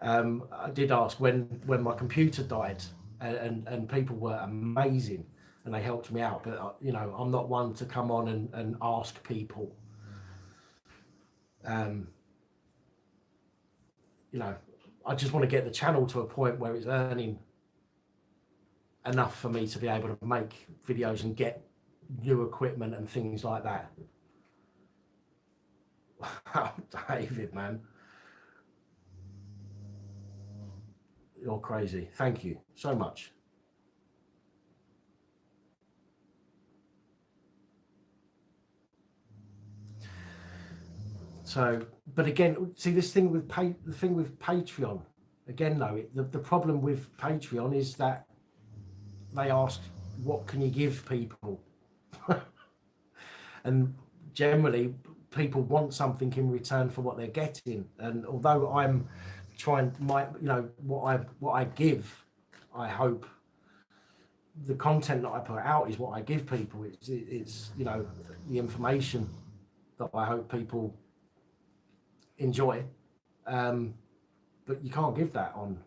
I did ask when my computer died, and people were amazing and they helped me out. But you know, I'm not one to come on and ask people. You know, I just want to get the channel to a point where it's earning enough for me to be able to make videos and get new equipment and things like that. David, man, you're crazy. Thank you so much. So, but again, see, this thing with the thing with Patreon, again, though, the problem with Patreon is that they ask, what can you give people? And generally, people want something in return for what they're getting. And although I'm trying, you know, what I give, I hope the content that I put out is what I give people. It's you know, the information that I hope people enjoy, but you can't give that on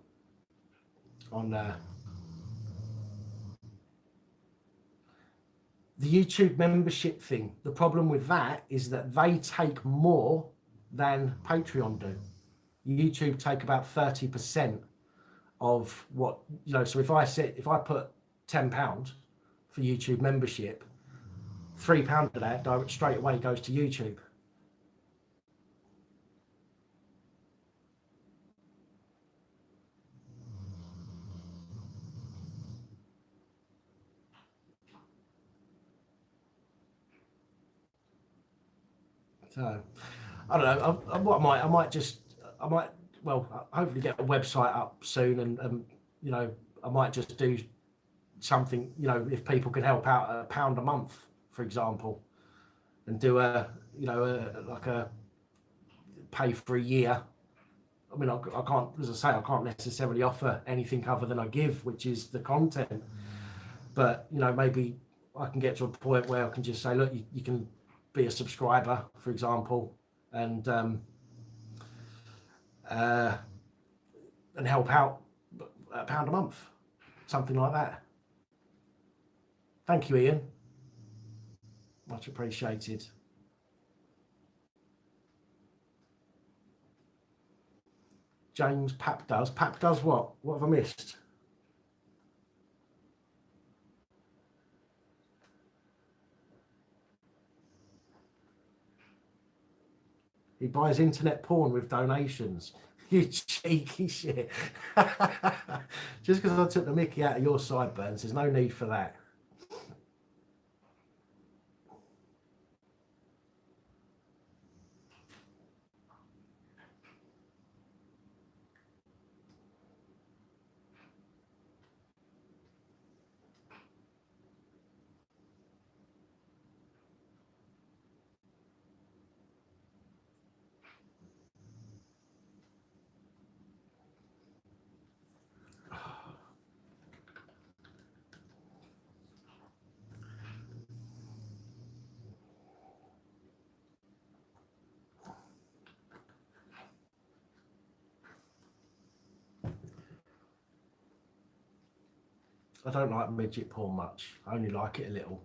the YouTube membership thing. The problem with that is that they take more than Patreon do. YouTube take about 30% of what, you know. So if I put £10 for YouTube membership, £3 of that straight away goes to YouTube. So I don't know. I might, well, hopefully get a website up soon, and you know, I might just do something. You know, if people can help out £1 a month, for example, and do like a pay for a year. I mean, I can't, as I say, I can't necessarily offer anything other than I give, which is the content. But you know, maybe I can get to a point where I can just say, look, you can be a subscriber, for example, and help out £1 a month, something like that. Thank you, Ian. Much appreciated. James, PAP does. PAP does what? What have I missed? He buys internet porn with donations. You cheeky shit. Just because I took the mickey out of your sideburns, there's no need for that. I don't like midget porn much. I only like it a little.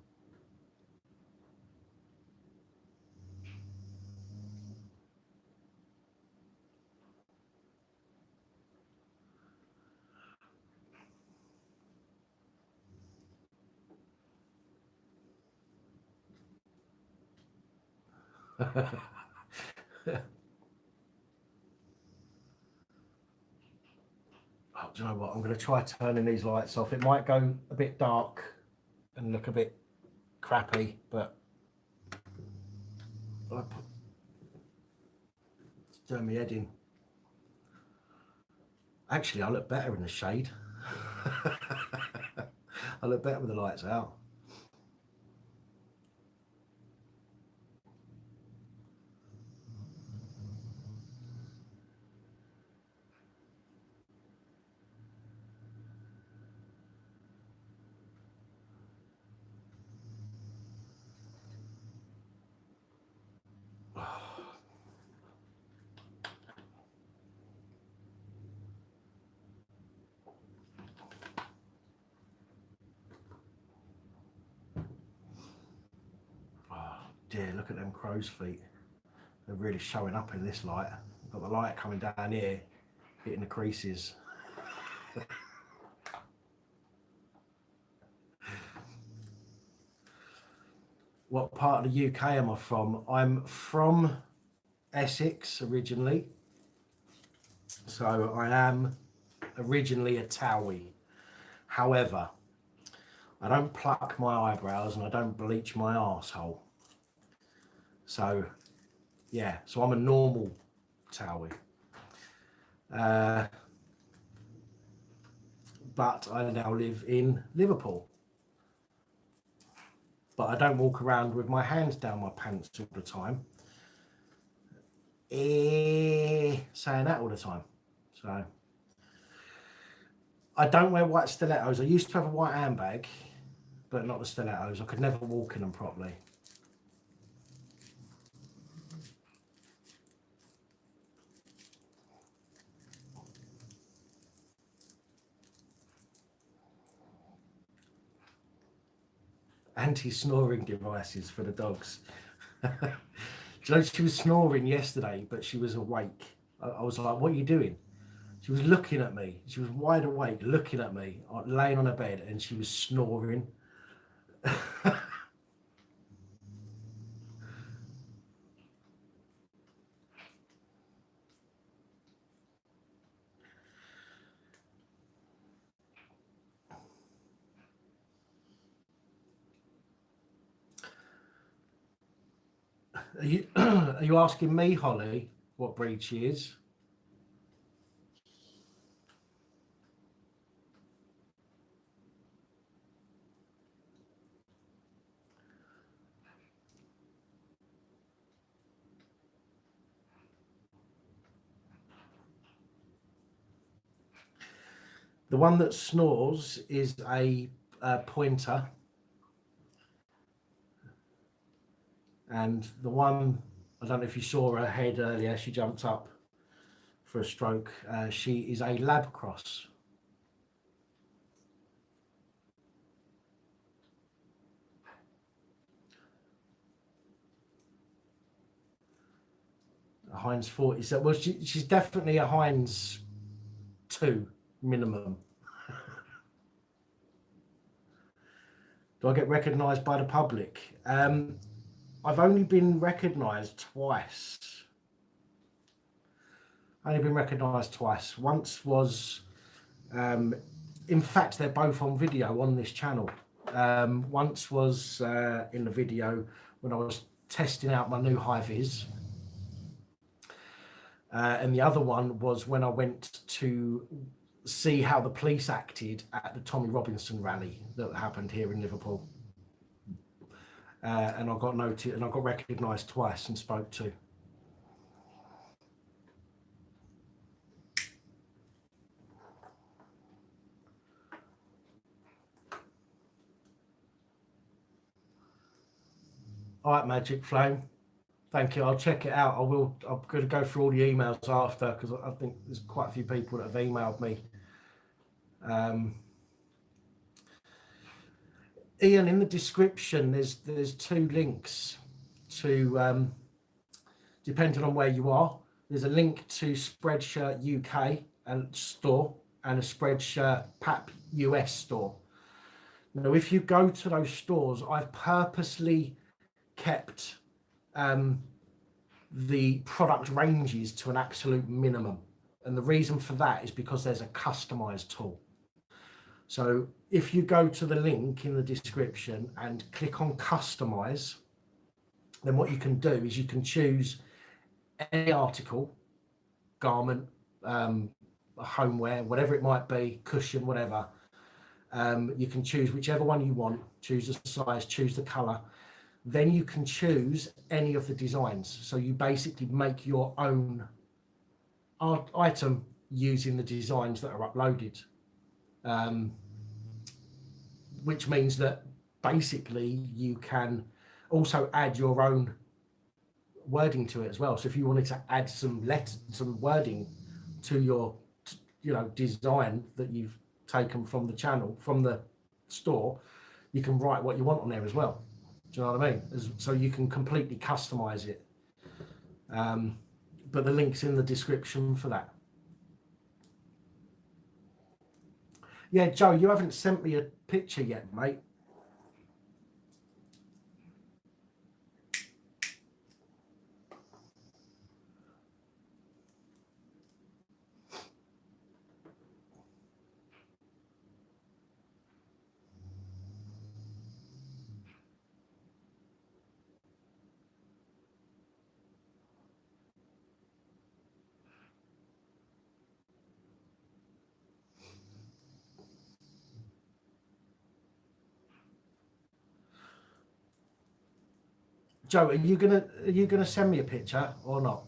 Oh, do you know what? I'm going to try turning these lights off. It might go a bit dark and look a bit crappy, but it's doing me head in. Actually, I look better in the shade. I look better with the lights out. Dear, look at them crow's feet. They're really showing up in this light. Got the light coming down here, hitting the creases. What part of the UK am I from? I'm from Essex originally. So I am originally a Towie. However, I don't pluck my eyebrows and I don't bleach my arsehole. So, yeah, so I'm a normal Towie. But I now live in Liverpool. But I don't walk around with my hands down my pants all the time. Saying that all the time. So, I don't wear white stilettos. I used to have a white handbag, but not the stilettos. I could never walk in them properly. Anti-snoring devices for the dogs. Do you know, she was snoring yesterday, but she was awake. I was like, what are you doing? She was looking at me. She was wide awake, looking at me, laying on a bed, and she was snoring. Are you asking me, Holly, what breed she is? The one that snores is a pointer, and the one, I don't know if you saw her head earlier, she jumped up for a stroke. She is a lab cross. A Heinz 40. So, well, she's definitely a Heinz 2 minimum. Do I get recognised by the public? I've only been recognised twice. Once was, in fact, they're both on video on this channel. Once was in the video when I was testing out my new high-vis. And the other one was when I went to see how the police acted at the Tommy Robinson rally that happened here in Liverpool. And I got noted and I got recognised twice and spoke to. All right, Magic Flame. Thank you. I'll check it out. I'm going to go through all the emails after because I think there's quite a few people that have emailed me. Ian, in the description, there's 2 links to, depending on where you are, there's a link to Spreadshirt UK and store and a Spreadshirt PAP US store. Now, if you go to those stores, I've purposely kept the product ranges to an absolute minimum. And the reason for that is because there's a customized tool. So if you go to the link in the description and click on customize, then what you can do is you can choose any article, garment, homeware, whatever it might be, cushion, whatever. You can choose whichever one you want, choose the size, choose the color. Then you can choose any of the designs. So you basically make your own item using the designs that are uploaded. Which means that basically you can also add your own wording to it as well. So if you wanted to add some wording to your, design that you've taken from the channel, from the store, you can write what you want on there as well. Do you know what I mean? So you can completely customize it. But the link's in the description for that. Yeah, Joe, you haven't sent me a picture yet, mate. Joe, are you gonna send me a picture or not?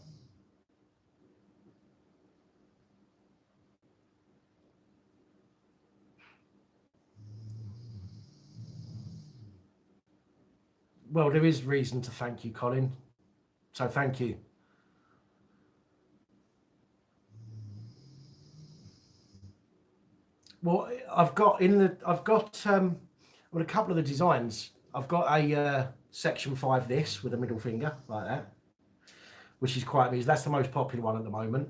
Well, there is reason to thank you, Colin. So thank you. Well, I've got a couple of the designs. I've got a section 5 this with a middle finger like that, which is quite amusing. That's the most popular one at the moment.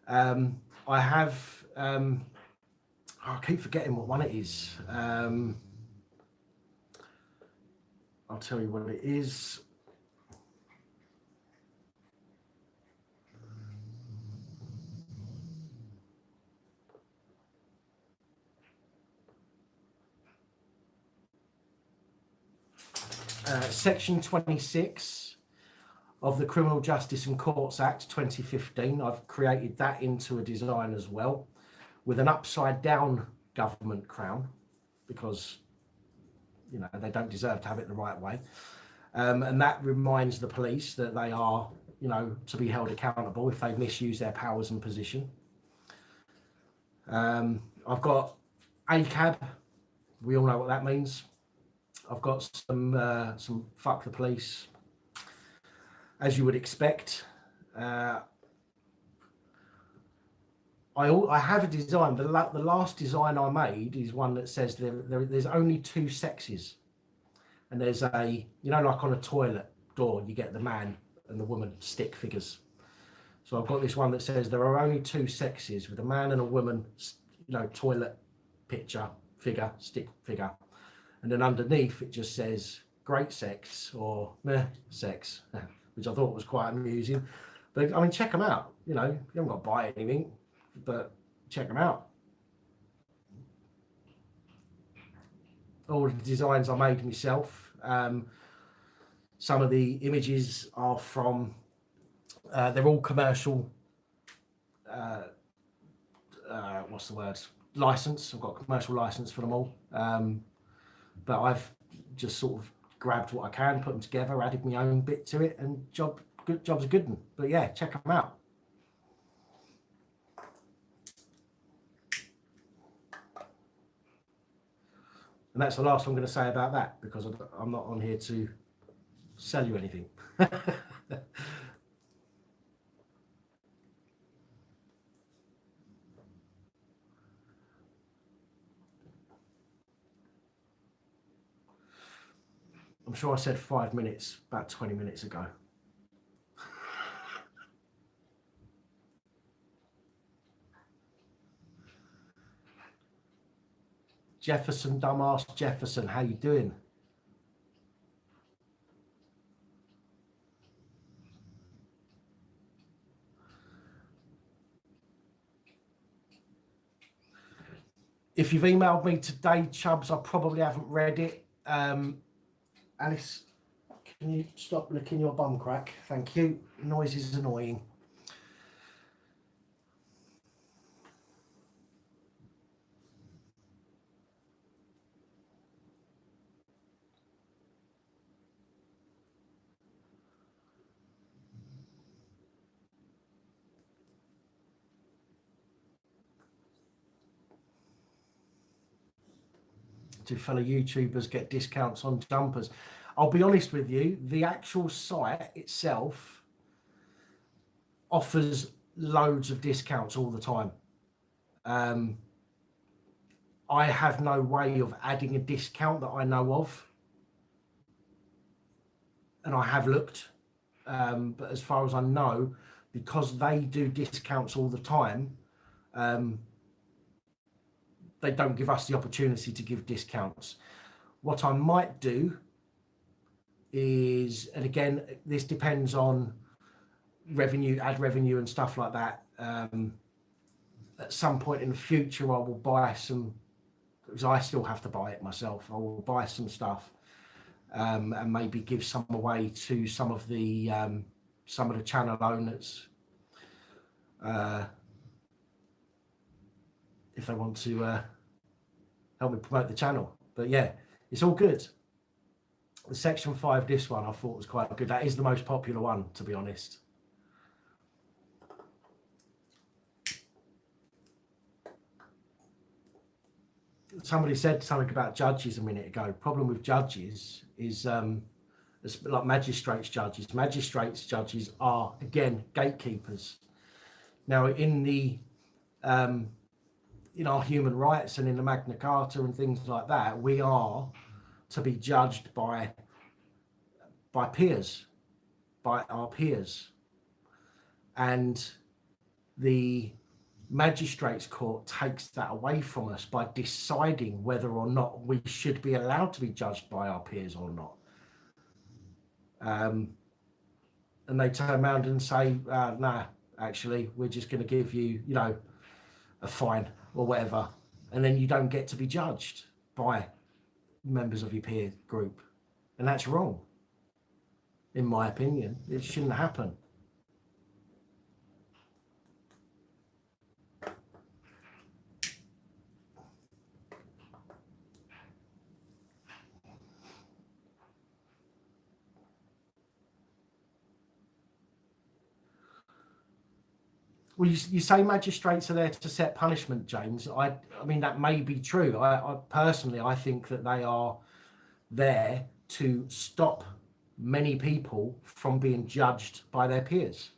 I have I keep forgetting what one it is. I'll tell you what it is. Section 26. of the Criminal Justice and Courts Act 2015. I've created that into a design as well, with an upside down government crown, because you know they don't deserve to have it the right way. And that reminds the police that they are, you know, to be held accountable if they misuse their powers and position. I've got ACAB. We all know what that means. I've got some fuck the police, as you would expect. I have a design. The last design I made is one that says there's only two sexes, and there's a, you know, like on a toilet door, you get the man and the woman stick figures. So I've got this one that says there are only two sexes, with a man and a woman, you know, toilet picture figure, stick figure, and then underneath it just says great sex or meh sex, which I thought was quite amusing. But I mean, check them out. You know, you haven't got to buy anything, but check them out. All the designs I made myself. Some of the images are from, they're all commercial, what's the word? License. I've got a commercial license for them all. But I've just sort of grabbed what I can, put them together, added my own bit to it, and job's a good one. But yeah, check them out. And that's the last I'm going to say about that, because I'm not on here to sell you anything. I'm sure I said 5 minutes about 20 minutes ago. Jefferson, dumbass Jefferson, how you doing? If you've emailed me today, Chubbs, I probably haven't read it. Alice, can you stop licking your bum crack? Thank you. Noise is annoying. Do fellow YouTubers get discounts on jumpers? I'll be honest with you, the actual site itself offers loads of discounts all the time. I have no way of adding a discount that I know of, and I have looked, but as far as I know, because they do discounts all the time, they don't give us the opportunity to give discounts. What I might do is, and again, this depends on revenue, ad revenue and stuff like that. At some point in the future, I will buy some, because I still have to buy it myself. I will buy some stuff and maybe give some away to some of the channel owners, if they want to help me promote the channel. But yeah, it's all good. The Section 5 this one I thought was quite good. That is the most popular one, to be honest. Somebody said something about judges a minute ago. Problem with judges is it's like magistrates judges. Magistrates judges are, again, gatekeepers. Now, in the in our human rights and in the Magna Carta and things like that, we are to be judged by peers, by our peers. And the Magistrates Court takes that away from us by deciding whether or not we should be allowed to be judged by our peers or not. And they turn around and say, nah, actually, we're just going to give you, you know, a fine or whatever. And then you don't get to be judged by members of your peer group. And that's wrong. in my opinion. It shouldn't happen. Well, you say magistrates are there to set punishment, James. I mean, that may be true. I personally, I think that they are there to stop many people from being judged by their peers.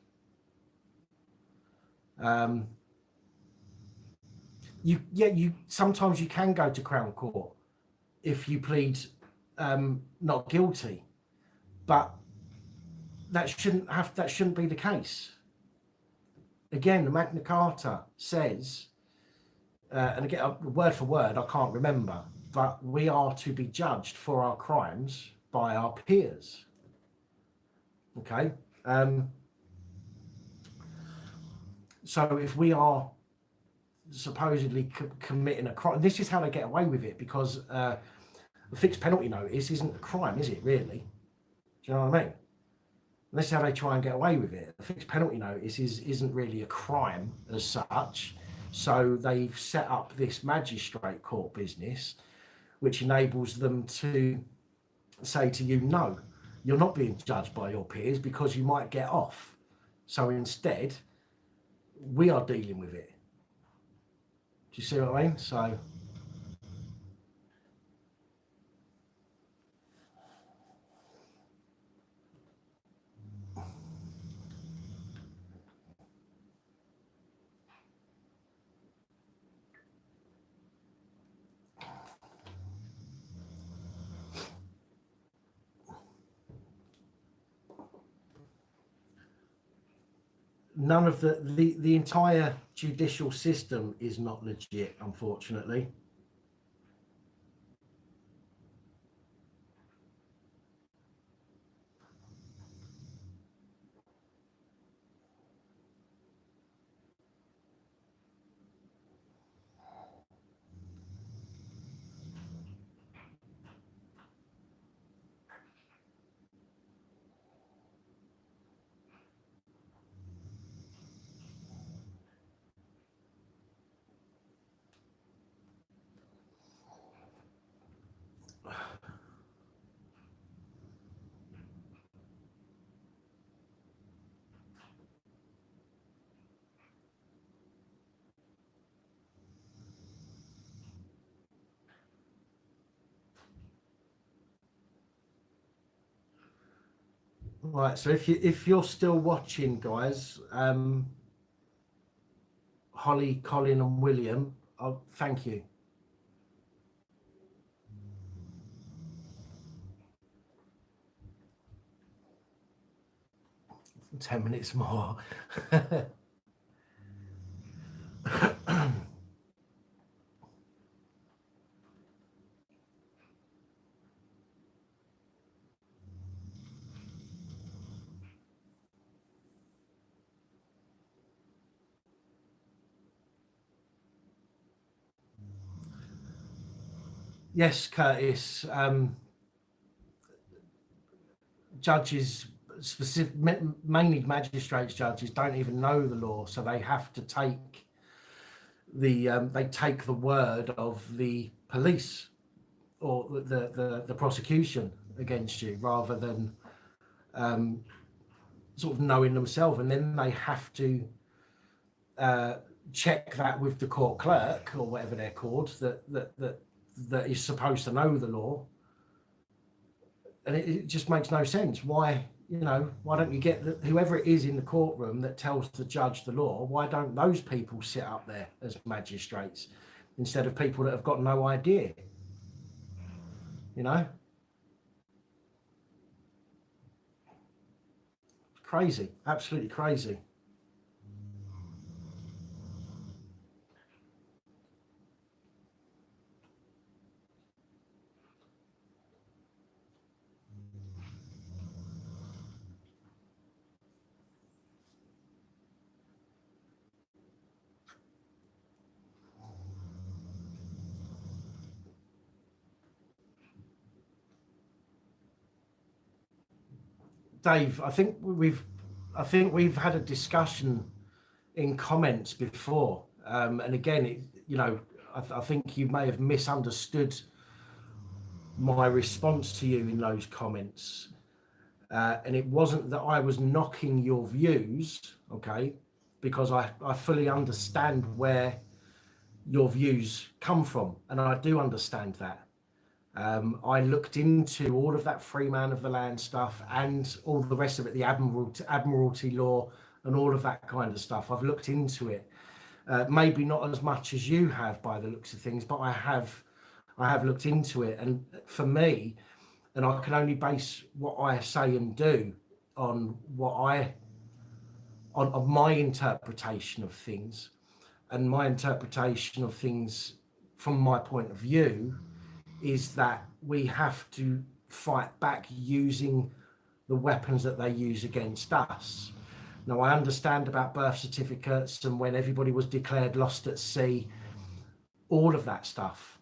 You sometimes you can go to Crown Court if you plead not guilty, but that shouldn't be the case. Again, the Magna Carta says, and again, word for word, I can't remember, but we are to be judged for our crimes by our peers. Okay. So if we are supposedly committing a crime, this is how they get away with it, because a fixed penalty notice isn't a crime, is it really? Do you know what I mean? And this is how they try and get away with it. A fixed penalty notice isn't really a crime as such. So they've set up this magistrate court business, which enables them to say to you, no, you're not being judged by your peers because you might get off. So instead, we are dealing with it. Do you see what I mean? So none of the entire judicial system is not legit, unfortunately. Right, so if you're still watching, guys, Holly, Colin, and William, thank you. 10 minutes more. Yes, Curtis. Judges, mainly magistrates judges, don't even know the law, so they have to take the word of the police or the prosecution against you, rather than sort of knowing themselves, and then they have to check that with the court clerk or whatever they're called, that is supposed to know the law. And it just makes no sense. Why don't you get whoever it is in the courtroom that tells the judge the law? Why don't those people sit up there as magistrates instead of people that have got no idea? Crazy, absolutely crazy. Dave, I think we've had a discussion in comments before, and again, I think you may have misunderstood my response to you in those comments, and it wasn't that I was knocking your views, okay, because I fully understand where your views come from, and I do understand that. I looked into all of that free man of the land stuff and all the rest of it, the admiralty law and all of that kind of stuff. I've looked into it, maybe not as much as you have by the looks of things, but I have looked into it. And for me, and I can only base what I say and do on on my interpretation of things, and my interpretation of things from my point of view is that we have to fight back using the weapons that they use against us. Now, I understand about birth certificates and when everybody was declared lost at sea, all of that stuff.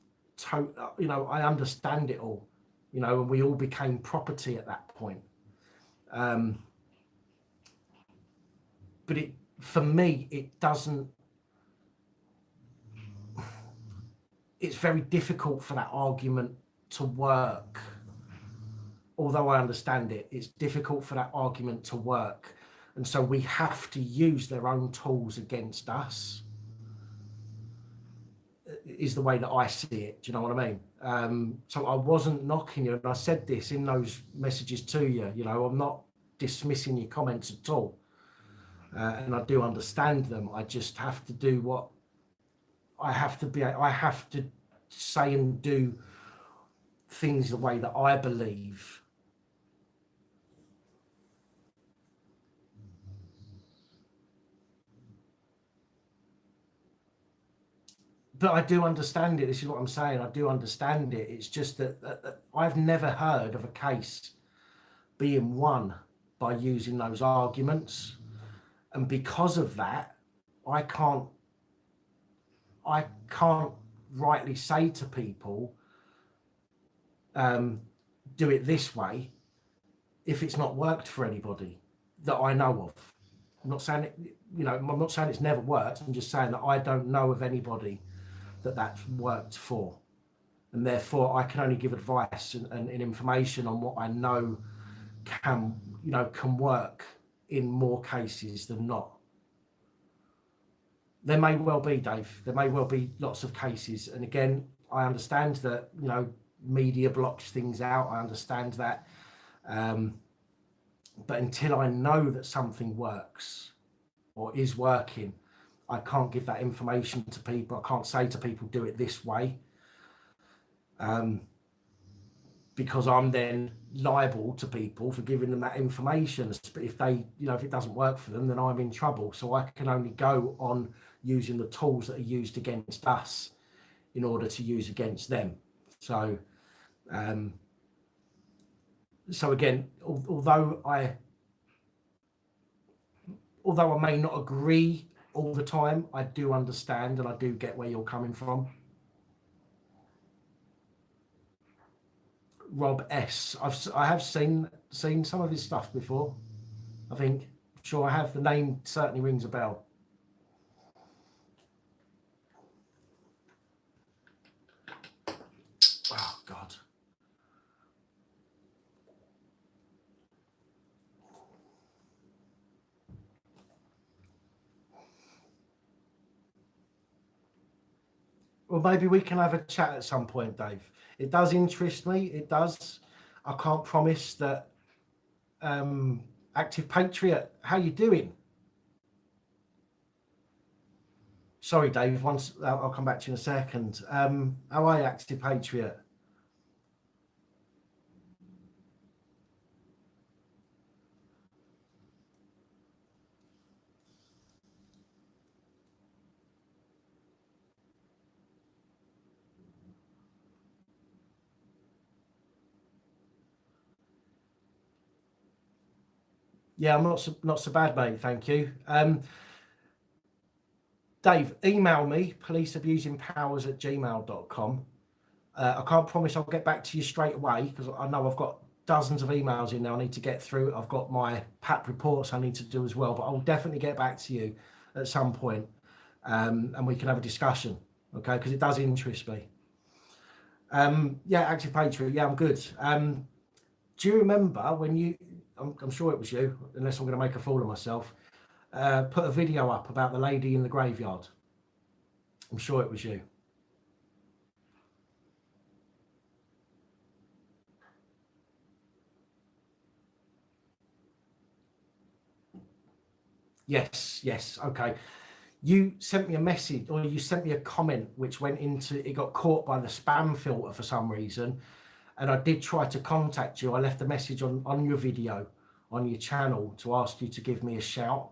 I understand it all, and we all became property at that point. But for me, it doesn't. It's very difficult for that argument to work. Although I understand it, it's difficult for that argument to work. And so we have to use their own tools against us, is the way that I see it. Do you know what I mean? So I wasn't knocking you, and I said this in those messages to you. I'm not dismissing your comments at all. And I do understand them. I just have to do what I have to say and do things the way that I believe. But I do understand it. This is what I'm saying. I do understand it. It's just that I've never heard of a case being won by using those arguments. And because of that, I can't rightly say to people, do it this way, if it's not worked for anybody that I know of. I'm not saying it, I'm not saying it's never worked. I'm just saying that I don't know of anybody that's worked for, and therefore I can only give advice and information on what I know can work in more cases than not. There may well be, Dave. There may well be lots of cases, and again, I understand that media blocks things out. I understand that, but until I know that something works or is working, I can't give that information to people. I can't say to people, do it this way, because I'm then liable to people for giving them that information. But if they, if it doesn't work for them, then I'm in trouble. So I can only go on using the tools that are used against us in order to use against them. So, so again, although I may not agree all the time, I do understand and I do get where you're coming from. Rob S. I have seen some of his stuff before. I'm sure I have. The name certainly rings a bell. Oh God. Well, maybe we can have a chat at some point, Dave. It does interest me. It does. I can't promise that. Active Patriot, how you doing? Sorry, Dave. Once I'll come back to you in a second. How are you, Active Patriot? Yeah, I'm not so bad, mate. Thank you. Dave, email me, policeabusingpowers@gmail.com. I can't promise I'll get back to you straight away because I know I've got dozens of emails in there I need to get through. I've got my PAP reports I need to do as well, but I'll definitely get back to you at some point, and we can have a discussion, okay? Because it does interest me. Yeah, Active Patriot. Yeah, I'm good. Do you remember when you? I'm sure it was you, unless I'm going to make a fool of myself. Put a video up about the lady in the graveyard. I'm sure it was you. Yes, okay. You sent me a message, or you sent me a comment which went into, it got caught by the spam filter for some reason, and I did try to contact you. I left a message on your video on your channel to ask you to give me a shout,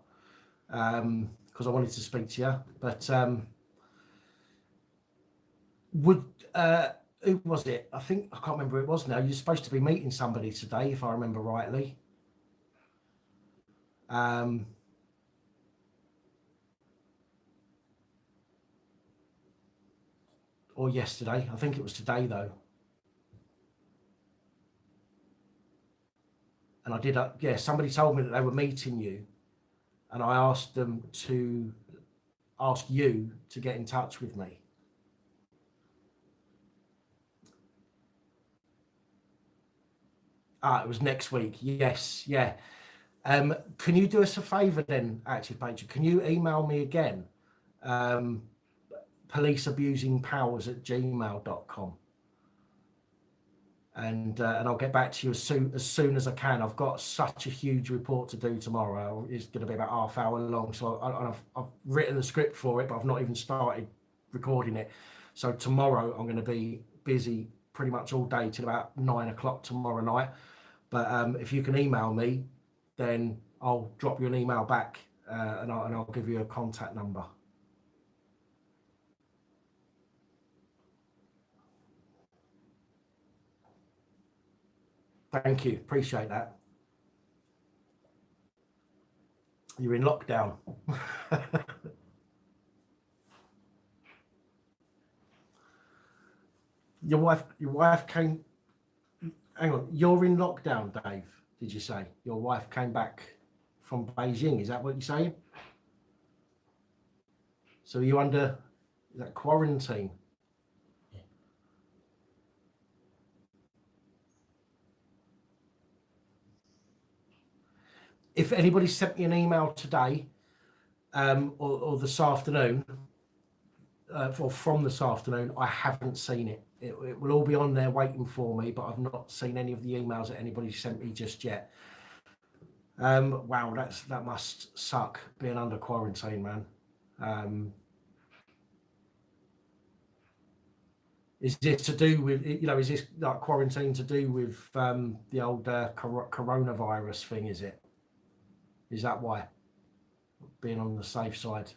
because I wanted to speak to you, but who was it? I think, I can't remember who it was now. You're supposed to be meeting somebody today, if I remember rightly. Or yesterday. I think it was today though. And I did, yeah, somebody told me that they were meeting you, and I asked them to ask you to get in touch with me. It was next week. Yes, yeah. Can you do us a favour then, Active Patriot? Can you email me again? policeabusingpowers@gmail.com, and I'll get back to you as soon as I can. I've got such a huge report to do tomorrow. It's going to be about half hour long, so I've written the script for it, but I've not even started recording it. So tomorrow I'm going to be busy pretty much all day till about 9 o'clock tomorrow night. But if you can email me, then I'll drop you an email back, and I'll give you a contact number. Thank you, appreciate that. You're in lockdown. Your wife came, hang on, you're in lockdown, Dave, did you say? Your wife came back from Beijing, is that what you're saying? So are you under that quarantine? If anybody sent me an email today, or this afternoon, or from this afternoon, I haven't seen it. It will all be on there waiting for me, but I've not seen any of the emails that anybody sent me just yet. Wow, that must suck being under quarantine, man. Is this to do with, is this like quarantine to do with the old coronavirus thing, is it? Is that why? Being on the safe side?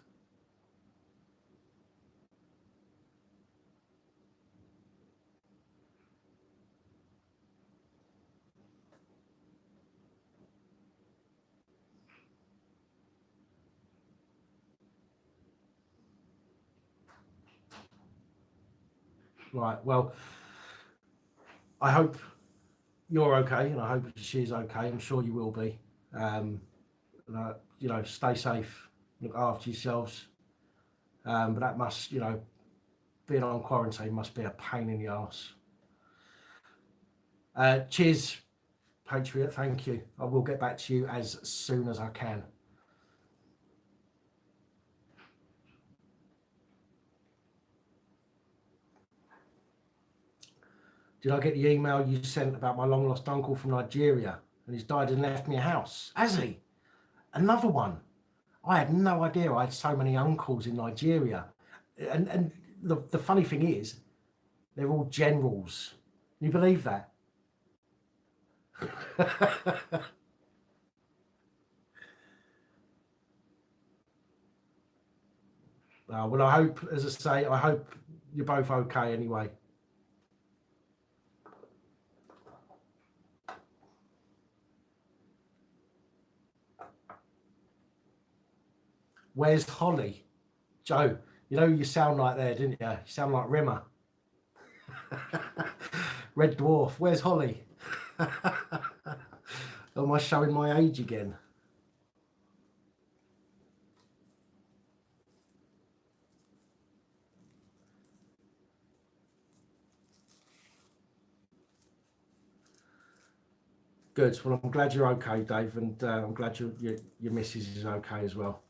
Right, well, I hope you're okay, and I hope she's okay. I'm sure you will be. Stay safe, look after yourselves. But that must, being on quarantine must be a pain in the arse. Cheers, Patriot. Thank you. I will get back to you as soon as I can. Did I get the email you sent about my long lost uncle from Nigeria, and he's died and left me a house? Has he? Another one. I had no idea I had so many uncles in Nigeria. And the funny thing is, they're all generals. Can you believe that? Well, I hope, as I say, I hope you're both okay anyway. Where's Holly? Joe, you sound like there, didn't you? You sound like Rimmer. Red Dwarf. Where's Holly? Am I showing my age again? Good. Well, I'm glad you're okay, Dave, and I'm glad your missus is okay as well.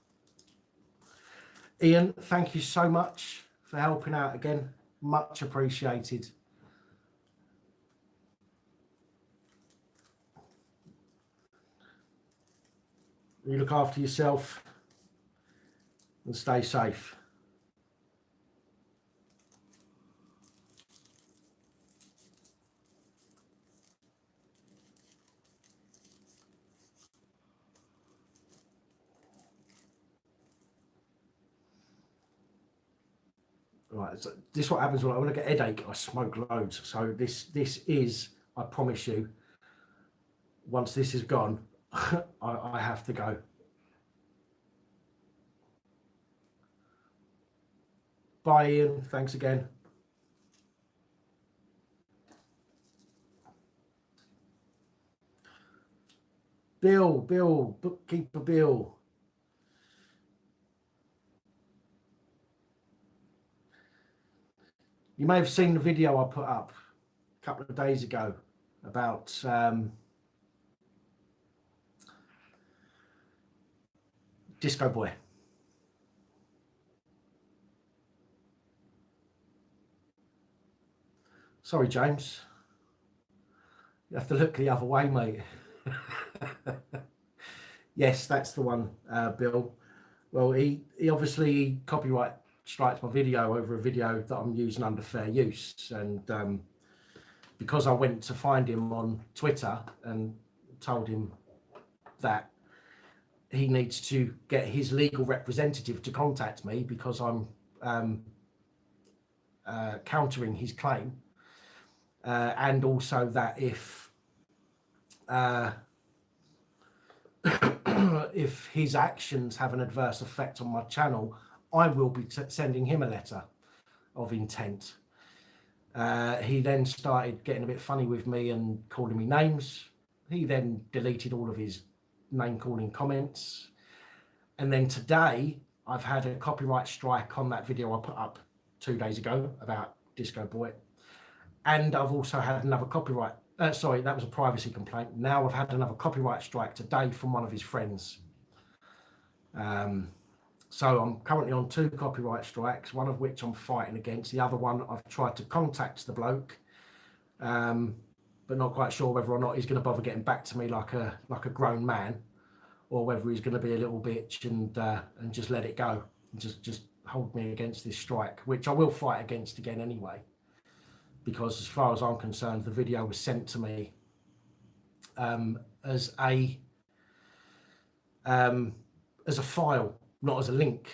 Ian, thank you so much for helping out again. Much appreciated. You look after yourself and stay safe. Right, so this is what happens when I get a headache. I smoke loads. So this is, I promise you, once this is gone, I have to go. Bye, Ian. Thanks again. Bill, bookkeeper Bill. You may have seen the video I put up a couple of days ago about Disco Boy. Sorry, James. You have to look the other way, mate. Yes, that's the one, Bill. Well, he obviously copyright strikes my video over a video that I'm using under fair use, and because I went to find him on Twitter and told him that he needs to get his legal representative to contact me because I'm countering his claim, and also that if his actions have an adverse effect on my channel, I will be sending him a letter of intent. He then started getting a bit funny with me and calling me names. He then deleted all of his name calling comments. And then today I've had a copyright strike on that video I put up 2 days ago about Disco Boy. And I've also had another copyright, sorry, that was a privacy complaint. Now I've had another copyright strike today from one of his friends. So I'm currently on 2 copyright strikes, one of which I'm fighting against. The other one, I've tried to contact the bloke, but not quite sure whether or not he's going to bother getting back to me like a grown man, or whether he's going to be a little bitch and just let it go, and just hold me against this strike, which I will fight against again anyway. Because as far as I'm concerned, the video was sent to me as a file, not as a link.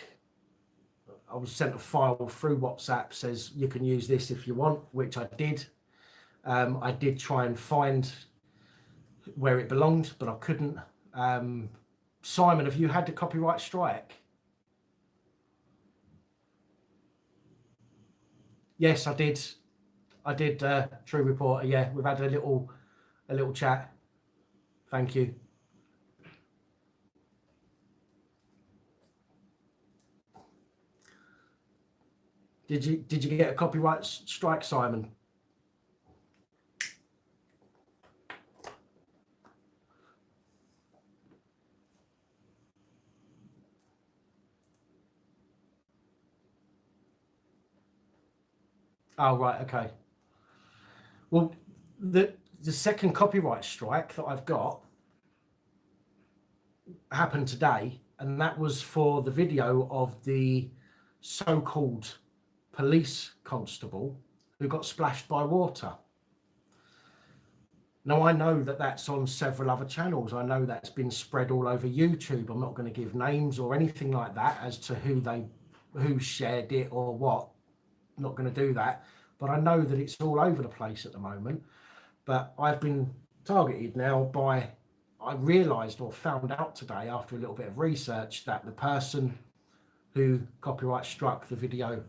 I was sent a file through WhatsApp, says you can use this if you want, which I did. I did try and find where it belonged, but I couldn't. Simon, have you had the copyright strike? Yes, I did. I did, True Reporter. Yeah, we've had a little chat. Thank you. Did you get a copyright strike, Simon? Oh, right, okay. Well, the second copyright strike that I've got happened today, and that was for the video of the so-called police constable who got splashed by water. Now, I know that that's on several other channels. I know that's been spread all over YouTube. I'm not going to give names or anything like that as to who shared it or what. I'm not going to do that. But I know that it's all over the place at the moment. But I've been targeted now by, I realised or found out today after a little bit of research that the person who copyright struck the video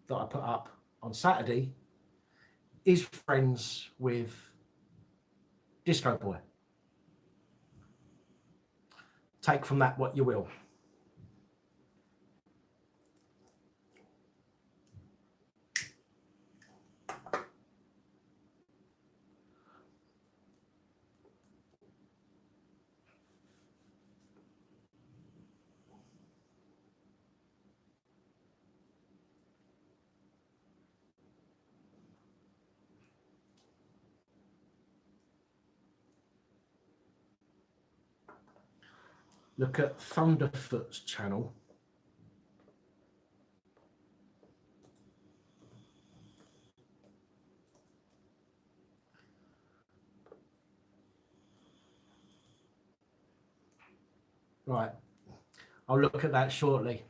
that I put up on Saturday is friends with Disco Boy. Take from that what you will. Look at Thunderfoot's channel. Right, I'll look at that shortly.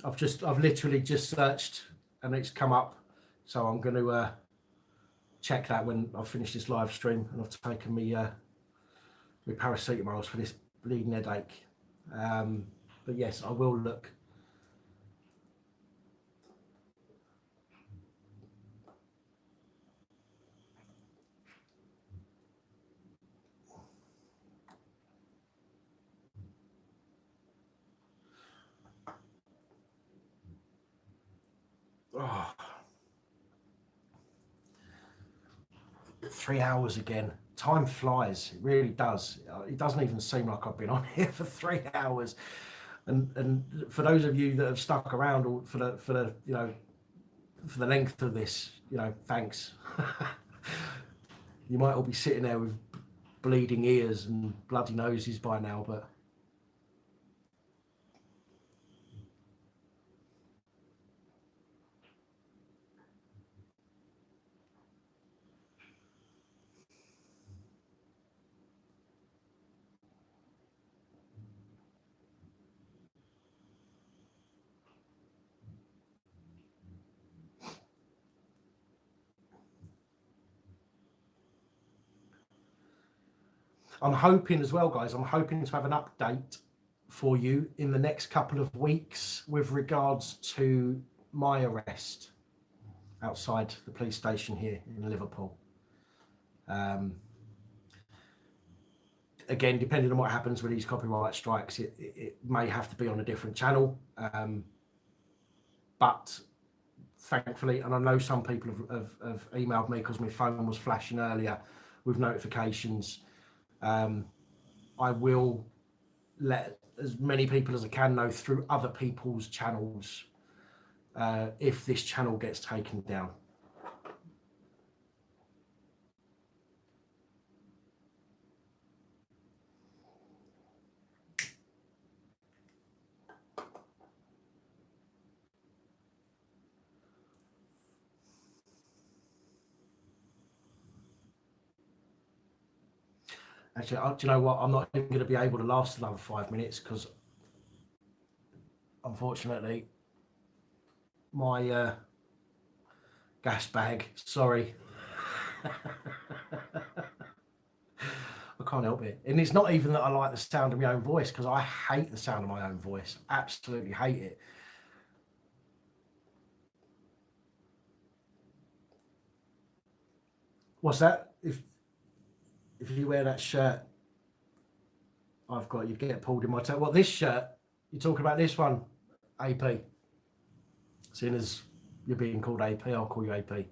I've literally just searched and it's come up, so I'm going to check that when I finish this live stream, and I've taken me my paracetamols for this bleeding headache. But yes, I will look. Oh. 3 hours again. Time flies. It really does. It doesn't even seem like I've been on here for 3 hours. And for those of you that have stuck around or for the you know, for the length of this, you know, thanks. You might all be sitting there with bleeding ears and bloody noses by now, but I'm hoping as well, guys, I'm hoping to have an update for you in the next couple of weeks with regards to my arrest outside the police station here in Liverpool. Again, depending on what happens with these copyright strikes, it may have to be on a different channel. But thankfully, and I know some people have emailed me because my phone was flashing earlier with notifications. I will let as many people as I can know through other people's channels if this channel gets taken down. Actually, do you know what? I'm not even going to be able to last another 5 minutes because, unfortunately, my gas bag, sorry. I can't help it. And it's not even that I like the sound of my own voice, because I hate the sound of my own voice. Absolutely hate it. What's that? If you wear that shirt I've got, you get pulled in my tail. What, this shirt? You're talking about this one? AP. Seeing as you're being called AP, I'll call you AP.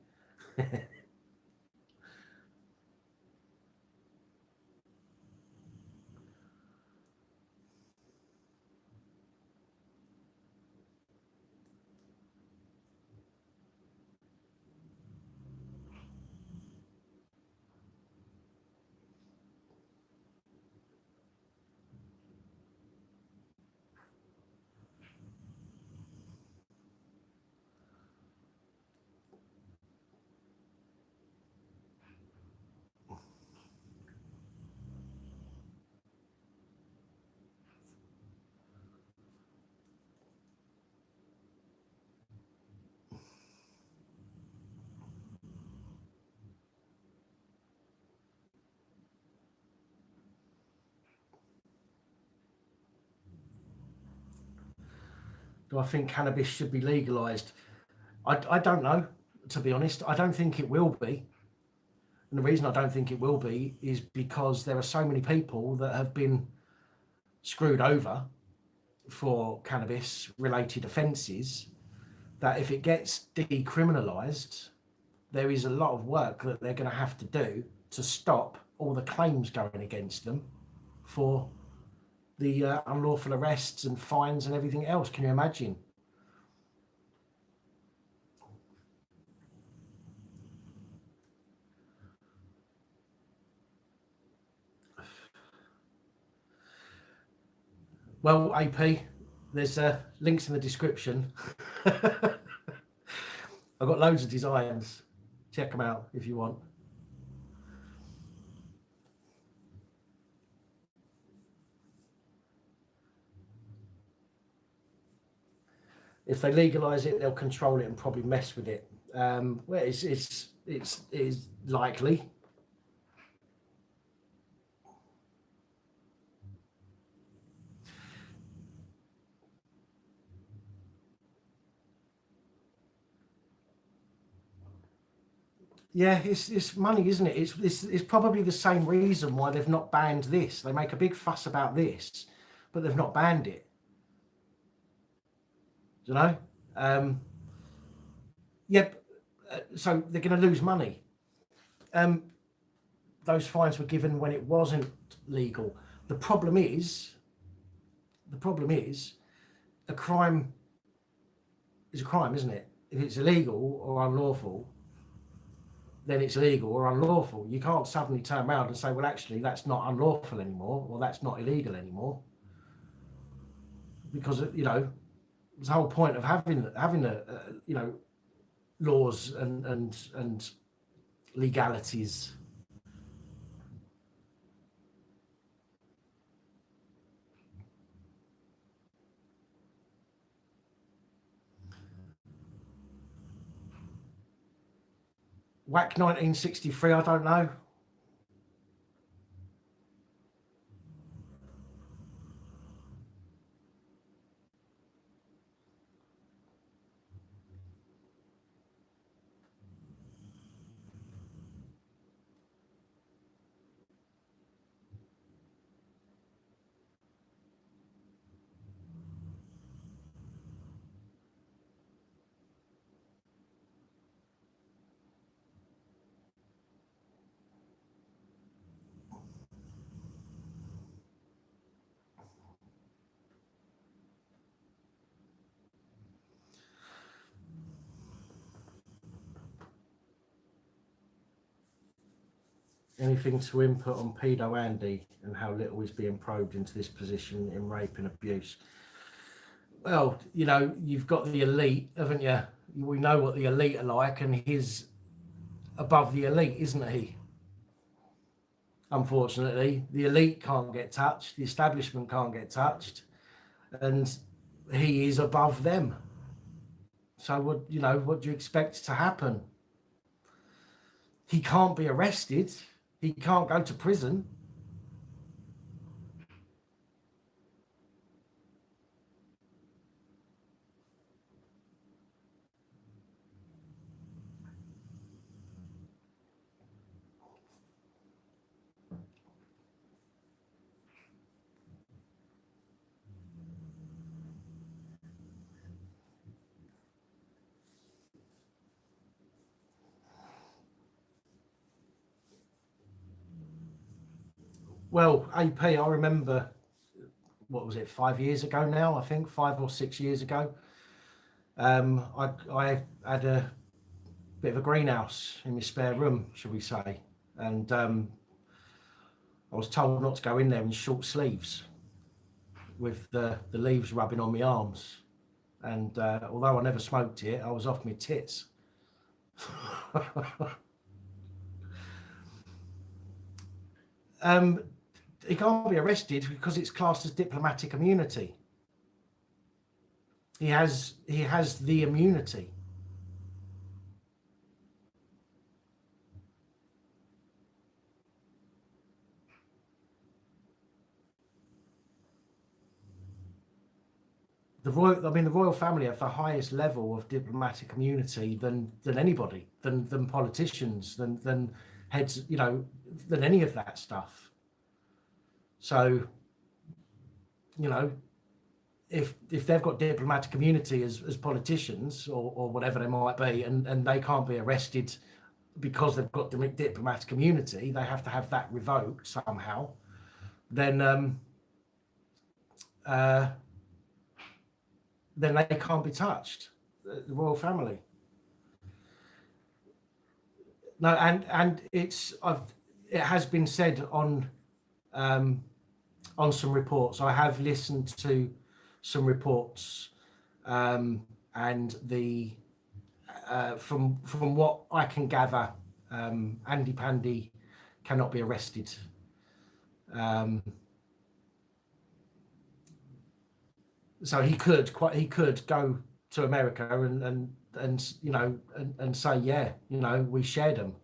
Do I think cannabis should be legalised? I don't know. to be honest. I don't think it will be. And the reason I don't think it will be is because there are so many people that have been screwed over for cannabis related offences that if it gets decriminalised, there is a lot of work that they're going to have to do to stop all the claims going against them for the unlawful arrests and fines and everything else. Can you imagine? Well, AP, there's links in the description. I've got loads of designs. Check them out if you want. If they legalise it, they'll control it and probably mess with it. Well, it's likely. Yeah, it's money, isn't it? It's probably the same reason why they've not banned this. They make a big fuss about this, but they've not banned it. You know? Yep. So they're going to lose money. Those fines were given when it wasn't legal. The problem is, a crime is a crime, isn't it? If it's illegal or unlawful, then it's illegal or unlawful. You can't suddenly turn around and say, well, actually, that's not unlawful anymore, or that's not illegal anymore. Because, you know, the whole point of having you know, laws and legalities. Whack 1963, I don't know. Anything to input on pedo Andy and how little is being probed into this position in rape and abuse? Well, you know, you've got the elite, haven't you? We know what the elite are like, and he's above the elite, isn't he? Unfortunately, the elite can't get touched, the establishment can't get touched, and he is above them. So what do you expect to happen? He can't be arrested. He can't go to prison. Well, AP, I remember, what was it, 5 years ago now, I think, 5 or 6 years ago. I had a bit of a greenhouse in my spare room, shall we say, and I was told not to go in there in short sleeves with the leaves rubbing on my arms. And although I never smoked it, I was off my tits. He can't be arrested because it's classed as diplomatic immunity. He has the immunity. the royal family have the highest level of diplomatic immunity than anybody, than politicians, than heads, than any of that stuff. So, if they've got diplomatic immunity as politicians or whatever they might be, and they can't be arrested because they've got diplomatic immunity, they have to have that revoked somehow, then they can't be touched, the royal family. No, and it has been said on some reports. I have listened to some reports, and from what I can gather, Andy Pandy cannot be arrested. So he could go to America and say, yeah, we shared them.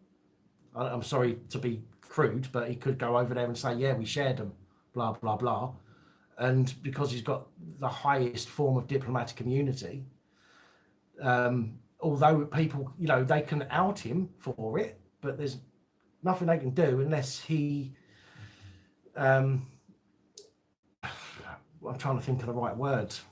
I'm sorry to be crude, but he could go over there and say, yeah, we shared them, blah blah blah. And because he's got the highest form of diplomatic immunity, although people, they can out him for it, but there's nothing they can do unless he I'm trying to think of the right words.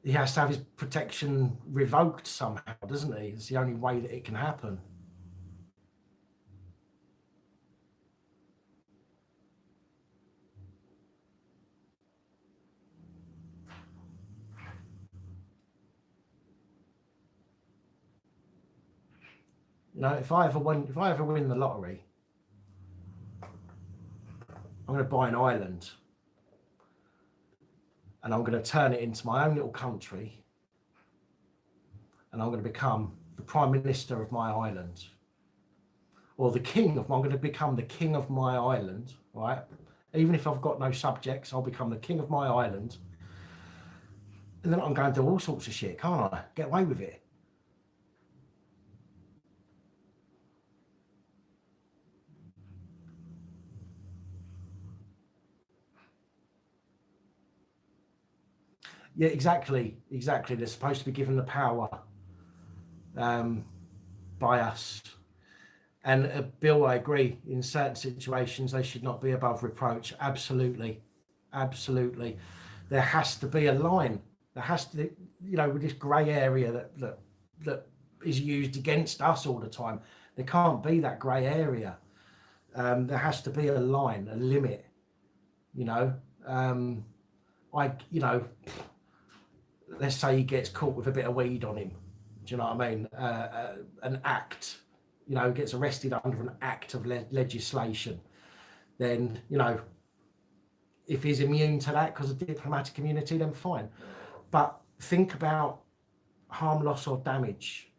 He has to have his protection revoked somehow, doesn't he? It's the only way that it can happen. If I ever win the lottery, I'm going to buy an island and I'm going to turn it into my own little country, and I'm going to become the prime minister of my island, or I'm going to become the king of my island, right? Even if I've got no subjects, I'll become the king of my island, and then I'm going to do all sorts of shit, can't I? Get away with it. Yeah, exactly. They're supposed to be given the power by us. And Bill, I agree. In certain situations, they should not be above reproach. Absolutely. There has to be a line. There has to, with this grey area that is used against us all the time. There can't be that grey area. There has to be a line, a limit. Let's say he gets caught with a bit of weed on him. Do you know what I mean? An act, gets arrested under an act of legislation. Then, if he's immune to that because of diplomatic immunity, then fine. But think about harm, loss, or damage.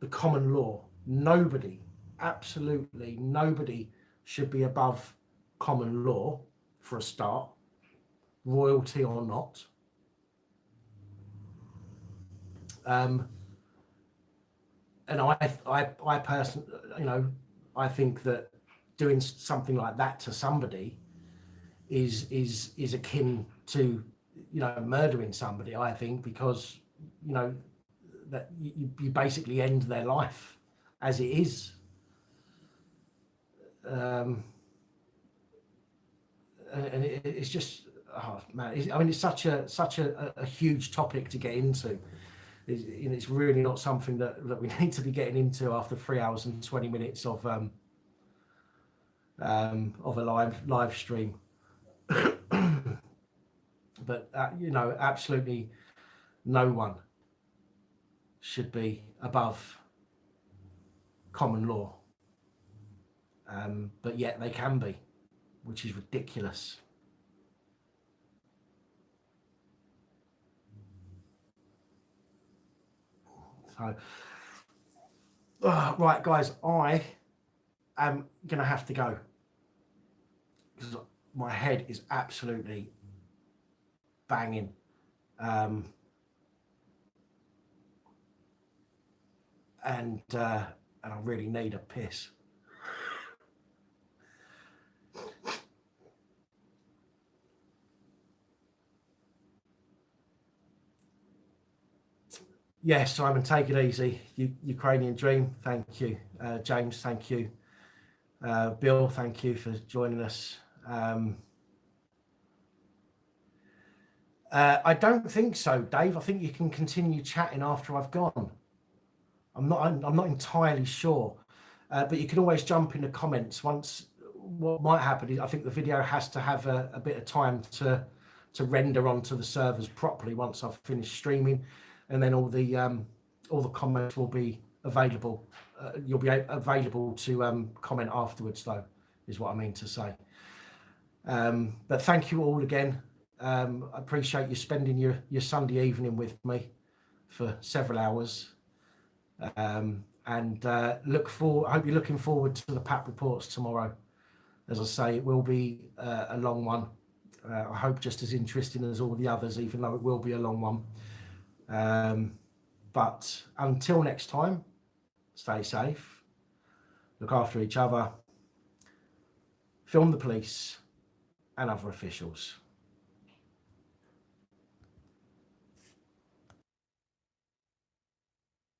The common law. Nobody, absolutely nobody, should be above common law for a start, royalty or not. And I personally, I think that doing something like that to somebody is akin to, murdering somebody. I think, because that you basically end their life as it is. And it's just, oh man, it's such a huge topic to get into. It's really not something that we need to be getting into after 3 hours and 20 minutes of a live stream. But absolutely no one should be above common law, but yet they can be, which is ridiculous. So, right, guys, I am going to have to go because my head is absolutely banging. And I really need a piss. Yes, Simon, take it easy. Ukrainian Dream, thank you. James, thank you. Bill, thank you for joining us. I don't think so, Dave. I think you can continue chatting after I've gone. I'm not entirely sure, but you can always jump in the comments. What might happen is I think the video has to have a bit of time to render onto the servers properly once I've finished streaming, and then all the comments will be available. You'll be available to comment afterwards, though, is what I mean to say. But thank you all again. I appreciate you spending your Sunday evening with me for several hours. And I hope you're looking forward to the PAP reports tomorrow. As I say, it will be a long one. I hope just as interesting as all the others, even though it will be a long one. But until next time, stay safe, look after each other, film the police and other officials.